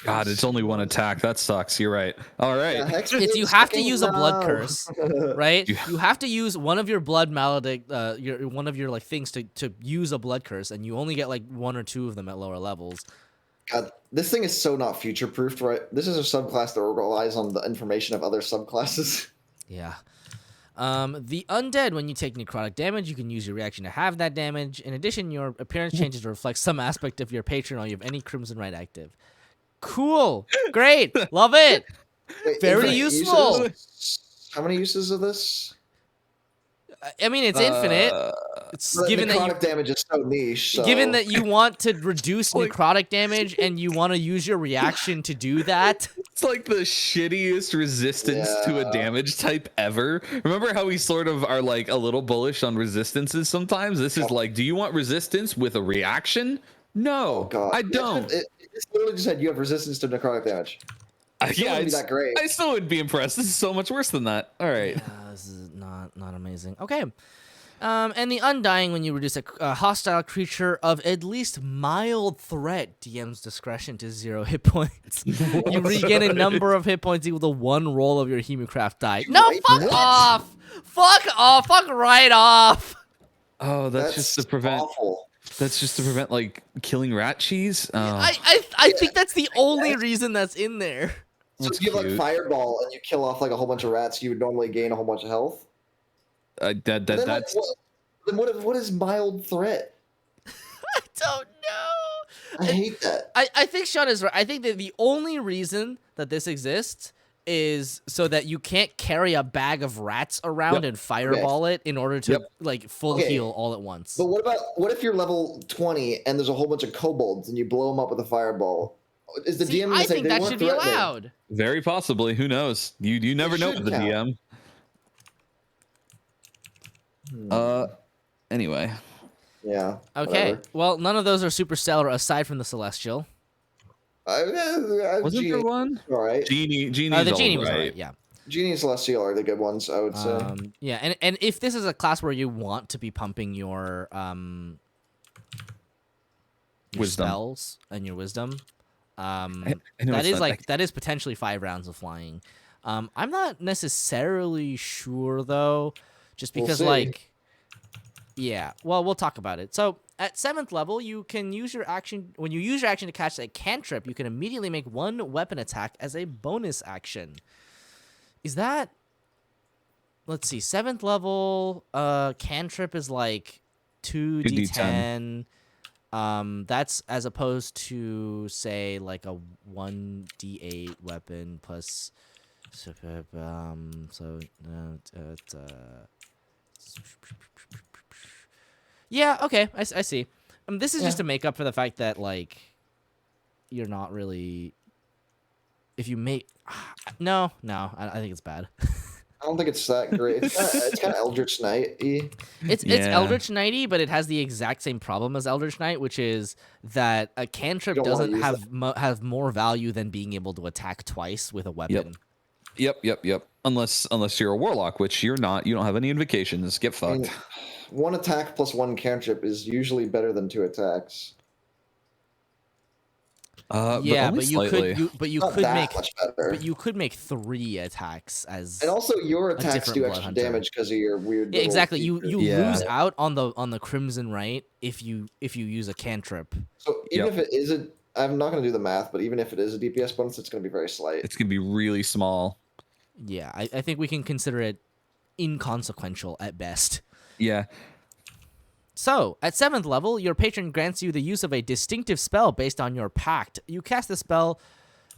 God, it's only 1 attack. That sucks. You're right. All right. Yeah, hex It's you is have to fucking use a blood low. curse, right? You have to use one of your blood maledict, one of your like things to use a blood curse, and you only get like 1 or 2 of them at lower levels. God, this thing is so not future proofed, right? This is a subclass that relies on the information of other subclasses. Yeah. The Undead, when you take necrotic damage, you can use your reaction to have that damage. In addition, your appearance changes to reflect some aspect of your patron or you have any Crimson Right active. Cool. Great. Love it. Wait, Very infinite useful. uses? How many uses of this? I mean, it's infinite. It's The given that necrotic damage is so niche. So. given that you want to reduce necrotic damage and you want to use your reaction to do that. It's like the shittiest resistance to a Yeah. damage type ever. Remember how we sort of are like a little bullish on resistances sometimes? This is like, do you want resistance with a reaction? No, Oh god, I don't. It literally just said you have resistance to necrotic damage. Still Yeah, wouldn't be it's- that great. I still would be impressed. This is so much worse than that. All right. This is not amazing. Okay. And the Undying, when you reduce a hostile creature of at least mild threat, DM's discretion to 0 hit points. You regain a number of hit points equal to 1 roll of your Hemocraft die. No, Right? fuck What? off! Fuck off! Fuck right off! Oh, that's just to prevent. awful. That's just to prevent like killing rat cheese. Oh, I think that's the only reason that's in there. So That's if you have like cute. fireball and you kill off like a whole bunch of rats, you would normally gain a whole bunch of health. that's Then what is mild threat? I don't know. I hate that. I think Sean is right. I think that the only reason that this exists is so that you can't carry a bag of rats around and fireball it in order to like full Okay. heal all at once. But what if you're level 20 and there's a whole bunch of kobolds and you blow them up with a fireball? Is the See, DM gonna I say think they that weren't should be threatening? allowed. very possibly. Who knows? You never know should with the count. DM. Anyway. Yeah. Okay. whatever. Well, none of those are super stellar aside from the Celestial. Wasn't there one? All right. Genie's The Genie was all right. alright. Yeah. Genie and Celestial are the good ones, I would say. Yeah, and if this is a class where you want to be pumping your Wisdom. spells and your wisdom, I know that it's is not- that is potentially 5 rounds of flying. I'm not necessarily sure though, just We'll because see. yeah. Well, we'll talk about it. So at 7th level, you can use your action when you use your action to cast a cantrip. You can immediately make 1 weapon attack as a bonus action. Is that? Let's see. 7th level, cantrip is like 2d10. That's as opposed to say like a 1d8 weapon plus. Yeah. Okay. I see. This is just to make up for the fact that like you're not really. If you make no, I think it's bad. I don't think it's that great. It's kind of Eldritch Knight-y. It's Yeah. Eldritch Knighty, but it has the exact same problem as Eldritch Knight, which is that a cantrip You don't wanna doesn't use have more value than being able to attack twice with a weapon. Yep. Unless you're a warlock, which you're not. You don't have any invocations. Get I mean, fucked. 1 attack plus 1 cantrip is usually better than 2 attacks. Yeah, but you slightly. Not that much better. but you could make 3 attacks as And also, your attacks different do blood extra hunter. damage because of your weird. yeah, little exactly. You features. Yeah. lose out on the Crimson Right if you use a cantrip. So even Yep. if it is I'm not going to do the math, but even if it is a DPS bonus, it's going to be very slight. It's gonna be really small. Yeah, I think we can consider it inconsequential at best. Yeah. So, at 7th level, your patron grants you the use of a distinctive spell based on your pact. You cast the spell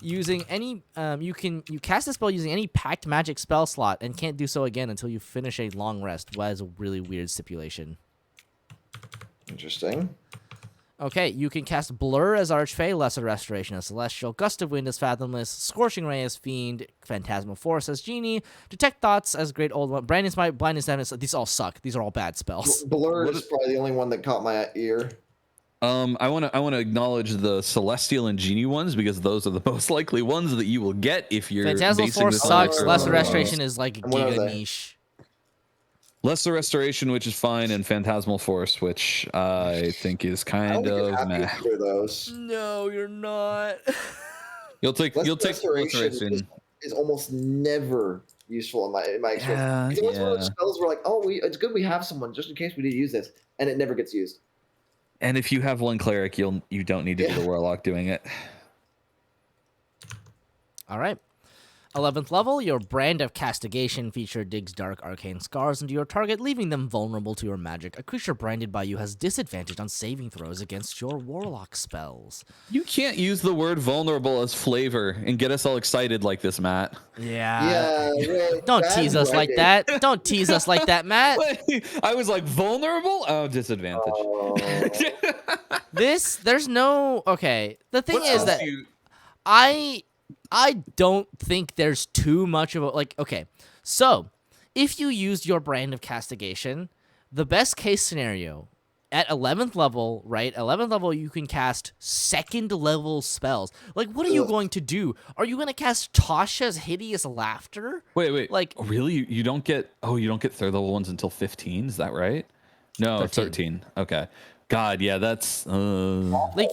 using any you cast the spell using any pact magic spell slot and can't do so again until you finish a long rest. Well, that is a really weird stipulation. Interesting. Okay, you can cast Blur as Archfey, Lesser Restoration as Celestial, Gust of Wind as Fathomless, Scorching Ray as Fiend, Phantasmal Force as Genie, Detect Thoughts as Great Old One, Branding Smite, Blindness, Deafness. These all suck. These are all bad spells. Blur is probably the only one that caught my ear. I wanna acknowledge the Celestial and Genie ones because those are the most likely ones that you will get if you're Phantasmal basing Force this on sucks. extra Lesser rolls. Restoration is like And what are giga they? niche. Lesser Restoration, which is fine, and Phantasmal Force, which I think is I don't kind think you're of happy meh. with either of those. No, you're not. You'll take Restoration is almost never useful in my experience. Yeah, It's always one of those yeah. spells where like, oh, it's good we have someone just in case we need to use this, and it never gets used. And if you have one cleric, you don't need to be the warlock doing it. All right. 11th level, your Brand of Castigation feature digs dark arcane scars into your target, leaving them vulnerable to your magic. A creature branded by you has disadvantage on saving throws against your warlock spells. You can't use the word vulnerable as flavor and get us all excited like this, Matt. Yeah. Well, Don't bad tease us like writing. that. Don't tease us like that, Matt. I was like, vulnerable? Oh, disadvantage. Oh. There's no. Okay. The thing What is else that do you- I don't think there's too much of a like okay. So, if you used your Brand of Castigation, the best case scenario at 11th level, right? 11th level you can cast 2nd level spells. Like what are you Ugh. going to do? Are you going to cast Tasha's Hideous Laughter? Wait. Like Oh, really? You don't get third level ones until 15, is that right? No, 13. Okay. God, yeah, that's like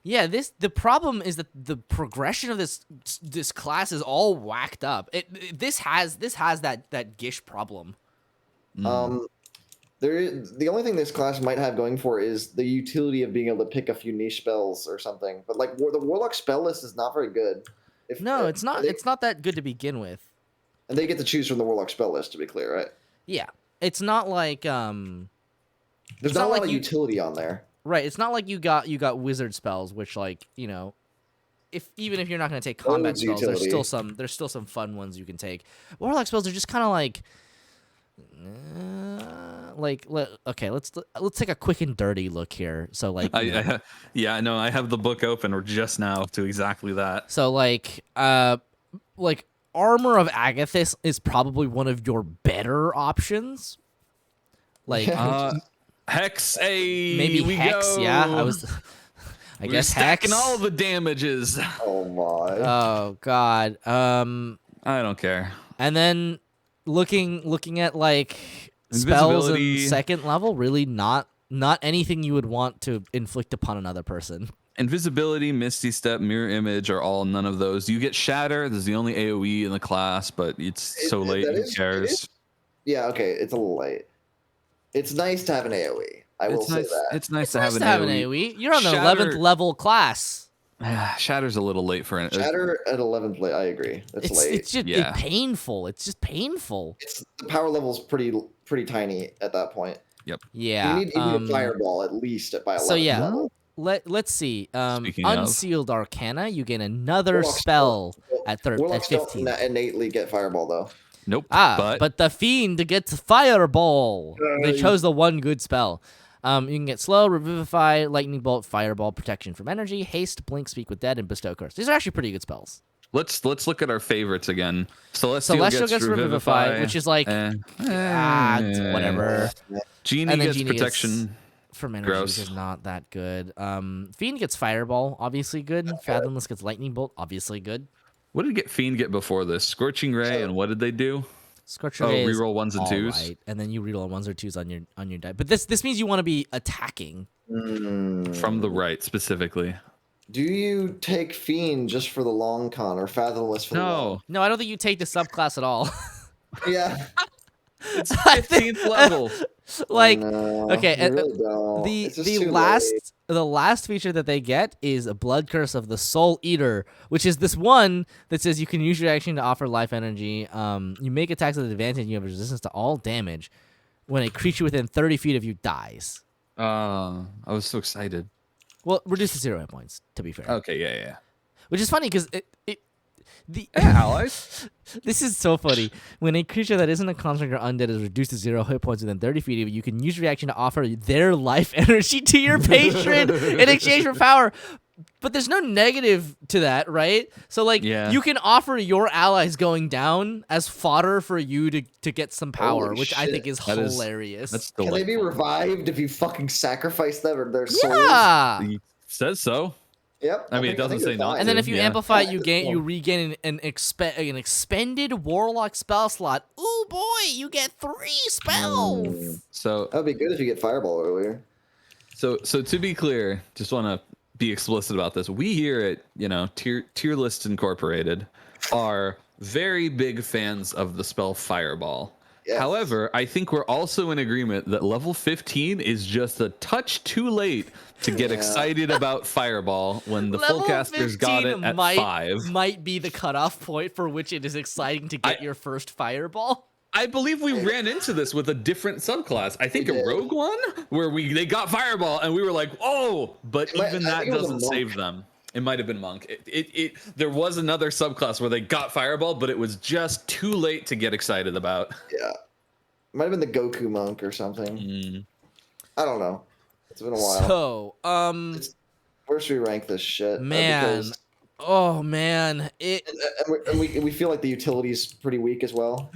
yeah, the problem is that the progression of this class is all whacked up. This has that Gish problem. The only thing this class might have going for is the utility of being able to pick a few niche spells or something. But like the warlock spell list is not very good. No, it's not. They, It's not that good to begin with. and they get to choose from the warlock spell list, to be clear, right? Yeah, it's not like There's It's not not a lot like of you- utility on there. right. It's not like you got wizard spells, which like even if you're not going to take combat Loads spells, utility. there's still some fun ones you can take. Warlock spells are just kind of like okay, let's take a quick and dirty look here. So like I have the book open just now to exactly that. so like Armor of Agathis is probably one of your better options. Like Hex, maybe we Hex, go. yeah. I We're guess stacking Hex. all the damages. Oh my! Oh god. I don't care. And then looking at like spells in Invisibility. second level, really not anything you would want to inflict upon another person. Invisibility, Misty Step, Mirror Image are all none of those. You get Shatter. This is the only AoE in the class, but it's so late. Who cares? Yeah, okay, it's a little late. It's nice to have an AoE. I will It's say nice. that. It's nice It's to nice have to have an AoE. You're on the 11th level class. Shatter's a little late for it. Shatter at 11th late. I agree. It's late. It's just Yeah. painful. It's just painful. The power level's pretty tiny at that point. Yep. Yeah. You need a fireball at least by 11th So yeah, level. let's see. Speaking of. Unsealed Arcana, you gain another Warlocks spell don't- at Warlocks 15. don't innately get fireball though. Nope. But the Fiend gets Fireball. They chose the one good spell. You can get Slow, Revivify, Lightning Bolt, Fireball, Protection from Energy, Haste, Blink, Speak with Dead, and Bestow Curse. These are actually pretty good spells. let's look at our favorites again. Celestial gets Revivify, which is like whatever. Genie And then gets Genie Protection. From energy, Gross. which is not that good. Fiend gets Fireball, obviously good. Fathomless gets Lightning Bolt, obviously good. What did Fiend get before this? Scorching Ray, and what did they do? Scorcher Ray is reroll ones and all twos. right, and then you reroll ones or twos on your die. But this means you want to be attacking. From the right, specifically. Do you take Fiend just for the long con or Fathomless for the long? No, I don't think you take the subclass at all. Yeah. It's 15th level. Like, No, okay, you really don't. It's just too late. the last feature that they get is a Blood Curse of the Soul Eater, which is this one that says you can use your action to offer life energy. You make attacks with advantage. You have resistance to all damage when a creature within 30 feet of you dies. I was so excited. Well, reduced to 0 hit points, to be fair. Okay, yeah. Which is funny because Allies. this is so funny. When a creature that isn't a construct or undead is reduced to 0 hit points within 30 feet of you, you can use reaction to offer their life energy to your patron in exchange for power. But there's no negative to that, right? So, like, you can offer your allies going down as fodder for you to get some power, Holy which I shit. think is hilarious. That's Can they be delightful. revived if you fucking sacrifice them or their souls? yeah. He says so. Yep. I mean, it doesn't say not And then to, if you yeah. amplify, Yeah, you regain an expended warlock spell slot. Ooh boy, you get 3 spells. So That'd be good if you get fireball earlier. So to be clear, just want to be explicit about this. We here at Tier List Incorporated are very big fans of the spell Fireball. Yes. However, I think we're also in agreement that level 15 is just a touch too late to get excited about Fireball when the full Level casters got 15 it at might, 5. Might be the cutoff point for which it is exciting to get your first fireball. I believe we ran into this with a different subclass. I think We a did. rogue one where they got Fireball and we were like, oh, but It might- even I that think it was a doesn't monk. save them. It might have been monk. There was another subclass where they got Fireball, but it was just too late to get excited about. Yeah. Might have been the Goku monk or something. I don't know. It's been a while. So, Where should we rank this shit? man, Because- oh man, and we feel like the utility's pretty weak as well.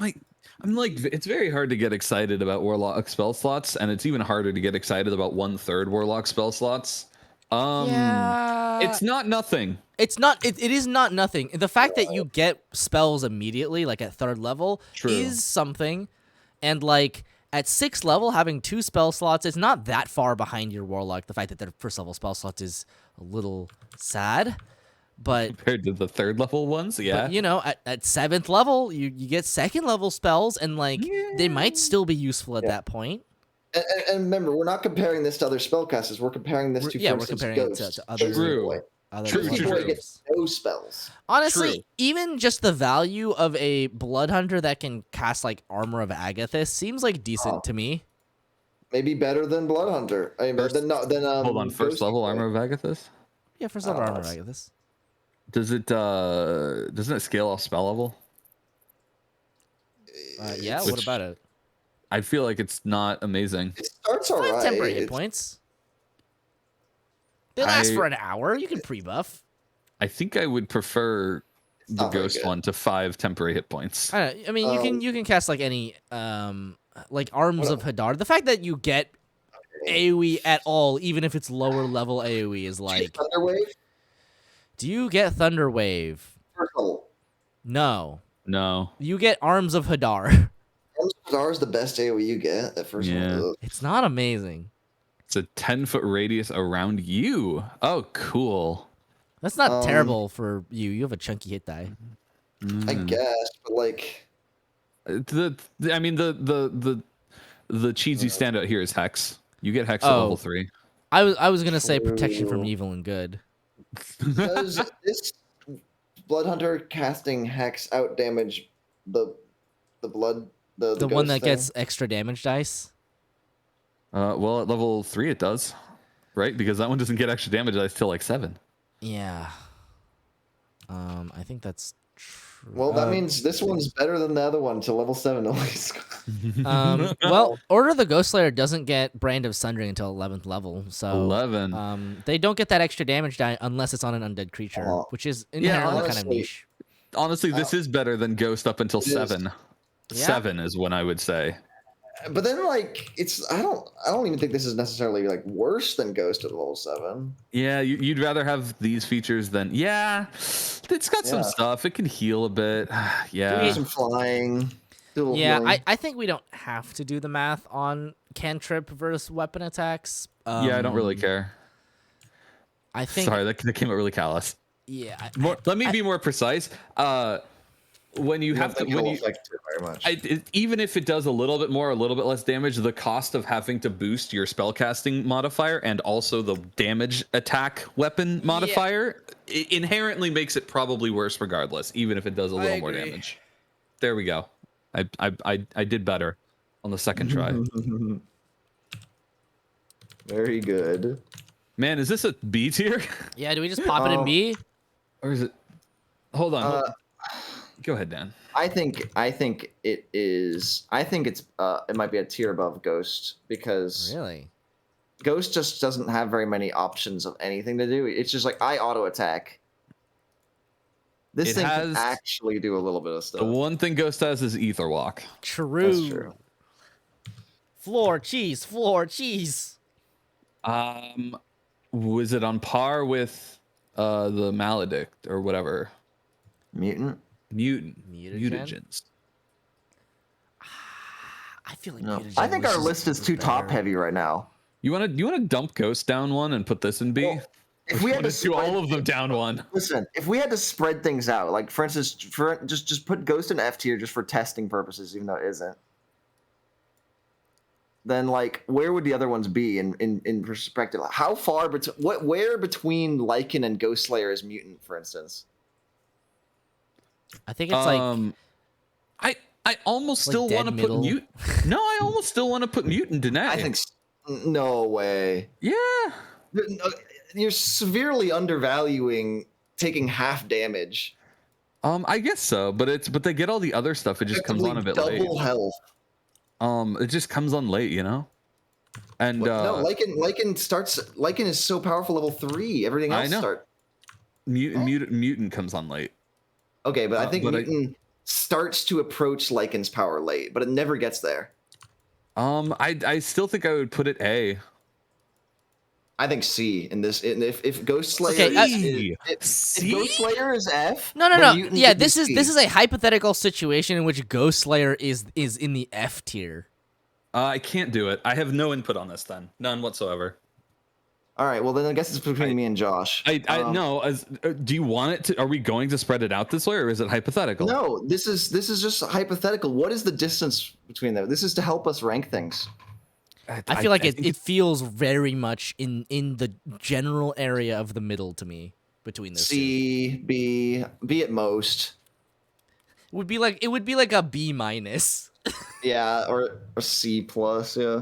I'm like, it's very hard to get excited about Warlock spell slots, and it's even harder to get excited about 1/3 Warlock spell slots. yeah, It's not nothing. It's not. It is not nothing. The fact that you get spells immediately, like at 3rd level, True. is something. And like at 6th level, having 2 spell slots is not that far behind your warlock. The fact that their 1st level spell slots is a little sad, but Compared to the 3rd level ones, yeah. but, you know, at 7th level, you get 2nd level spells, and like they might still be useful at that point. And remember, we're not comparing this to other spellcasters. We're comparing this to, for we're instance, comparing it Ghosts. to other. True. True, other true, ones. true. Get no spells. Honestly, True. even just the value of a blood hunter that can cast like Armor of Agathis seems like decent to me. Maybe better than Blood Hunter. I mean, than Hold on, 1st level Armor of Agathis? Yeah, first level Armor of Agathis. Doesn't it scale off spell level? Yeah, what about it? I feel like it's not amazing. It starts 5 alright. temporary hit It's- points. They last for an hour. You can pre-buff. I think I would prefer the not very ghost good. one to 5 temporary hit points. I don't know, I mean, you can cast like any like Arms of Hadar. The fact that you get AoE at all, even if it's lower level AoE, is like. Thunderwave? Do you get Thunder Wave? First level. No. No. You get Arms of Hadar. Star is the best AoE you get. That first one. Yeah. Ugh. It's not amazing. It's a 10-foot radius around you. Oh, cool. That's not Um, terrible for you. You have a chunky hit die. I guess, but like, I mean the cheesy standout here is Hex. You get Hex at Oh. level 3. I was gonna say protection from True. evil and good. does this Blood Hunter casting Hex out damage the blood the one ghost that thing? gets extra damage dice. Well, at level 3 it does, right? Because that one doesn't get extra damage dice till like 7. Yeah. I think that's true. Well, that means this one's better than the other one to level 7 at least. Well, Order of the Ghost Slayer doesn't get Brand of Sundering until 11th level, so 11. they don't get that extra damage die unless it's on an undead creature, which is inherently kind of honestly, niche. Honestly, this is better than Ghost up until It is. 7. Yeah. 7 is when I would say. But then, like, I don't even think this is necessarily like worse than Ghost at level 7. Yeah, you'd rather have these features than it's got some Yeah. stuff. It can heal a bit. Do Yeah. some flying. Do a little Yeah, healing. I think we don't have to do the math on cantrip versus weapon attacks. Yeah, I don't really care. I think. Sorry, that came out really callous. Yeah. Let me be more precise. When you have to, think when it'll you, affect it very much. even if it does a little bit more, a little bit less damage, the cost of having to boost your spellcasting modifier and also the damage attack weapon modifier inherently makes it probably worse regardless, even if it does a little more damage. There we go. I did better on the second try. Very good. Man, is this a B tier? Yeah, do we just pop it in B? Or is it? Hold on. Go ahead, Dan. I think it is. I think it might be a tier above Ghost because Really? Ghost just doesn't have very many options of anything to do. It's just like I auto attack. This It thing has- can actually do a little bit of The stuff. one thing Ghost has is Ether Walk. True. That's true. Floor cheese, floor cheese. Was it on par with the Maledict or whatever? Mutant? Mutagens. I feel like No. mutagen I think was our just list is too better. top heavy right now. You wanna dump Ghost down one and put this in B? Well, if we had to do all of them down one. listen, if we had to spread things out, like for instance, just put Ghost in F tier just for testing purposes, even though it isn't. Then like where would the other ones be in perspective? How far where between Lycan and Ghost Slayer is Mutant, for instance? I think it's like I almost like still dead want to put middle. Mutant. No, I almost still want to put Mutant in A. I think no way. Yeah. You're severely undervaluing taking half damage. I guess so, but they get all the other stuff. It just comes on a bit late. Double health. It just comes on late, you know. And No, Lycan is so powerful level 3. Everything I else know. start. Mutant comes on late. Okay, but I think but Mutant starts to approach Lycan's power late, but it never gets there. I still think I would put it A. I think C in this. If Ghost Slayer Okay, if C? Ghost Slayer is F. No. then Mutant Yeah, should be this C. is a hypothetical situation in which Ghost Slayer is in the F tier. I can't do it. I have no input on this then. None whatsoever. All right, well then I guess it's between me and Josh. I no. Do you want it to? Are we going to spread it out this way, or is it hypothetical? No, this is just hypothetical. What is the distance between them? This is to help us rank things. I feel like think it feels very much in the general area of the middle to me between those two. C, B at most. It would be like a B minus. Yeah, or a C plus. Yeah.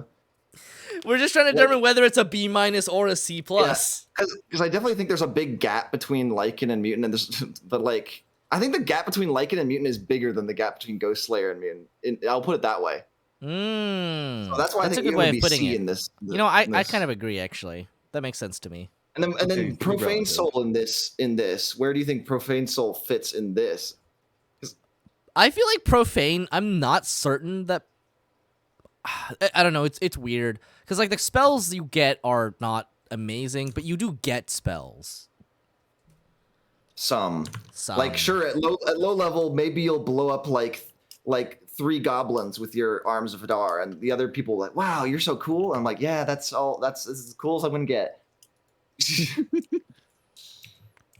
We're just trying to determine whether it's a B minus or a C plus. Because I definitely think there's a big gap between Lycan and Mutant, and but like I think the gap between Lycan and Mutant is bigger than the gap between Ghost Slayer and Mutant. I'll put it that way. So That's why I think a good it way would of be putting C it. in this. You know, I kind of agree actually. That makes sense to me. And then Okay, Profane relative. Soul in this. Where do you think Profane Soul fits in this? I feel like Profane, I'm not certain that I don't know, it's weird cuz like the spells you get are not amazing, but you do get spells. Some. Some. Like, sure, at low level, maybe you'll blow up like 3 goblins with your arms of Hadar, and the other people are like, wow, you're so cool. And I'm like, yeah, that's as cool as I'm gonna get.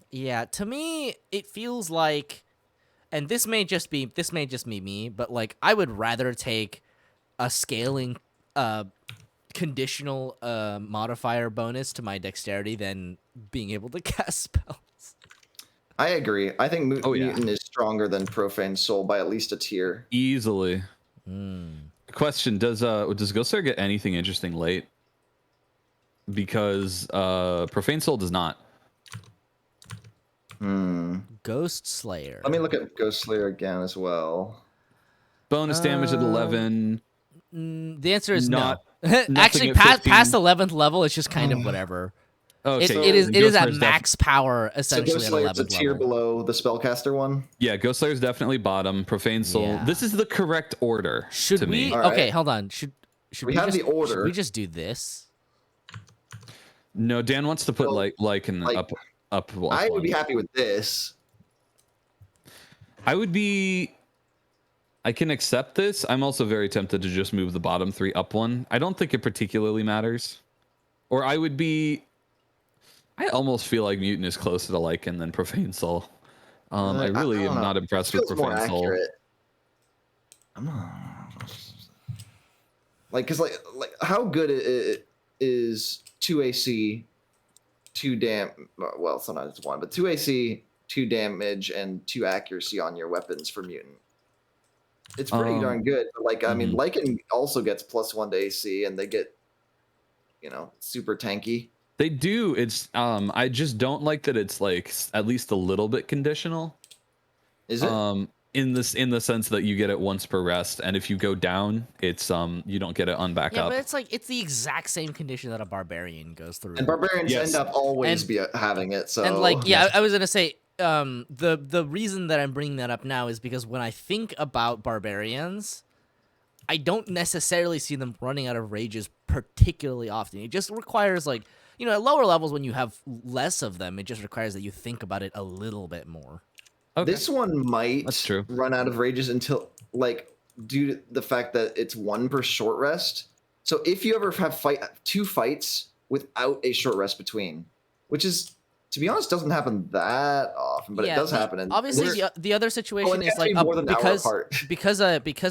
Yeah, to me, it feels like, and this may just be me, but like I would rather take a scaling conditional modifier bonus to my dexterity than being able to cast spells. I agree. I think Oh, yeah. Mutant is stronger than Profane Soul by at least a tier. Easily. Question: Does Ghostslayer get anything interesting late? Because Profane Soul does not. Ghost Slayer. Let me look at Ghost Slayer again as well. Bonus damage at 11. The answer is Not- no. Actually, at 15. past 11th level, it's just kind of whatever. Okay, It is then at Ghostslayer's max power So essentially Ghost at Slayer's a 11th tier level. below the Spellcaster one. Yeah, Ghostslayer's definitely bottom. Profane Soul. Yeah. This is the correct order. Should to we? me. All right. Okay, hold on. Should We have just, the order. Should we just do this? No, Dan wants to put Well, Lycan like, up. I would be one. happy with this. I would be. I can accept this. I'm also very tempted to just move the bottom 3 up 1. I don't think it particularly matters. Or I would be. I almost feel like Mutant is closer to Lycan than Profane Soul. I really don't am know. not impressed with Feels more Profane Soul. accurate. I'm not. Like, cause like how good it is 2 AC, 2 well, sometimes it's 1, but 2 AC, 2 damage, and 2 accuracy on your weapons for Mutant. It's pretty darn good. But like, I mean, Lycan also gets +1 to AC, and they get, super tanky. They do. It's I just don't like that it's like at least a little bit conditional. Is it? In the sense that you get it once per rest, and if you go down, it's you don't get it on back Yeah, up. but it's the exact same condition that a barbarian goes through. And barbarians Yes. end up always having it. So And like, yeah, I was gonna say, the reason that I'm bringing that up now is because when I think about barbarians, I don't necessarily see them running out of rages particularly often. It just requires like, at lower levels when you have less of them, it just requires that you think about it a little bit more. Okay. This one might That's true. run out of rages until due to the fact that it's 1 per short rest. So if you ever have 2 fights without a short rest between, which is, to be honest, doesn't happen that often, but it does happen. And Obviously, the other situation it is has to be like more than an hour apart. because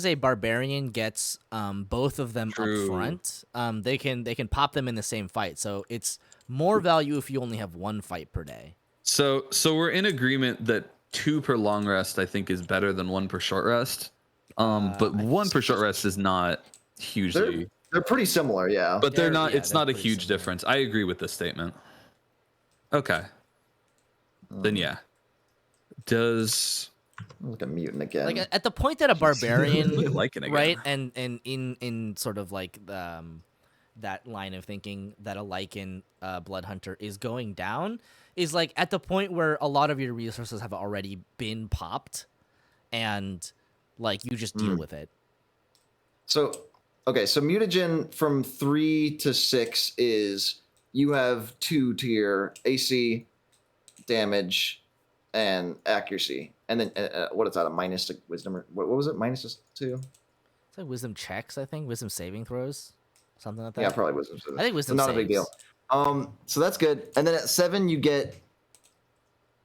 a barbarian gets both of them True. up front. They can pop them in the same fight, so it's more value if you only have 1 fight per day. So we're in agreement that 2 per long rest I think is better than 1 per short rest. But 1 per short rest is not hugely. They're pretty similar, yeah. But they're not. yeah, It's they're not a pretty huge similar. difference. I agree with this statement. Okay. Then yeah. Does Look at Mutant again. Like at the point that a barbarian, Look at Lycan again. right, and in sort of like that line of thinking that a Lycan blood hunter is going down is like at the point where a lot of your resources have already been popped, and like you just deal with it. So, okay, so mutagen from 3 to 6 is you have 2 to your AC, damage, and accuracy. And then what is that, a minus to wisdom? Or what was it, minus to 2? It's like wisdom checks, I think, wisdom saving throws, something like that. Yeah, probably wisdom. I think wisdom not a big saves. deal. So that's good. And then at 7, you get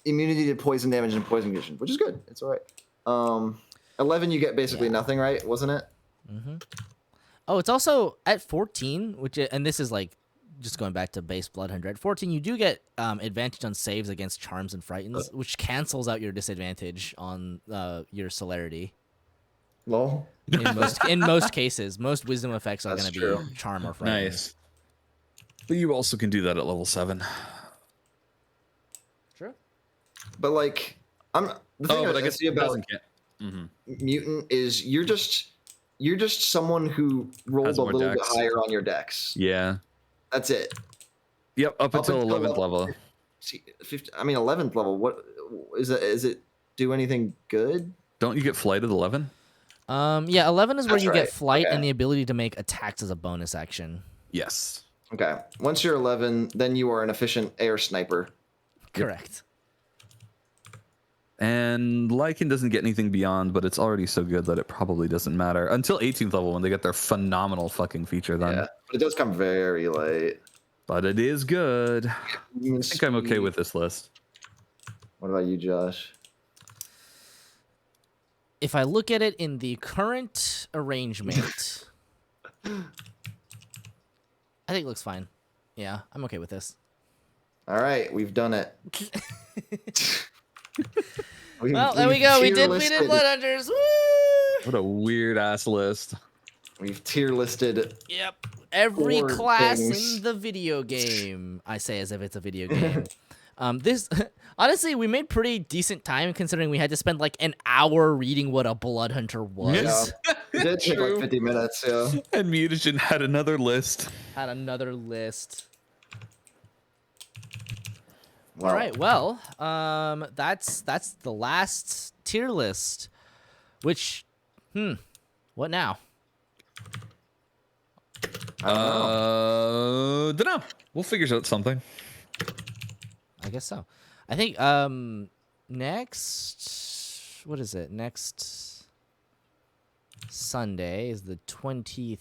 immunity to poison damage and poison condition, which is good. It's all right. 11, you get basically nothing, right? Wasn't it? Mm-hmm. Oh, it's also at 14, and this is like just going back to base blood hunter. At 14, you do get advantage on saves against charms and frightens, which cancels out your disadvantage on your celerity. Lol. In most cases, most wisdom effects are That's going to true. be charm or frighten. nice. But you also can do that at level 7. Sure. But like, the thing but I I guess see it about doesn't count. mutant is you're just someone who rolled Has a more little bit dex. higher on your dex. Yeah. That's it. Yep. Up until until 11th level. See, 11th level. What is it? Is it do anything good? Don't you get flight at 11? Yeah, 11 is where That's you right. get flight Okay. and the ability to make attacks as a bonus action. Yes. Okay. Once you're 11, then you are an efficient air sniper. Correct. And Lycan doesn't get anything beyond, but it's already so good that it probably doesn't matter until 18th level when they get their phenomenal fucking feature. Then, Yeah, but it does come very late. but it is good. I think I'm okay with this list. What about you, Josh? If I look at it in the current arrangement, I think it looks fine. Yeah, I'm okay with this. All right, we've done it. Well, there we go. We did Blood Hunters. Woo! What a weird ass list. We've tier listed. Yep. Every 4 class things. in the video game. I say as if it's a video game. This honestly, we made pretty decent time considering we had to spend like an hour reading what a blood hunter was. Yeah. It did take like 50 minutes, yeah. And Mutagen had another list. Had another list. Wow. All right, well, that's the last tier list. Which, what now? Dunno. We'll figure out something. I guess so. I think next, what is it? Next Sunday is the 23rd.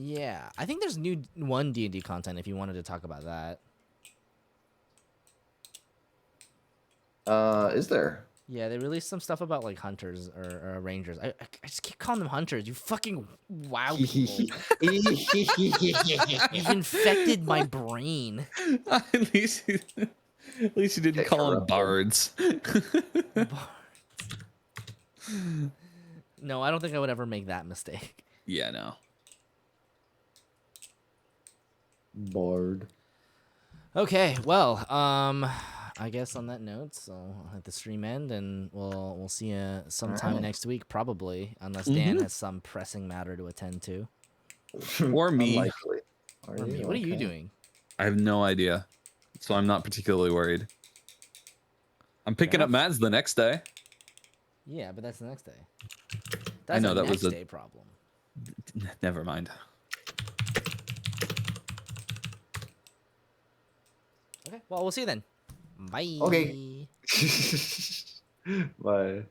Yeah, I think there's new D&D content if you wanted to talk about that. Is there? Yeah, they released some stuff about like hunters or rangers. I just keep calling them hunters. You fucking wow people. You've infected my brain. At least you didn't Get call them corrupted. bards. No, I don't think I would ever make that mistake. Yeah, no. Bard. Okay, well, I guess on that note, so I'll let the stream end, and we'll see you sometime Alright. next week, probably, unless Dan has some pressing matter to attend to. Or me. Unlikely. Or me. What are you Okay. doing? I have no idea. So I'm not particularly worried. I'm picking up Mads the next day. Yeah, but that's the next day. That's know, a that next was a- day problem. Never mind. Okay, well, we'll see you then. Bye. Okay. Bye.